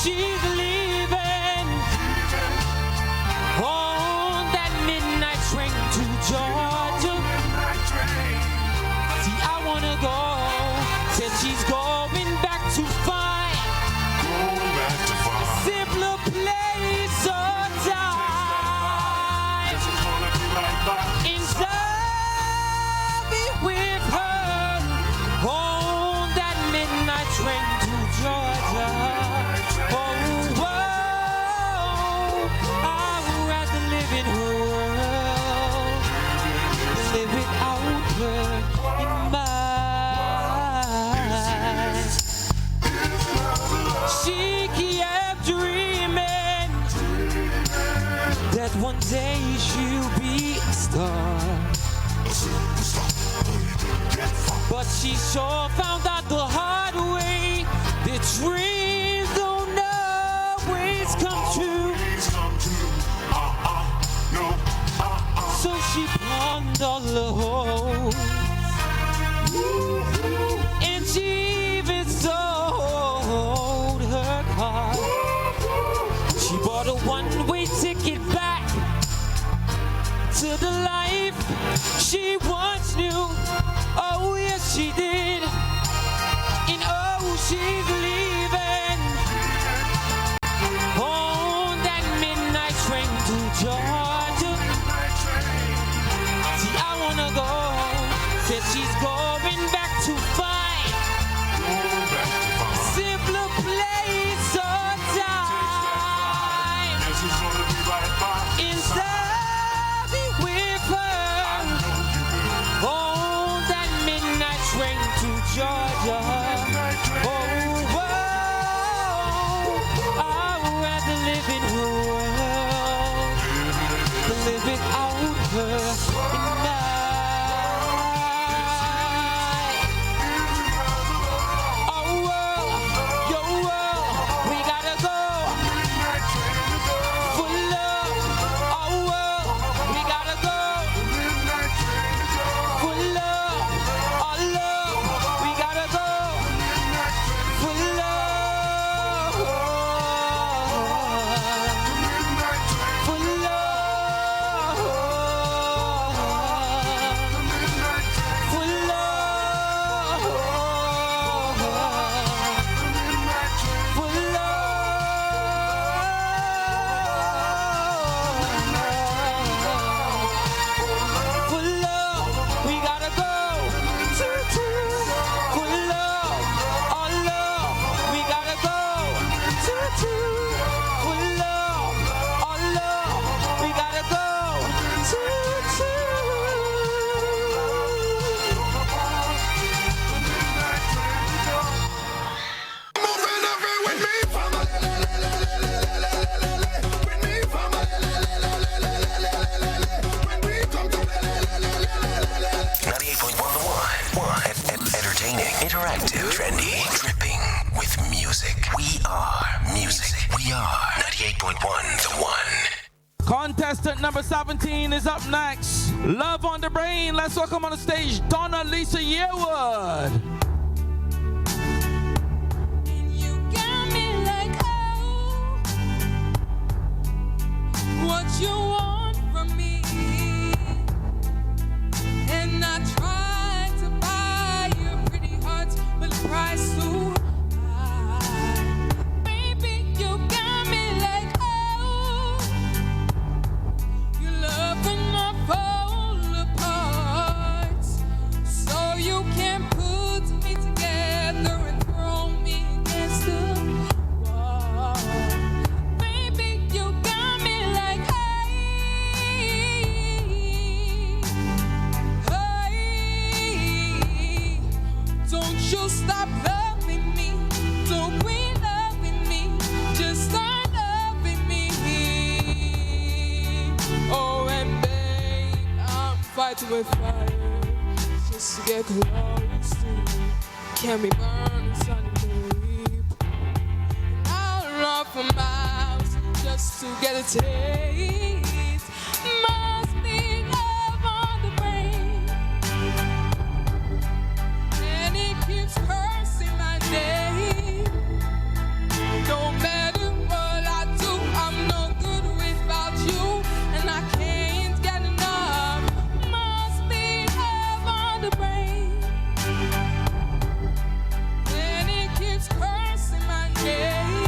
She's leaving on that midnight train to Georgia. See, I wanna go. Said she's going back to find a simpler place or time. Inside be with her on that midnight train to Georgia. One day she'll be a star, but she sure found out the hard way that dreams don't always come true. So she pawned all the hopes, and she even sold her car. She bought a one-way ticket back to the life she once knew. Oh yes she did. And oh, she's leaving on that midnight train to Georgia. See, I wanna go. Said she's going back to find a simpler place or time. Inside Georgia. Oh, I'd rather live in her world than live without her in night. Oh, world, your world, we gotta go for love. Oh, world, we gotta go for love. Oh, love. Interactive, trendy, dripping with music. We are music. We are 98.1 The One. Contestant number 17 is up next. Love on the Brain. Let's welcome on the stage Donna Lisa Yearwood. You got me like, oh, what you want from me, and I tried to buy your pretty heart, but the price so high. Baby, you got me like, oh, your love will not fall apart, so you can put fighting with fire just to get close to you. Can be burned inside the deep. And I'll run for miles just to get a taste. Must be love on the brain, and it keeps cursing my name. No matter what I do, I'm no good without you, and I can't get enough. Must be love on the brain, and it keeps cursing my name.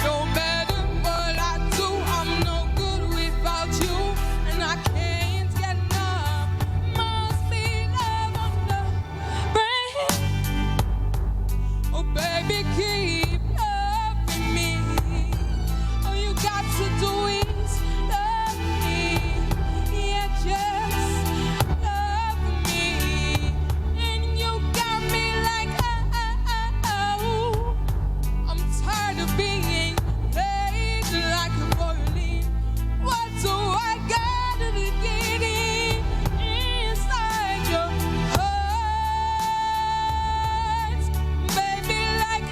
No matter what I do, I'm no good without you, and I can't get enough. Must be love on the brain. Oh baby, keep loving me. All you got to do is love me. Yeah, just love me. And you got me like, oh. I'm tired of being played like a violin. What do I gotta get in inside your heart, baby? Like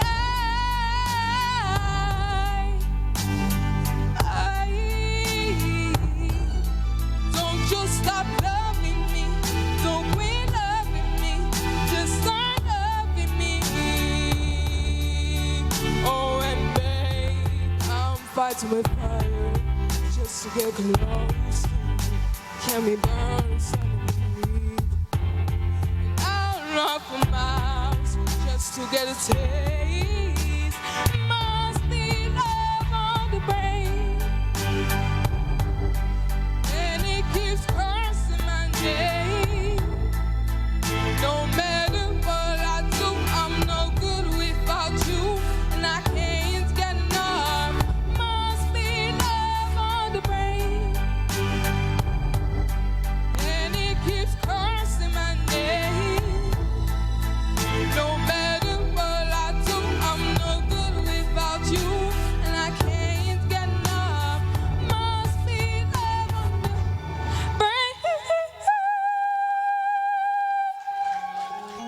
don't you stop loving me, don't quit loving me, just start loving me. Oh, and babe, I'm fighting with fire just to get close to you. Can be burned inside the deep. And I'll run for miles just to get a taste. Must be love on the brain, and it keeps cursing my name. No matter what I do, I'm no good without you, and I can't get enough. Must be love on the brain, and it keeps cursing my name. No matter what I do, I'm no good without you, and I can't get enough. Must be love on the brain.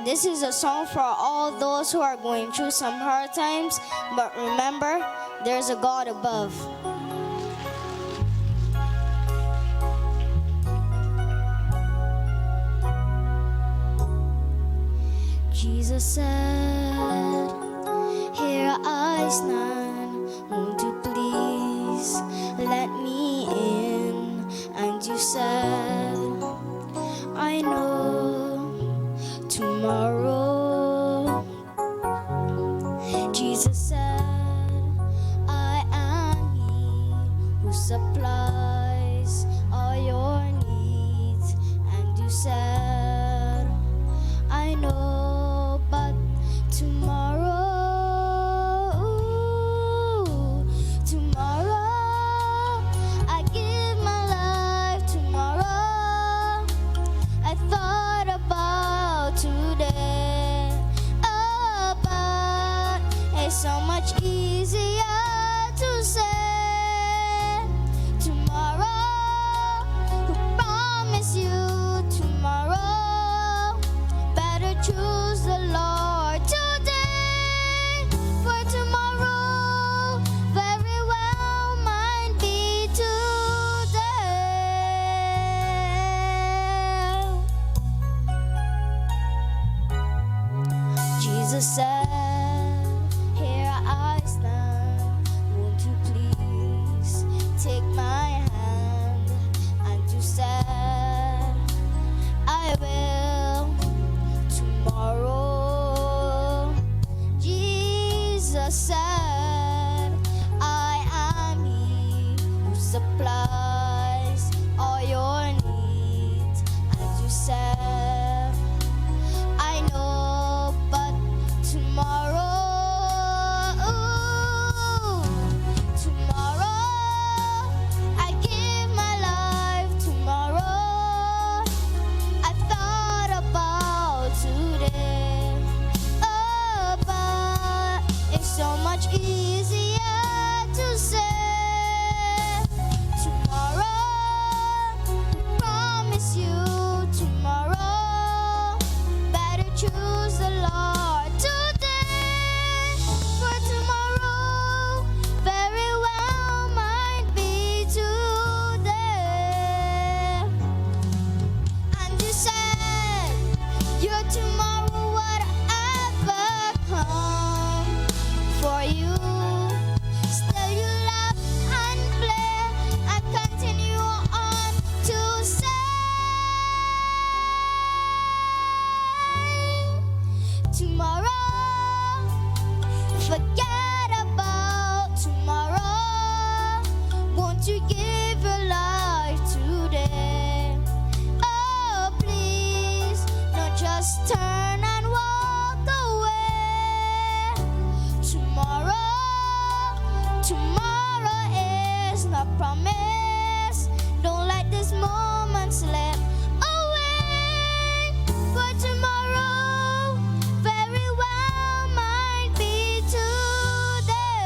This is a song for all those who are going through some hard times, but remember, there's a God above. Jesus said, here I stand, won't you please let me in? And you said, I know tomorrow. Jesus said, I am he who supplies all your needs. And you said, I know, but tomorrow tomorrow is not promised. Don't let this moment slip away. For tomorrow very well might be today.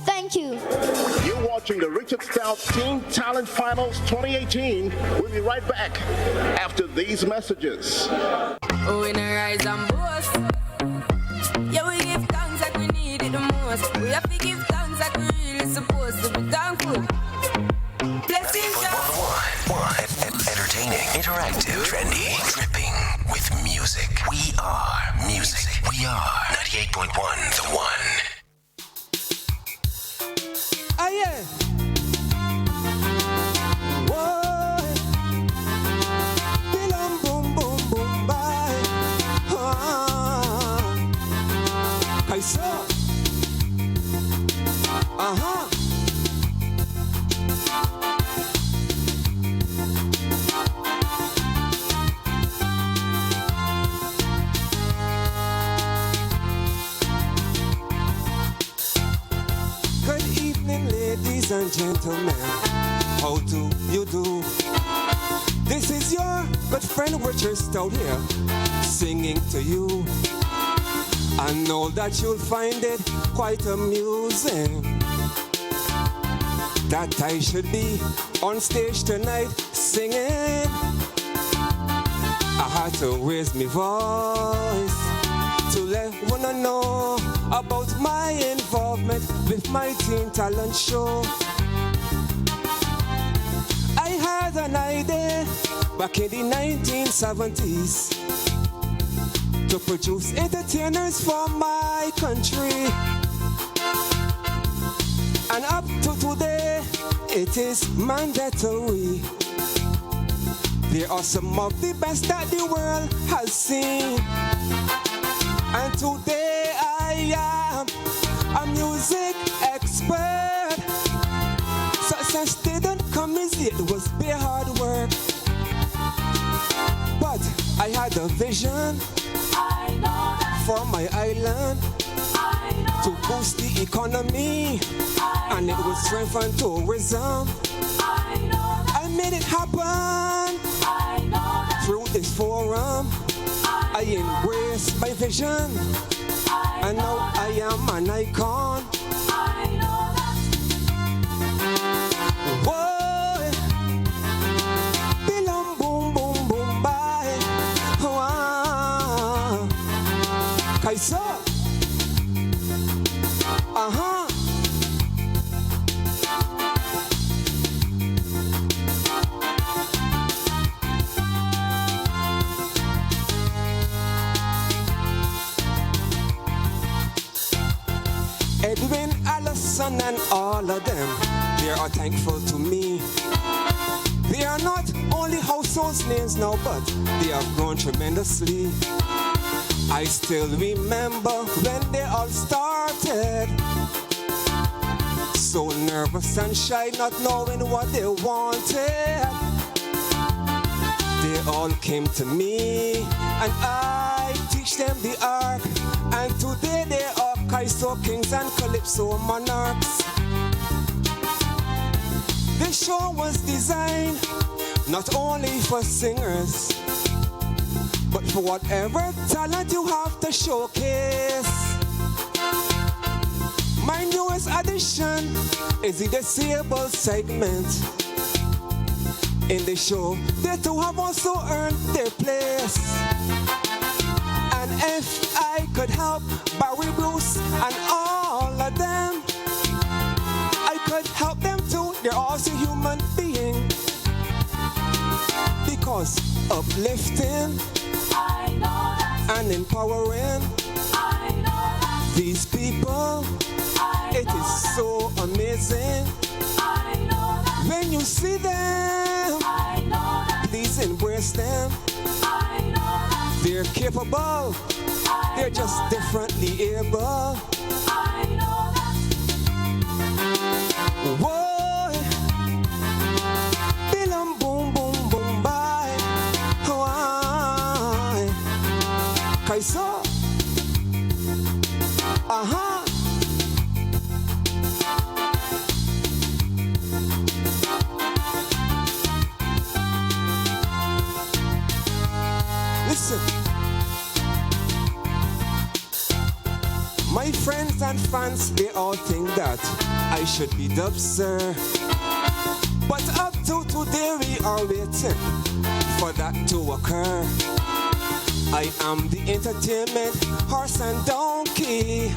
Thank you. You're watching the Richard Stout Teen Talent Finals 2018. We'll be right back after these messages. Oh, in a rise and boast. Yeah, we give thanks like we need it the most. We have to give thanks like we really supposed to be thankful. Blessings. Entertaining, interactive, trendy, dripping with music. We are music. We are 98.1 The One. Ah, yeah. Whoa. Bilam boom boom boom bye. Kaisa. Uh-huh. Good evening, ladies and gentlemen. How do you do? This is your good friend Richard Stout here, singing to you. I know that you'll find it quite amusing that I should be on stage tonight singing. I had to raise my voice to let one know about my involvement with my teen talent show. I had an idea back in the 1970s to produce entertainers for my country. And up to today, it is mandatory. They are some of the best that the world has seen. And today I am a music expert. Success didn't come easy, it was bare hard work. But I had a vision for my island to boost the economy, and it would strengthen tourism. I made it happen through this forum. I embrace my vision, and now I am an icon. Whoa, bilam boom boom boom bye. Kaisa, uh-huh. Edwin, Allison, and all of them, they are thankful to me. They are not only household names now, but they have grown tremendously. I still remember when they all started. So nervous and shy, not knowing what they wanted. They all came to me, and I teach them the art. And today they are Kaiso kings and Calypso monarchs. This show was designed not only for singers, but for whatever talent you have to showcase. My newest addition is the disabled segment. In the show, they too have also earned their place. And if I could help Barry Bruce and all of them, I could help them too. They're also human beings. Because uplifting and empowering these people, it is so amazing. When you see them, please embrace them. They're capable, they're just differently able. Whoa, bilam boom boom boom bye. Kaiser. Uh-huh. Listen. My friends and fans, they all think that I should be Dubster. But up to today we are waiting for that to occur. I am the entertainment horse and donkey,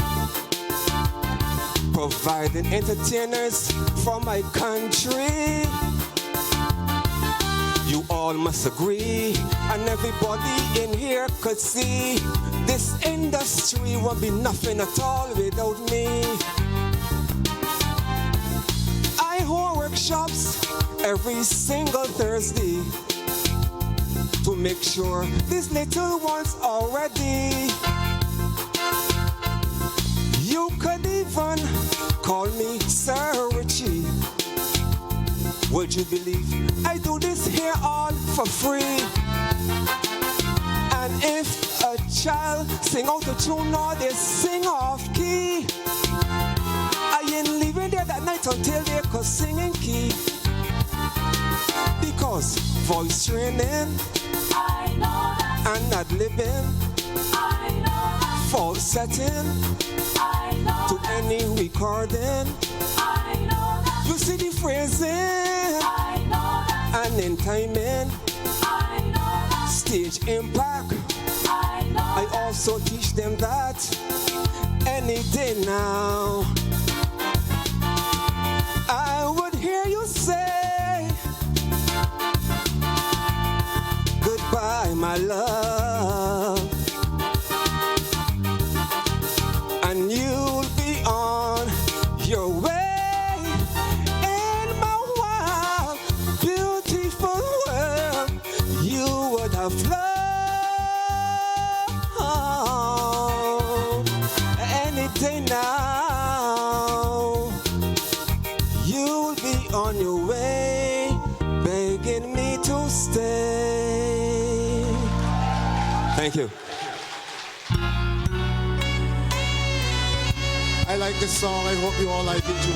providing entertainers for my country. You all must agree, and everybody in here could see, this industry won't be nothing at all without me. I hold workshops every single Thursday to make sure these little ones are ready. You could even call me Sir Richie. Would you believe I do this here all for free? And if a child sing out a tune or they sing off key, I ain't leaving there that night until they could sing in key. Because voice training and ad-libbing, falsetting to any recording. You see the phrasing and in timing, stage impact. I also teach them that any day now. I would hear you say goodbye, my love, and you'll be on your way. Any day now, you'll be on your way, begging me to stay. Thank you. I like this song. I hope you all like it too.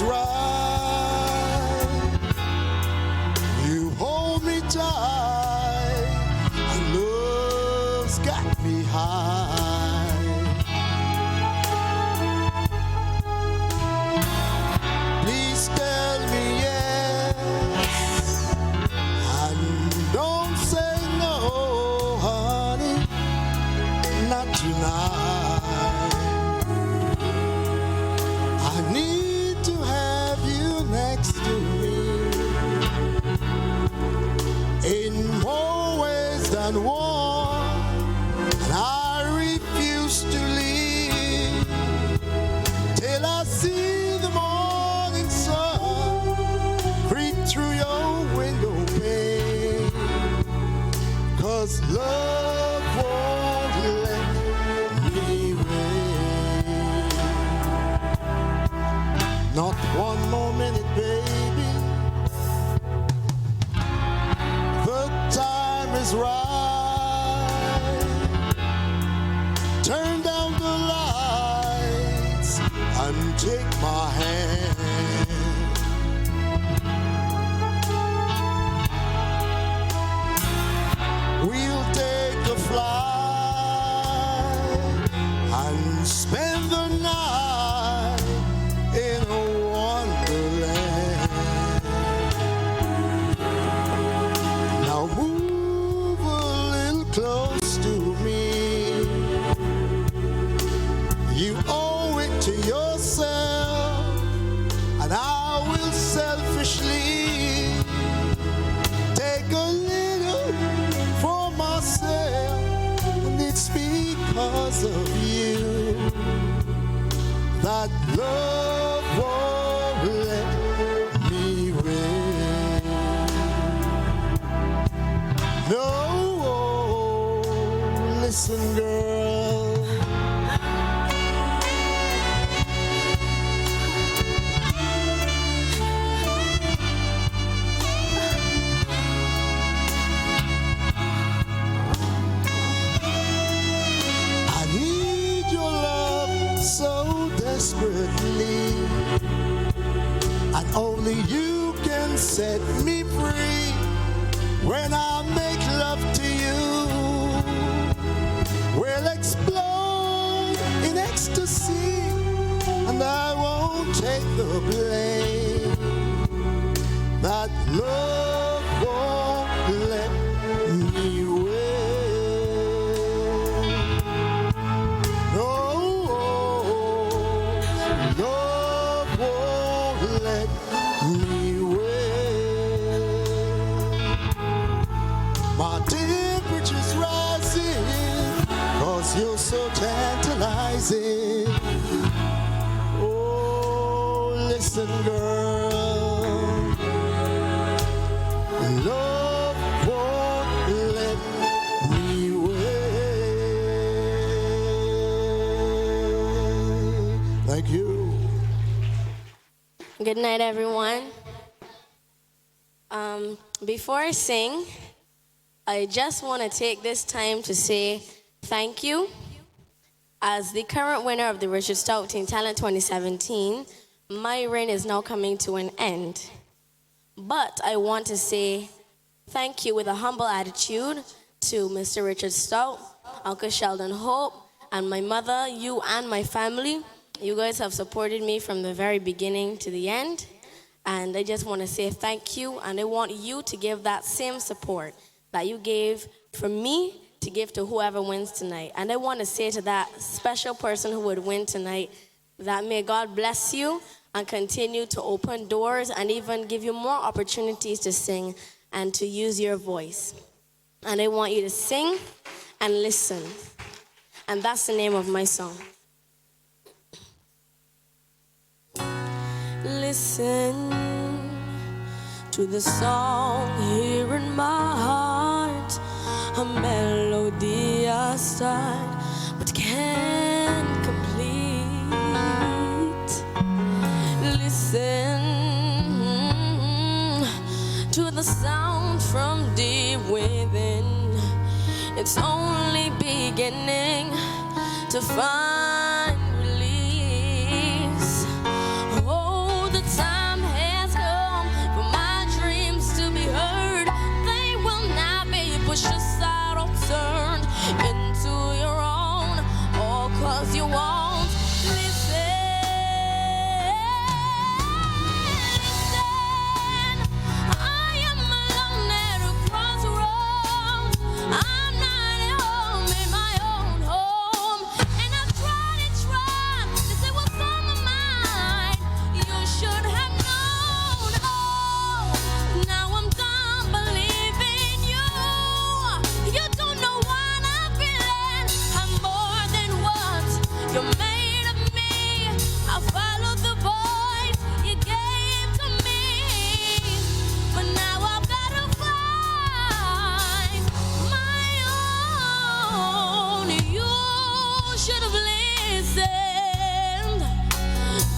Right. You hold me tight, and love's got me high. Please tell me yes, and don't say no, honey, not tonight. I need to have you next to me in more ways than one, and I refuse to leave till I see the morning sun creep through your window pane, 'cause love won't let me wait. Not one more minute, baby. The time is right. Turn down the lights and take my hand. We'll take a flight and spend the night in a wonderland. Now move a little close to me. You owe it to yourself, and I will selfishly take a little for myself, and it's because of you that love won't let me wait. No, listen, girl, only you can set me free. When I make love to you, we'll explode in ecstasy, and I won't take the blame. That love won't let me win. No, love won't let me win. My temperature's rising, 'cause you're so tantalizing. Oh, listen, girl. Love won't let me win. Thank you. Good night, everyone. Before I sing, I just want to take this time to say thank you. As the current winner of the Richard Stout Teen Talent 2017, my reign is now coming to an end. But I want to say thank you with a humble attitude to Mr. Richard Stout, Uncle Sheldon Hope, and my mother, you and my family. You guys have supported me from the very beginning to the end. And I just want to say thank you, and I want you to give that same support that you gave for me to give to whoever wins tonight. And I want to say to that special person who would win tonight that may God bless you and continue to open doors and even give you more opportunities to sing and to use your voice. And I want you to sing and listen. And that's the name of my song. Listen to the song here in my heart, a melody I start but can't complete. Listen to the sound from deep within. It's only beginning to find release. Oh, the time has come for my dreams to be heard. They will not be pushed aside or turned into your own, all 'cause you won't listen. I am alone at a crossroads. I'm not at home in my own home, and I've tried and tried to say what's on my mind. You should have known. Oh, now I'm done believing you. You don't know what I'm feeling. I'm more than what you made of me. I followed the voice you gave to me, but now I've got to find my own. You should have listened.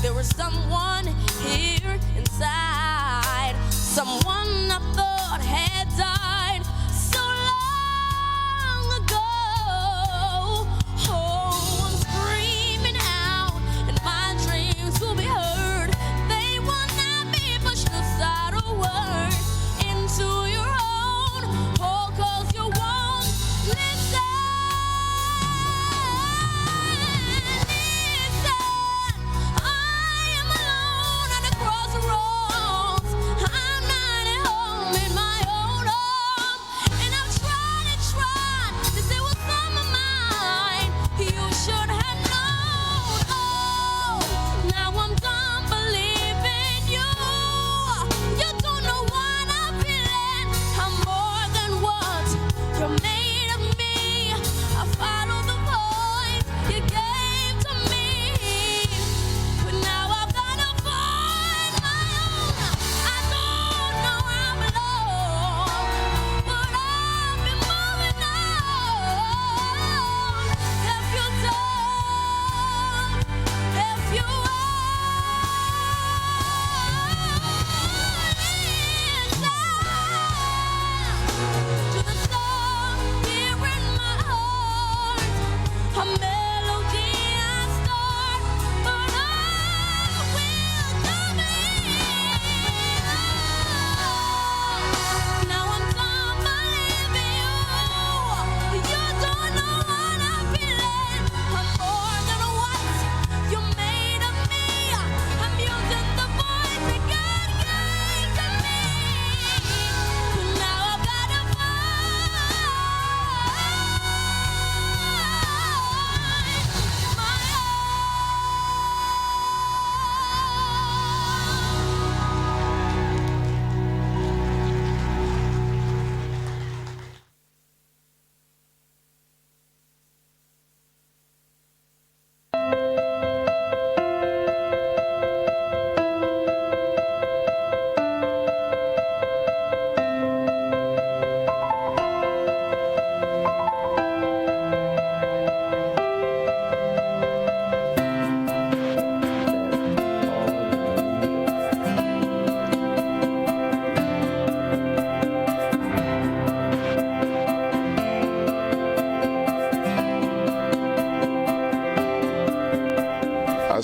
There was someone here inside, someone I thought had died so long ago. Oh, I'm screaming out, and my dreams will be heard. They will not be pushed aside or word into your own, oh, 'cause you won't listen. I am alone at a crossroads. I'm not at home in my own home.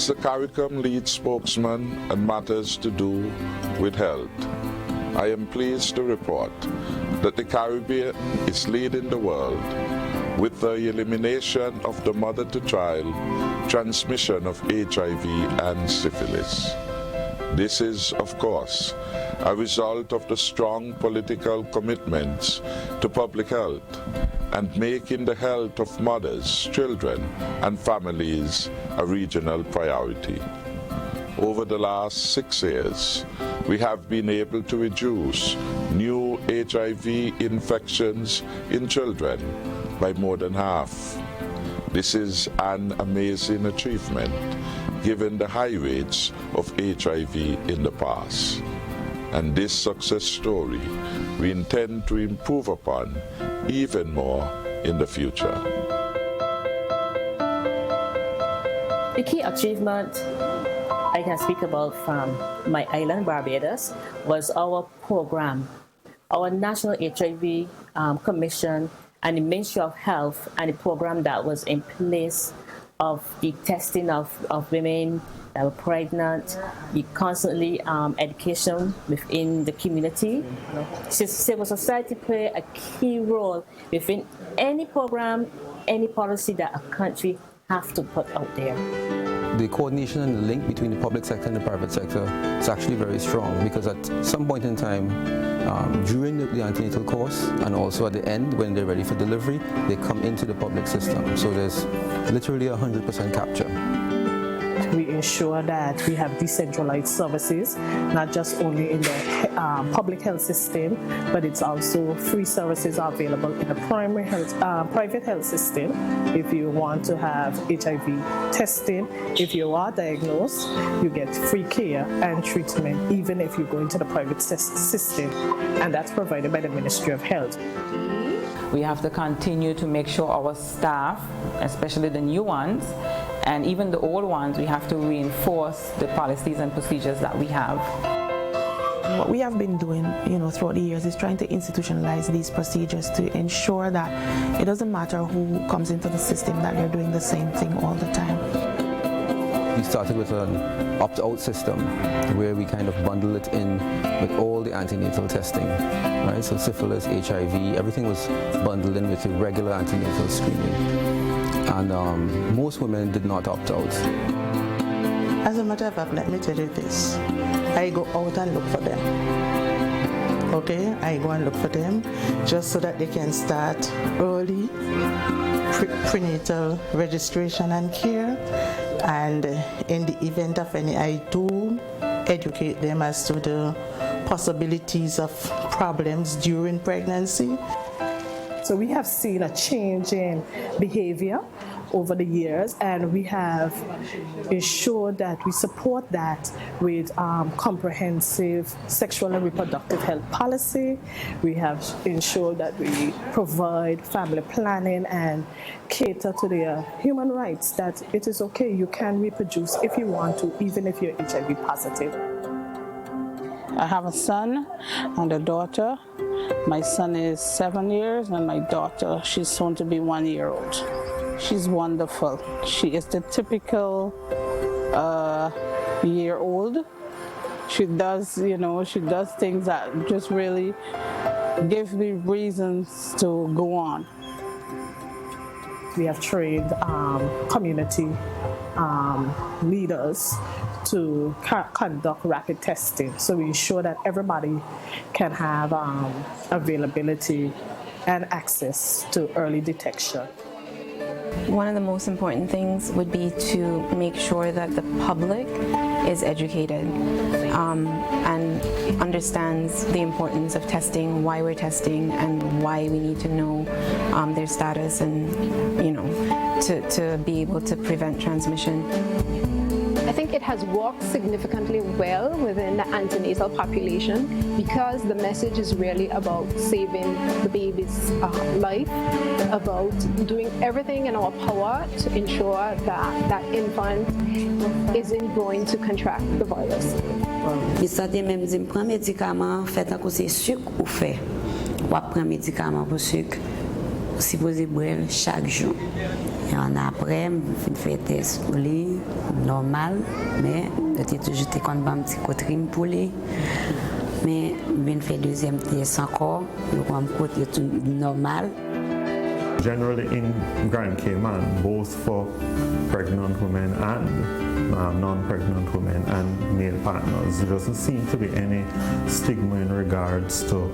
As the CARICOM lead spokesman on matters to do with health, I am pleased to report that the Caribbean is leading the world with the elimination of the mother-to-child transmission of HIV and syphilis. This is, of course, a result of the strong political commitments to public health and making the health of mothers, children, and families a regional priority. Over the last 6 years, we have been able to reduce new HIV infections in children by more than half. This is an amazing achievement given the high rates of HIV in the past. And this success story we intend to improve upon even more in the future. The key achievement I can speak about from my island, Barbados, was our program, our National HIV Commission and the Ministry of Health, and the program that was in place of the testing of women that were pregnant, the constantly education within the community. Civil society play a key role within any program, any policy that a country have to put out there. The coordination and the link between the public sector and the private sector is actually very strong, because at some point in time, during the antenatal course and also at the end when they're ready for delivery, they come into the public system. So there's literally 100% capture. We ensure that we have decentralized services, not just only in the public health system, but it's also free services are available in the primary health, private health system. If you want to have HIV testing, if you are diagnosed, you get free care and treatment, even if you go into the private system, and that's provided by the Ministry of Health. We have to continue to make sure our staff, especially the new ones, and even the old ones, we have to reinforce the policies and procedures that we have. What we have been doing, throughout the years is trying to institutionalize these procedures to ensure that it doesn't matter who comes into the system, that they're doing the same thing all the time. We started with an opt-out system where we kind of bundle it in with all the antenatal testing, right? So syphilis, HIV, everything was bundled in with the regular antenatal screening. And most women did not opt out. As a matter of fact, let me tell you this. I go out and look for them. Okay? I go and look for them just so that they can start early prenatal registration and care. And in the event of any, I do educate them as to the possibilities of problems during pregnancy. So we have seen a change in behavior over the years, and we have ensured that we support that with comprehensive sexual and reproductive health policy. We have ensured that we provide family planning and cater to their human rights, that it is okay, you can reproduce if you want to, even if you're HIV positive. I have a son and a daughter. My son is 7 years and my daughter, she's soon to be 1 year old. She's wonderful. She is the typical year old. She does, she does things that just really give me reasons to go on. We have trained community leaders to conduct rapid testing, so we ensure that everybody can have availability and access to early detection. One of the most important things would be to make sure that the public is educated and understands the importance of testing, why we're testing, and why we need to know their status, and to be able to prevent transmission. I think it has worked significantly well within the antenatal population, because the message is really about saving the baby's life, about doing everything in our power to ensure that that infant isn't going to contract the virus. Je même dit prendre médicament fait à cause sucre ou fait. Ou prendre médicament pour sucre, supposé boire chaque jour. Et puis, il y a des médicaments qui sont utilisés pour prévenir, mais qui sont utilisés pour prévenir. Et puis, il y a des médicaments qui sont utilisés pour prévenir, mais qui sont utilisés pour prévenir. Et puis, il y a des médicaments qui sont utilisés pour prévenir, mais qui sont utilisés pour prévenir. Et on après, je fais des lit normal, mais j'étais quand même un petit côté pour lui. Mais je fais deuxième test encore, donc on côté tout normal. Generally in Grand Cayman, both for pregnant women and non-pregnant women and male partners, there doesn't seem to be any stigma in regards to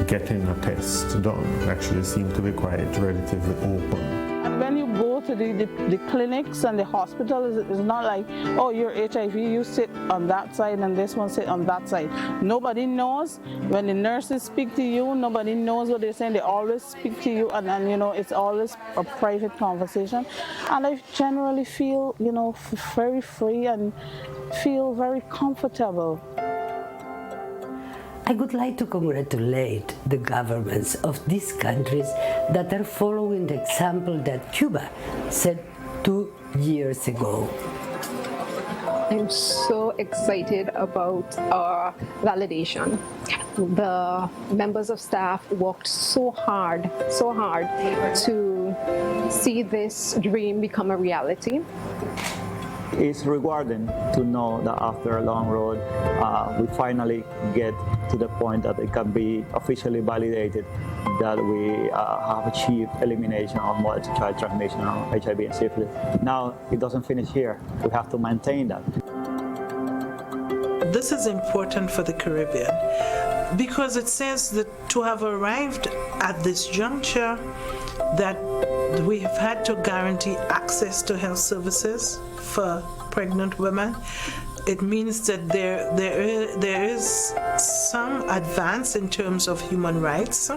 getting a test done. It actually seems to be quite relatively open. And when you go to the clinics and the hospitals, it's not like, oh, you're HIV, you sit on that side and this one sit on that side. Nobody knows. When the nurses speak to you, nobody knows what they're saying. They always speak to you, and you know, it's always a private conversation. And I generally feel, you know, very free and feel very comfortable. I would like to congratulate the governments of these countries that are following the example that Cuba set 2 years ago. I'm so excited about our validation. The members of staff worked so hard to see this dream become a reality. It's rewarding to know that after a long road, we finally get to the point that it can be officially validated that we have achieved elimination of multi-child transmission of HIV and syphilis. Now, it doesn't finish here. We have to maintain that. This is important for the Caribbean because it says that to have arrived at this juncture that we have had to guarantee access to health services for pregnant women. It means that there is some advance in terms of human rights,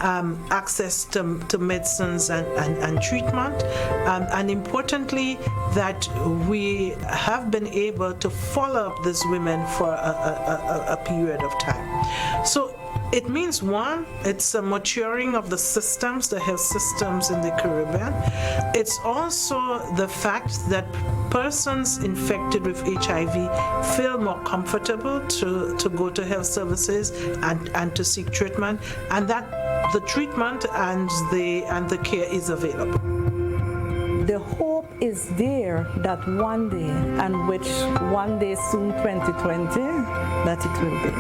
access to medicines and treatment, and importantly that we have been able to follow up these women for a period of time. So it means, one, it's a maturing of the systems, the health systems in the Caribbean. It's also the fact that persons infected with HIV feel more comfortable to go to health services and to seek treatment, and that the treatment and the care is available. The hope is there that one day, and which one day soon 2020, that it will be.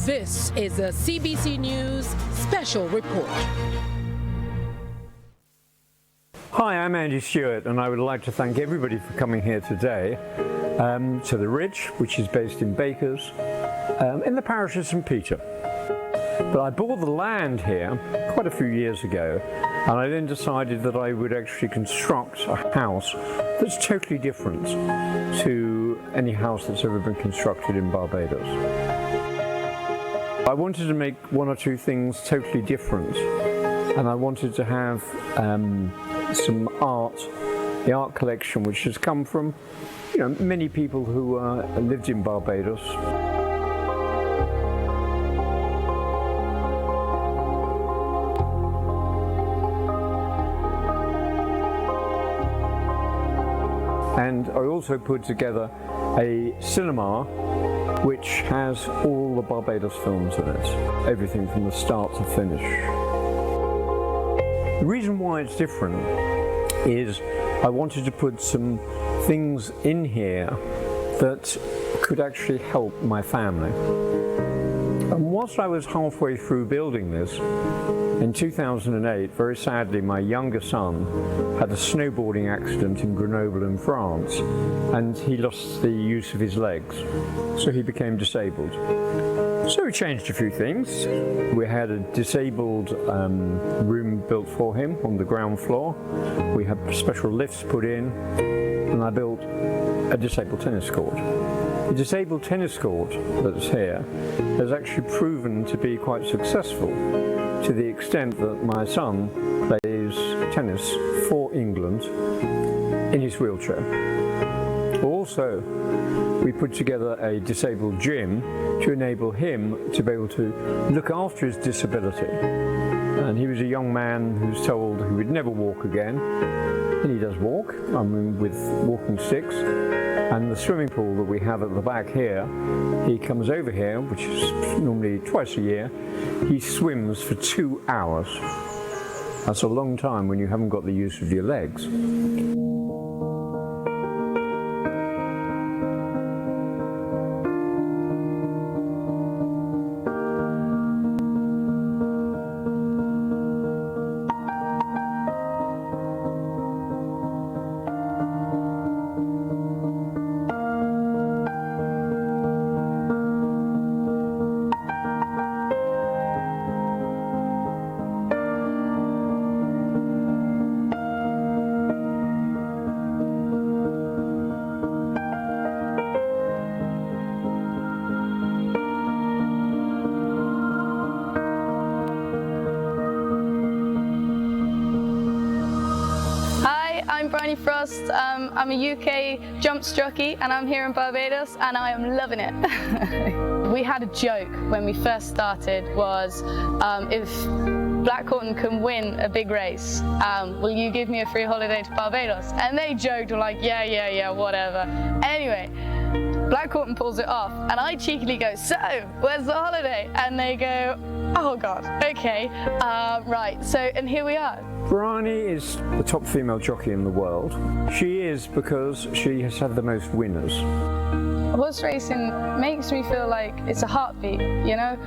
This is a CBC News special report. Hi, I'm Andy Stewart, and I would like to thank everybody for coming here today to the Ridge, which is based in Bakers, in the parish of St. Peter. But I bought the land here quite a few years ago, and I then decided that I would actually construct a house that's totally different to any house that's ever been constructed in Barbados. I wanted to make one or two things totally different, and I wanted to have some art, the art collection which has come from, you know, many people who lived in Barbados. And I also put together a cinema which has all the Barbados films in it, everything from the start to finish. The reason why it's different is I wanted to put some things in here that could actually help my family. And whilst I was halfway through building this, in 2008, very sadly, my younger son had a snowboarding accident in Grenoble in France, and he lost the use of his legs, so he became disabled. So we changed a few things. We had a disabled room built for him on the ground floor. We had special lifts put in, and I built a disabled tennis court. The disabled tennis court that's here has actually proven to be quite successful, to the extent that my son plays tennis for England in his wheelchair. Also, we put together a disabled gym to enable him to be able to look after his disability. And he was a young man who's told he would never walk again. And he does walk, I mean, with walking sticks. And the swimming pool that we have at the back here, he comes over here, which is normally twice a year. He swims for 2 hours. That's a long time when you haven't got the use of your legs. I'm Bryony Frost. I'm a UK jumps jockey and I'm here in Barbados and I am loving it. We had a joke when we first started was if Black Courtin can win a big race, will you give me a free holiday to Barbados? And they joked, were like, yeah, whatever. Anyway, Black Courtin pulls it off and I cheekily go, so, where's the holiday? And they go, oh God, okay, right, so, and here we are. Bryony is the top female jockey in the world. She is because she has had the most winners. Horse racing makes me feel like it's a heartbeat, you know?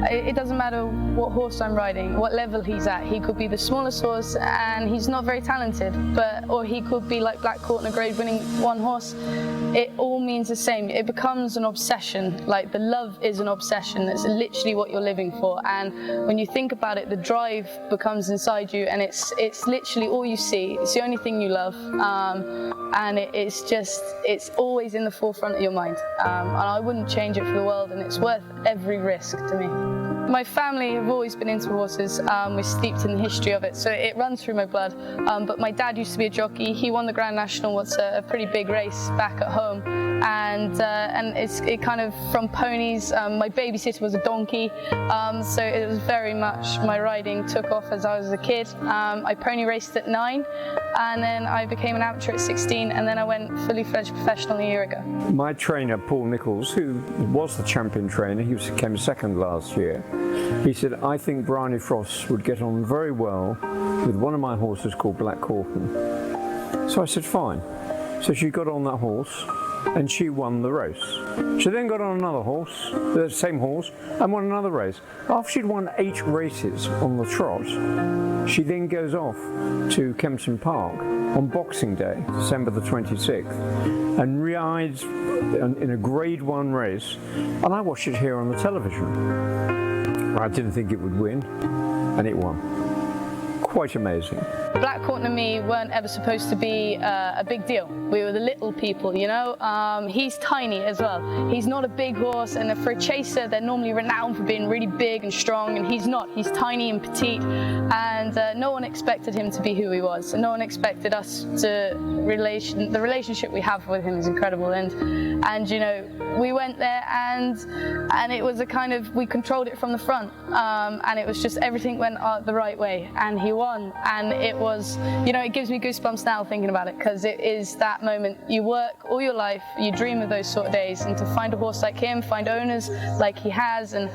It doesn't matter what horse I'm riding, what level he's at. He could be the smallest horse and he's not very talented, or he could be like Black Courtin, a grade winning one horse. It all means the same. It becomes an obsession. Like the love is an obsession. It's literally what you're living for. And when you think about it, the drive becomes inside you and it's literally all you see. It's the only thing you love. And it's always in the forefront of your mind. And I wouldn't change it for the world, and it's worth every risk to me. My family have always been into horses. We're steeped in the history of it, so it runs through my blood. But my dad used to be a jockey. He won the Grand National, what's a pretty big race back at home. And it kind of from ponies. My babysitter was a donkey, so it was very much my riding took off as I was a kid. I pony raced at 9, and then I became an amateur at 16, and then I went fully fledged professional a year ago. My trainer, Paul Nichols, who was the champion trainer, he came second last year, he said, I think Bryony Frost would get on very well with one of my horses called Black Courtin. So I said, fine. So she got on that horse and she won the race. She then got on another horse, the same horse, and won another race. After she'd won 8 races on the trot, she then goes off to Kempton Park on Boxing Day, December the 26th, and rides in a Grade 1 race, and I watched it here on the television. I didn't think it would win, and it won. Quite amazing. Black Courtin and me weren't ever supposed to be a big deal. We were the little people, you know. He's tiny as well. He's not a big horse, and for a chaser, they're normally renowned for being really big and strong, and he's not. He's tiny and petite, and no one expected him to be who he was. No one expected us to the relationship we have with him is incredible, and you know, we went there, and it was a kind of, we controlled it from the front, and it was just everything went the right way, and he won, and it was, you know, it gives me goosebumps now thinking about it, because it is that moment. You work all your life, you dream of those sort of days, and to find a horse like him, find owners like he has, and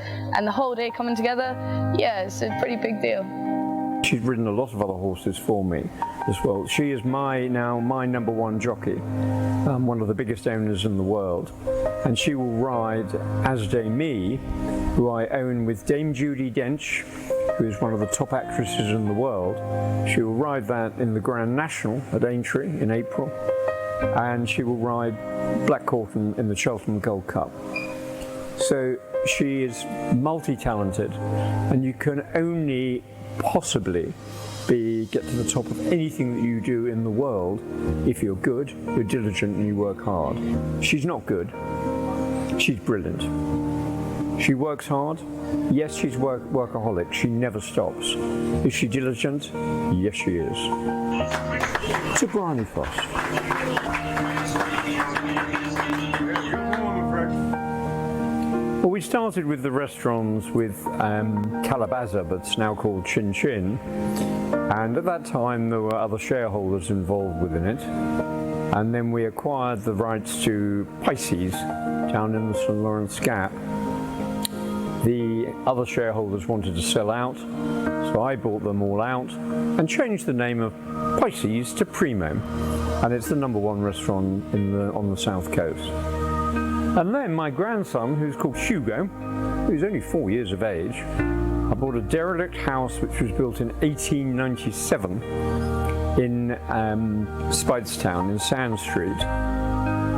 the whole day coming together, yeah, it's a pretty big deal. She's ridden a lot of other horses for me as well. She is my number 1 jockey, one of the biggest owners in the world, and she will ride Asdame, who I own with Dame Judi Dench, who is one of the top actresses in the world. She will ride that in the Grand National at Aintree in April, and she will ride Black Courtin in the Cheltenham Gold Cup. So she is multi-talented, and you can only possibly get to the top of anything that you do in the world if you're good, you're diligent, and you work hard. She's not good. She's brilliant. She works hard. Yes, she's workaholic. She never stops. Is she diligent? Yes, she is. To Bryony Frost. Well, we started with the restaurants with Calabaza, but it's now called Chin Chin. And at that time, there were other shareholders involved within it. And then we acquired the rights to Pisces down in the St. Lawrence Gap. The other shareholders wanted to sell out, so I bought them all out and changed the name of Pisces to Primo. And it's the #1 restaurant on the South Coast. And then my grandson, who's called Hugo, who's only 4 years of age, I bought a derelict house which was built in 1897 in Speightstown in Sand Street.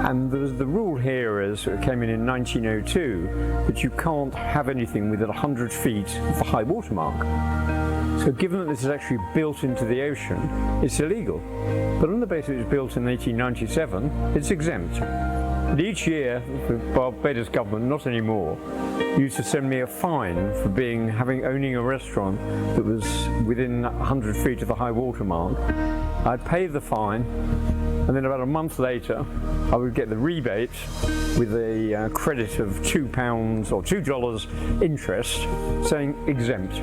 And the rule here is, it came in 1902, that you can't have anything within 100 feet of the high water mark. So given that this is actually built into the ocean, it's illegal. But on the basis it was built in 1897, it's exempt. And each year, the Barbados government, not anymore, used to send me a fine for owning a restaurant that was within 100 feet of the high water mark. I'd pay the fine, and then about a month later, I would get the rebate with a credit of £2 or $2 interest, saying exempt.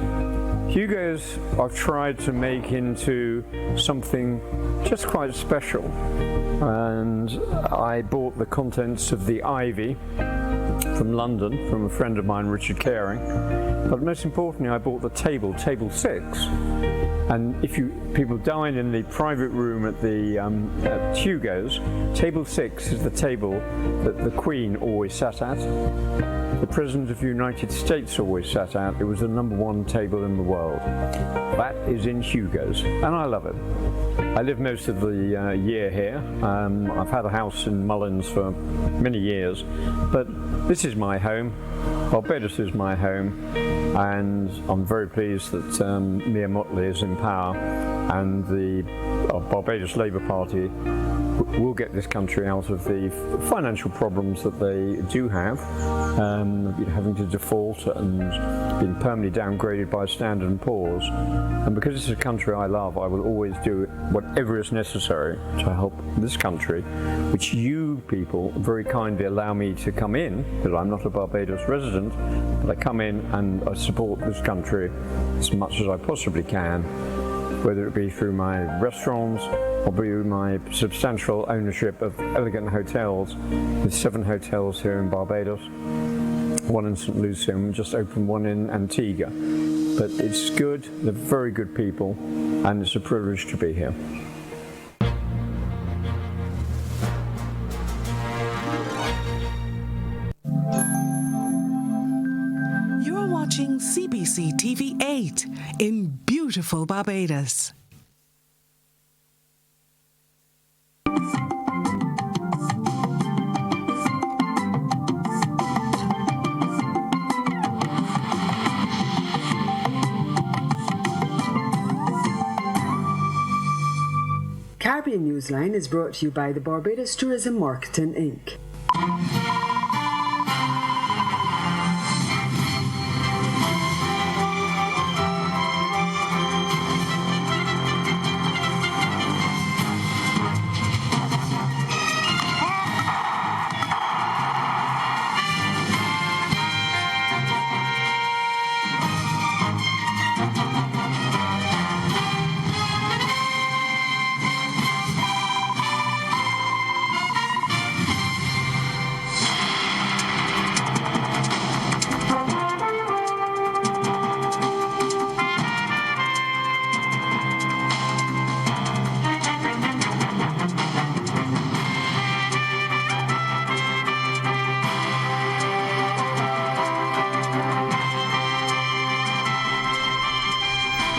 Hugo's I've tried to make into something just quite special, and I bought the contents of the Ivy from London from a friend of mine, Richard Caring, but most importantly I bought the table 6, and if people dine in the private room at the at Hugo's, table 6 is the table that the Queen always sat at, the President of the United States always sat at. It was the #1 table in the world. That is in Hugo's, and I love it. I live most of the year here. I've had a house in Mullins for many years, but this is my home. Barbados is my home, and I'm very pleased that Mia Mottley is in power, and the Barbados Labour Party will get this country out of the financial problems that they do have, having to default and being permanently downgraded by Standard & Poor's. And because this is a country I love, I will always do whatever is necessary to help this country, which you people very kindly allow me to come in, because I'm not a Barbados resident, but I come in and I support this country as much as I possibly can, whether it be through my restaurants or through my substantial ownership of elegant hotels, with 7 hotels here in Barbados, 1 in St. Lucia, and just opened 1 in Antigua. But it's good, they're very good people, and it's a privilege to be here. You're watching CBC TV 8 in beautiful Barbados. Caribbean Newsline is brought to you by the Barbados Tourism Marketing Inc.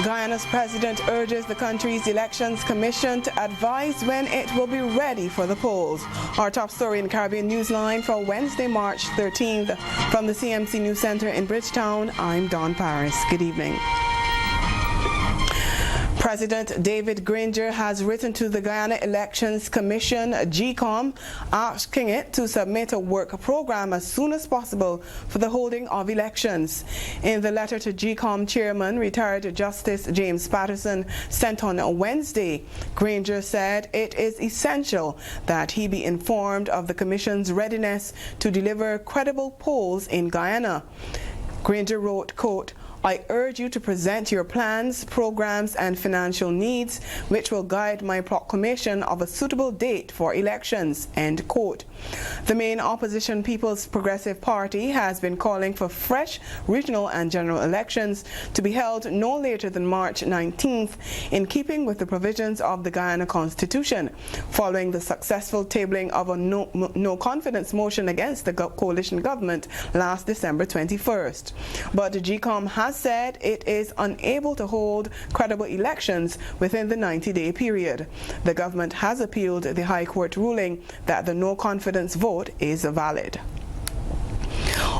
Guyana's president urges the country's elections commission to advise when it will be ready for the polls. Our top story in Caribbean Newsline for Wednesday, March 13th. From the CMC News Center in Bridgetown, I'm Dawn Paris. Good evening. President David Granger has written to the Guyana Elections Commission, GECOM, asking it to submit a work program as soon as possible for the holding of elections. In the letter to GECOM Chairman, retired Justice James Patterson, sent on Wednesday, Granger said it is essential that he be informed of the Commission's readiness to deliver credible polls in Guyana. Granger wrote, quote, "I urge you to present your plans, programs, and financial needs, which will guide my proclamation of a suitable date for elections," end quote. The main opposition People's Progressive Party has been calling for fresh regional and general elections to be held no later than March 19th, in keeping with the provisions of the Guyana Constitution, following the successful tabling of a no-confidence motion against the coalition government last December 21st. But the GECOM has said it is unable to hold credible elections within the 90-day period. The government has appealed the High Court ruling that the no-confidence vote is valid.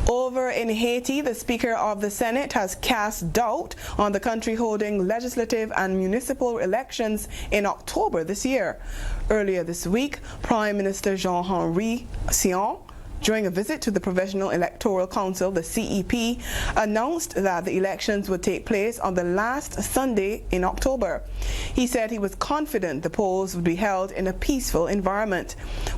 Over in Haiti, the Speaker of the Senate has cast doubt on the country holding legislative and municipal elections in October this year. Earlier this week, Prime Minister Jean-Henri Sion, during a visit to the Provisional Electoral Council, the CEP, announced that the elections would take place on the last Sunday in October. He said he was confident the polls would be held in a peaceful environment.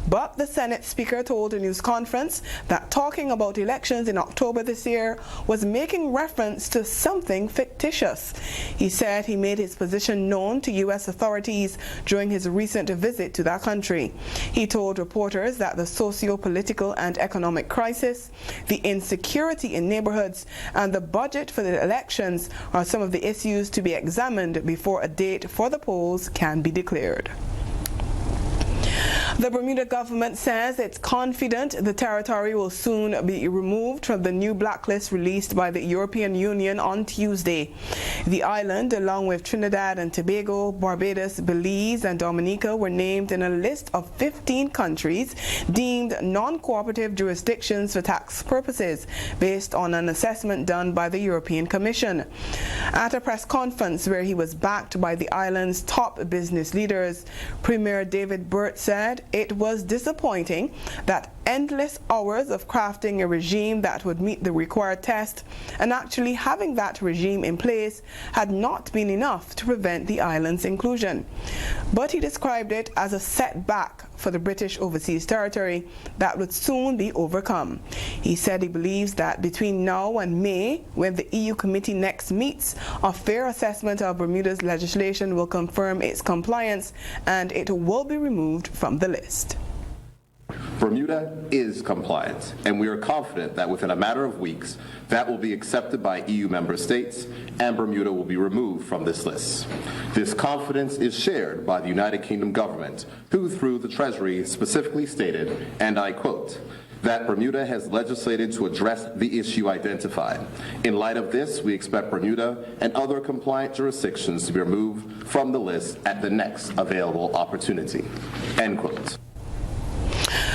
But the Senate Speaker told a news conference that talking about elections in October this year was making reference to something fictitious. He said he made his position known to U.S. authorities during his recent visit to that country. He told reporters that the socio-political and economic crisis, the insecurity in neighborhoods, and the budget for the elections are some of the issues to be examined before a date for the polls can be declared. The Bermuda government says it's confident the territory will soon be removed from the new blacklist released by the European Union on Tuesday. The island, along with Trinidad and Tobago, Barbados, Belize, and Dominica, were named in a list of 15 countries deemed non-cooperative jurisdictions for tax purposes, based on an assessment done by the European Commission. At a press conference where he was backed by the island's top business leaders, Premier David Burt said it was disappointing that endless hours of crafting a regime that would meet the required test and actually having that regime in place had not been enough to prevent the island's inclusion. But he described it as a setback for the British Overseas Territory that would soon be overcome. He said he believes that between now and May, when the EU committee next meets, a fair assessment of Bermuda's legislation will confirm its compliance and it will be removed from the list. Bermuda is compliant, and we are confident that within a matter of weeks, that will be accepted by EU member states, and Bermuda will be removed from this list. This confidence is shared by the United Kingdom government, who through the Treasury specifically stated, and I quote, that Bermuda has legislated to address the issue identified. In light of this, we expect Bermuda and other compliant jurisdictions to be removed from the list at the next available opportunity. End quote.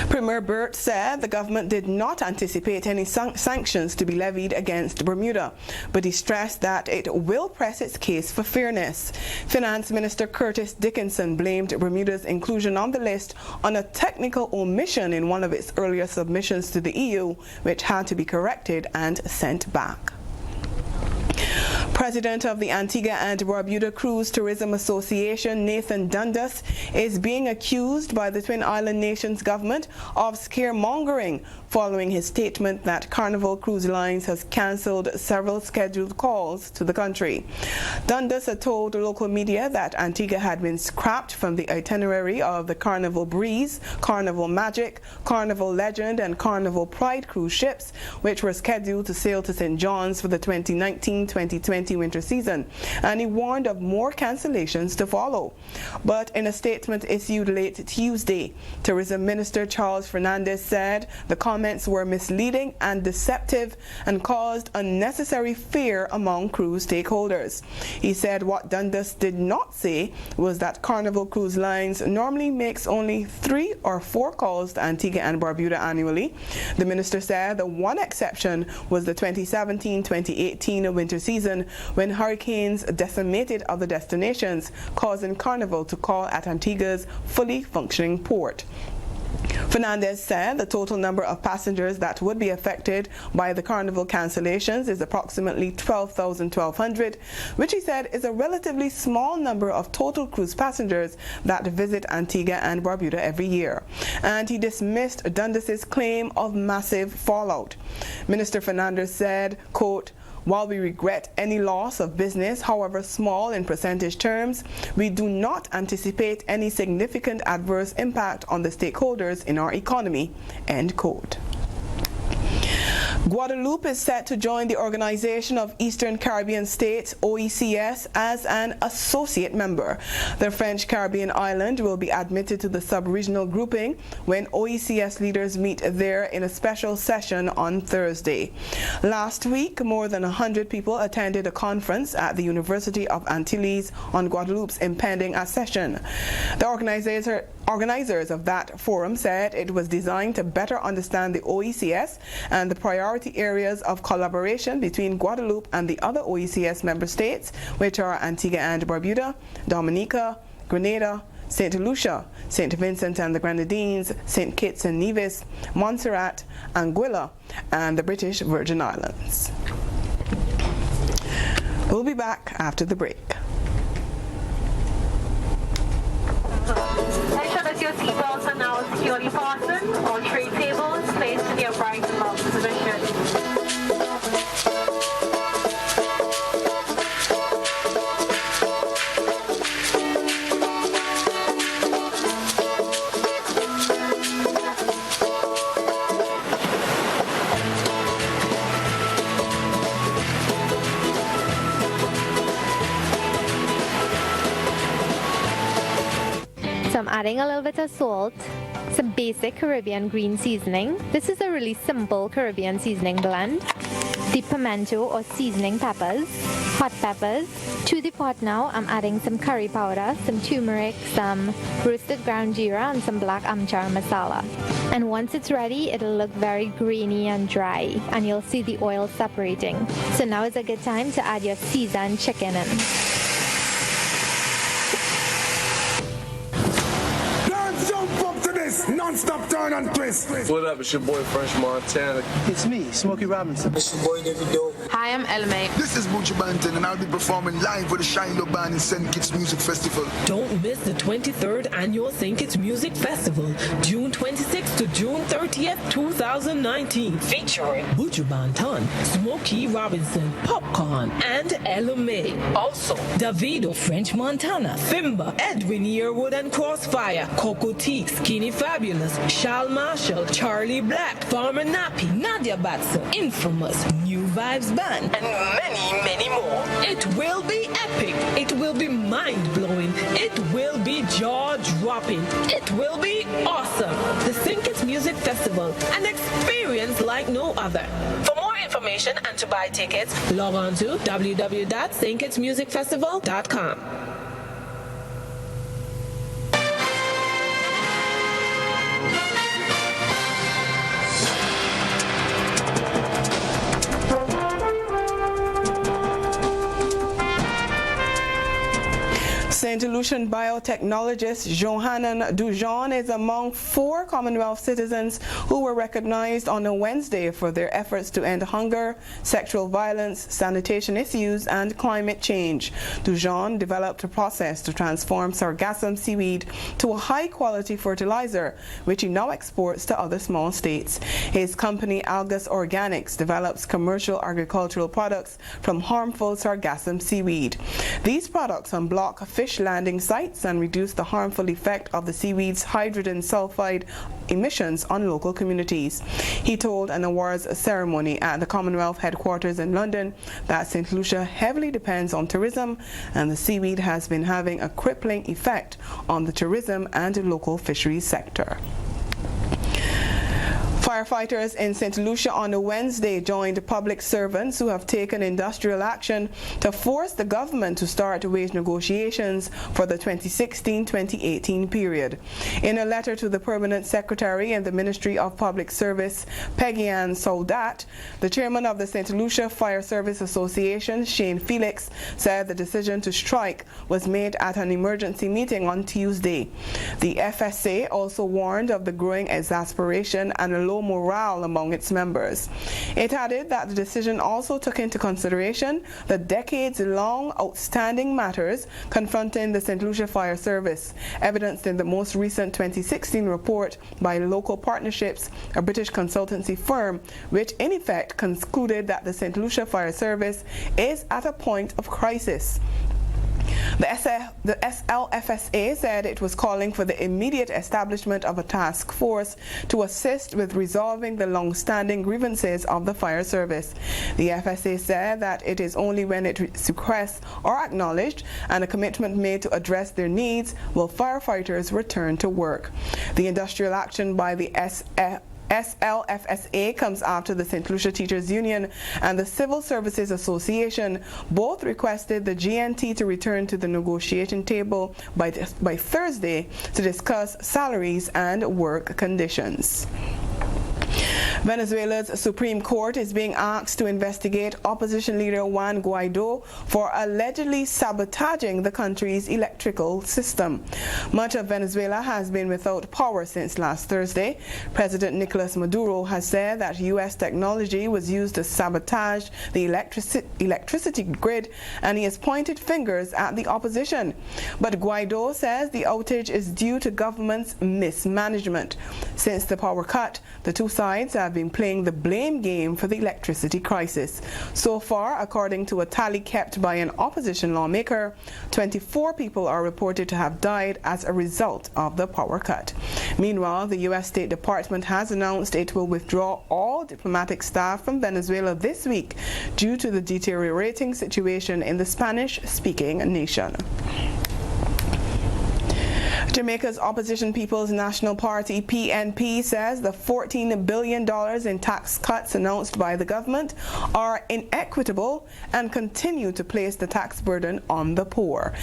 Premier Burt said the government did not anticipate any sanctions to be levied against Bermuda, but he stressed that it will press its case for fairness. Finance Minister Curtis Dickinson blamed Bermuda's inclusion on the list on a technical omission in one of its earlier submissions to the EU, which had to be corrected and sent back. President of the Antigua and Barbuda Cruise Tourism Association, Nathan Dundas, is being accused by the Twin Island nation's government of scaremongering following his statement that Carnival Cruise Lines has cancelled several scheduled calls to the country. Dundas had told local media that Antigua had been scrapped from the itinerary of the Carnival Breeze, Carnival Magic, Carnival Legend, and Carnival Pride cruise ships, which were scheduled to sail to St. John's for the 2019-2020 winter season, and he warned of more cancellations to follow. But in a statement issued late Tuesday, Tourism Minister Charles Fernandez said the comments were misleading and deceptive and caused unnecessary fear among cruise stakeholders. He said what Dundas did not say was that Carnival Cruise Lines normally makes only 3 or 4 calls to Antigua and Barbuda annually. The minister said the one exception was the 2017-2018 winter season, when hurricanes decimated other destinations, causing Carnival to call at Antigua's fully functioning port. Fernandez said the total number of passengers that would be affected by the Carnival cancellations is approximately 12,100, which he said is a relatively small number of total cruise passengers that visit Antigua and Barbuda every year. And he dismissed Dundas's claim of massive fallout. Minister Fernandez said, quote, "While we regret any loss of business, however small in percentage terms, we do not anticipate any significant adverse impact on the stakeholders in our economy," end quote. Guadeloupe is set to join the Organization of Eastern Caribbean States, OECS, as an associate member. The French Caribbean island will be admitted to the sub-regional grouping when OECS leaders meet there in a special session on Thursday. Last week, more than 100 people attended a conference at the University of Antilles on Guadeloupe's impending accession. The organizers of that forum said it was designed to better understand the OECS and the priority areas of collaboration between Guadeloupe and the other OECS member states, which are Antigua and Barbuda, Dominica, Grenada, St. Lucia, St. Vincent and the Grenadines, St. Kitts and Nevis, Montserrat, Anguilla, and the British Virgin Islands. We'll be back after the break. Ensure that your seatbelts are now securely fastened. All tray tables placed in the upright above position. So I'm adding a little bit of salt, some basic Caribbean green seasoning. This is a really simple Caribbean seasoning blend. The pimento or seasoning peppers, hot peppers. To the pot now, I'm adding some curry powder, some turmeric, some roasted ground jeera, and some black amchar masala. And once it's ready, it'll look very grainy and dry, and you'll see the oil separating. So now is a good time to add your seasoned chicken in. Non-stop turn and twist. What up, it's your boy French Montana. It's me, Smokey Robinson. It's your boy Davido. Hi, I'm Elme. This is Buju Banton, and I'll be performing live with the Shiloh Band in St. Kitts Music Festival. Don't miss the 23rd Annual St. Kitts Music Festival, June 26th to June 30th, 2019, featuring Buju Banton, Smokey Robinson, Popcorn, and Elme. Also, Davido, French Montana, Fimba, Edwin Yearwood and Crossfire, Coco T, Skinny Fabulous, Shal Marshall, Charlie Black, Farmer Nappy, Nadia Batson, Infamous, New Vibes Band, and many, many more. It will be epic. It will be mind-blowing. It will be jaw-dropping. It will be awesome. The St. Kitts Music Festival, an experience like no other. For more information and to buy tickets, log on to www.stkitsmusicfestival.com. St. Lucian biotechnologist Johannan Dujon is among 4 Commonwealth citizens who were recognized on a Wednesday for their efforts to end hunger, sexual violence, sanitation issues, and climate change. Dujon developed a process to transform sargassum seaweed to a high-quality fertilizer, which he now exports to other small states. His company, Algus Organics, develops commercial agricultural products from harmful sargassum seaweed. These products unblock fish landing sites and reduce the harmful effect of the seaweed's hydrogen sulfide emissions on local communities. He told an awards ceremony at the Commonwealth headquarters in London that St. Lucia heavily depends on tourism, and the seaweed has been having a crippling effect on the tourism and local fisheries sector. Firefighters in St. Lucia on a Wednesday joined public servants who have taken industrial action to force the government to start wage negotiations for the 2016-2018 period. In a letter to the Permanent Secretary in the Ministry of Public Service, Peggy Ann Soldat, the chairman of the St. Lucia Fire Service Association, Shane Felix, said the decision to strike was made at an emergency meeting on Tuesday. The FSA also warned of the growing exasperation and a low morale among its members. It added that the decision also took into consideration the decades-long outstanding matters confronting the St. Lucia Fire Service, evidenced in the most recent 2016 report by Local Partnerships, a British consultancy firm, which in effect concluded that the St. Lucia Fire Service is at a point of crisis. The SLFSA said it was calling for the immediate establishment of a task force to assist with resolving the long-standing grievances of the fire service. The FSA said that it is only when its requests are acknowledged and a commitment made to address their needs will firefighters return to work. The industrial action by the SLFSA comes after the St. Lucia Teachers Union and the Civil Services Association both requested the GNT to return to the negotiating table by Thursday to discuss salaries and work conditions. Venezuela's Supreme Court is being asked to investigate opposition leader Juan Guaido for allegedly sabotaging the country's electrical system. Much of Venezuela has been without power since last Thursday. President Nicolas Maduro has said that U.S. technology was used to sabotage the electricity grid, and he has pointed fingers at the opposition. But Guaido says the outage is due to government's mismanagement. Since the power cut, the two sides have been playing the blame game for the electricity crisis. So far, according to a tally kept by an opposition lawmaker, 24 people are reported to have died as a result of the power cut. Meanwhile, the U.S. State Department has announced it will withdraw all diplomatic staff from Venezuela this week due to the deteriorating situation in the Spanish-speaking nation. Jamaica's opposition People's National Party, PNP, says the $14 billion in tax cuts announced by the government are inequitable and continue to place the tax burden on the poor.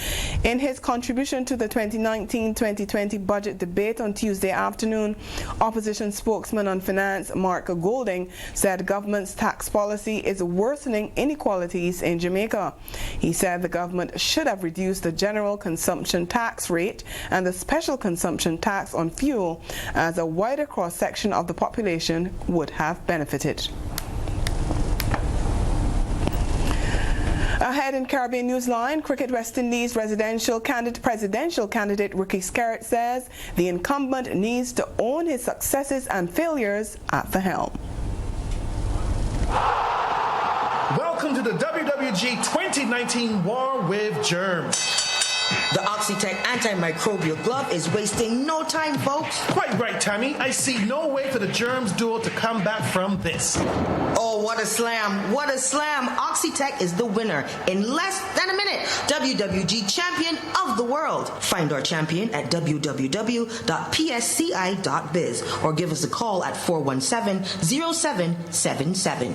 In his contribution to the 2019-2020 budget debate on Tuesday afternoon, opposition spokesman on finance Mark Golding said government's tax policy is worsening inequalities in Jamaica. He said the government should have reduced the general consumption tax rate and the special consumption tax on fuel, as a wider cross-section of the population would have benefited. Ahead in Caribbean Newsline, Cricket West Indies presidential candidate Ricky Skerritt says the incumbent needs to own his successes and failures at the helm. Welcome to the WWG 2019 War with Germs. The Oxitec antimicrobial glove is wasting no time, folks. Quite right, Tammy. I see no way for the germs duo to come back from this. Oh, what a slam. What a slam. Oxitec is the winner in less than a minute. WWG champion of the world. Find our champion at www.psci.biz or give us a call at 417-0777.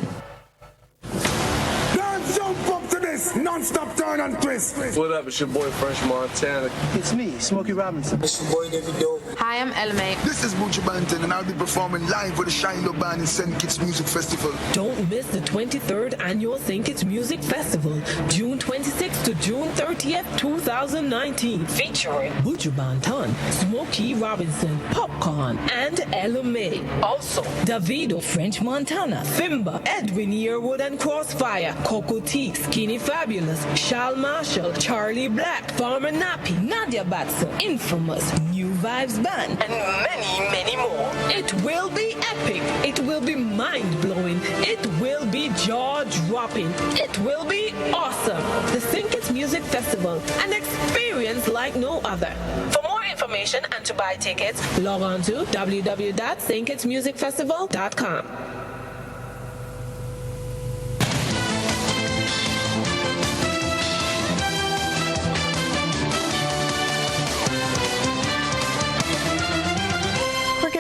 Jump up to this non-stop turn and twist. What up, it's your boy French Montana. It's me, Smokey Robinson. It's your boy Davido. Hi, I'm Elme. This is Buju Banton, and I'll be performing live with the Shiloh Band in St. Kitts Music Festival. Don't miss the 23rd Annual St. Kitts Music Festival, June 26th to June 30th, 2019, featuring Buju Banton, Smokey Robinson, Popcorn, and Elme. Also, Davido, French Montana, Fimba, Edwin Yearwood and Crossfire, Coco T, Skinny Fabulous, Shal Marshall, Charlie Black, Farmer Nappy, Nadia Batson, Infamous, New Vibes Band, and many, many more. It will be epic. It will be mind-blowing. It will be jaw-dropping. It will be awesome. The St. Kitts Music Festival, an experience like no other. For more information and to buy tickets, log on to www.stkittsmusicfestival.com.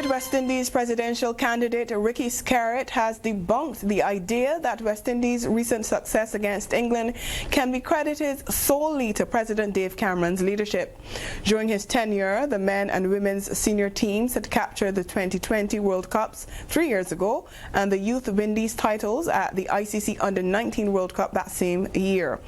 United West Indies presidential candidate Ricky Skerritt has debunked the idea that West Indies' recent success against England can be credited solely to President Dave Cameron's leadership. During his tenure, the men and women's senior teams had captured the 2020 World Cups 3 years ago and the Youth Windies titles at the ICC Under-19 World Cup that same year.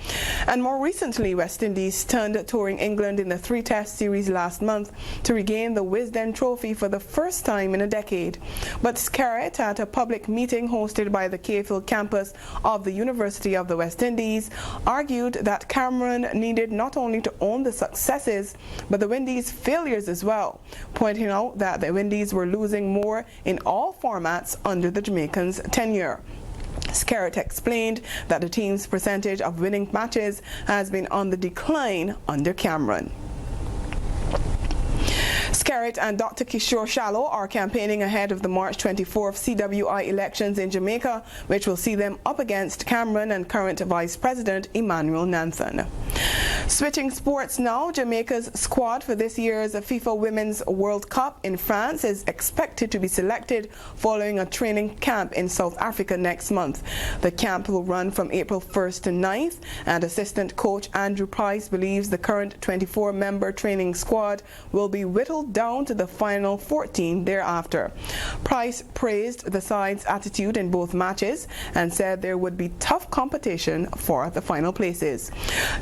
And more recently, West Indies stunned touring England in the 3-Test series last month to regain the Wisden Trophy for the first time in a decade. But Skerritt, at a public meeting hosted by the Cayfield campus of the University of the West Indies, argued that Cameron needed not only to own the successes, but the Windies' failures as well, pointing out that the Windies were losing more in all formats under the Jamaicans' tenure. Skerritt explained that the team's percentage of winning matches has been on the decline under Cameron. Skerritt and Dr. Kishore Shallow are campaigning ahead of the March 24th CWI elections in Jamaica, which will see them up against Cameron and current Vice President Emmanuel Nanson. Switching sports now, Jamaica's squad for this year's FIFA Women's World Cup in France is expected to be selected following a training camp in South Africa next month. The camp will run from April 1st to 9th, and assistant coach Andrew Price believes the current 24-member training squad will be whittled down to the final 14 thereafter. Price praised the side's attitude in both matches and said there would be tough competition for the final places.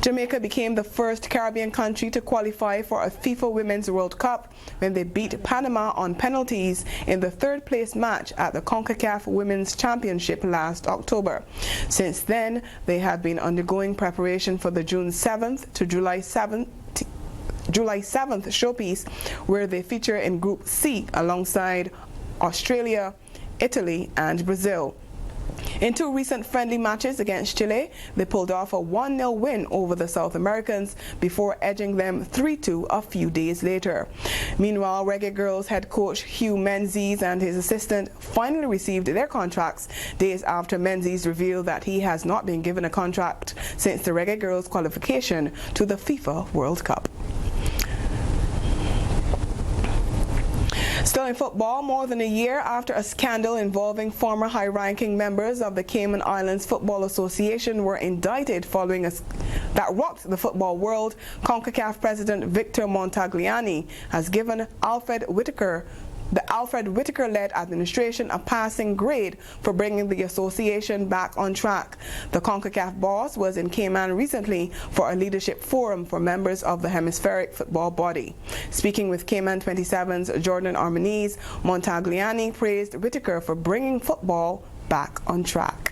Jamaica became the first Caribbean country to qualify for a FIFA Women's World Cup when they beat Panama on penalties in the third-place match at the CONCACAF Women's Championship last October. Since then, they have been undergoing preparation for the June 7th to July 7th showpiece, where they feature in Group C alongside Australia, Italy and Brazil. In two recent friendly matches against Chile, they pulled off a 1-0 win over the South Americans before edging them 3-2 a few days later. Meanwhile, Reggae Girls head coach Hugh Menzies and his assistant finally received their contracts days after Menzies revealed that he has not been given a contract since the Reggae Girls' qualification to the FIFA World Cup. Still in football, more than a year after a scandal involving former high-ranking members of the Cayman Islands Football Association were indicted following that rocked the football world, CONCACAF President Victor Montagliani has given the Alfred Whitaker-led administration a passing grade for bringing the association back on track. The CONCACAF boss was in Cayman recently for a leadership forum for members of the hemispheric football body. Speaking with Cayman 27's Jordan Armaniz, Montagliani praised Whitaker for bringing football back on track.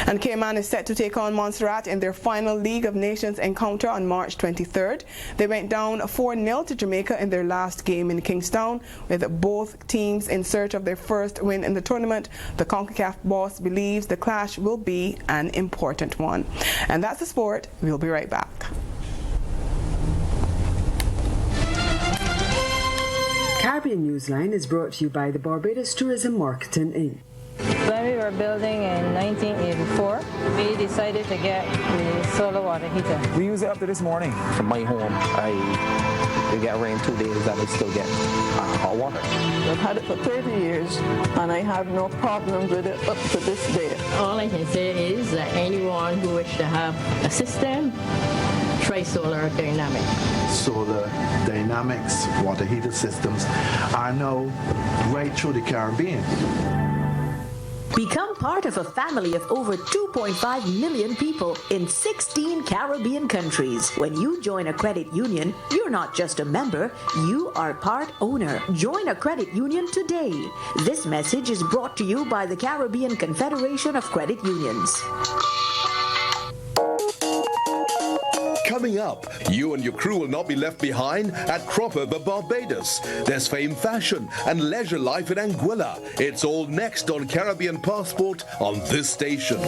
And Cayman is set to take on Montserrat in their final League of Nations encounter on March 23rd. They went down 4-0 to Jamaica in their last game in Kingstown, with both teams in search of their first win in the tournament. The CONCACAF boss believes the clash will be an important one. And that's the sport. We'll be right back. Caribbean Newsline is brought to you by the Barbados Tourism Marketing Inc. When we were building in 1984, we decided to get the solar water heater. We use it up to this morning. From my home, we get rain 2 days and we still get hot water. I've had it for 30 years and I have no problems with it up to this day. All I can say is that anyone who wishes to have a system, try Solar Dynamics. Solar Dynamics water heater systems are now right through the Caribbean. Become part of a family of over 2.5 million people in 16 Caribbean countries. When you join a credit union, you're not just a member, you are part owner. Join a credit union today. This message is brought to you by the Caribbean Confederation of Credit Unions. Coming up, you and your crew will not be left behind at Cropper Barbados. There's fame, fashion and leisure life in Anguilla. It's all next on Caribbean Passport on this station.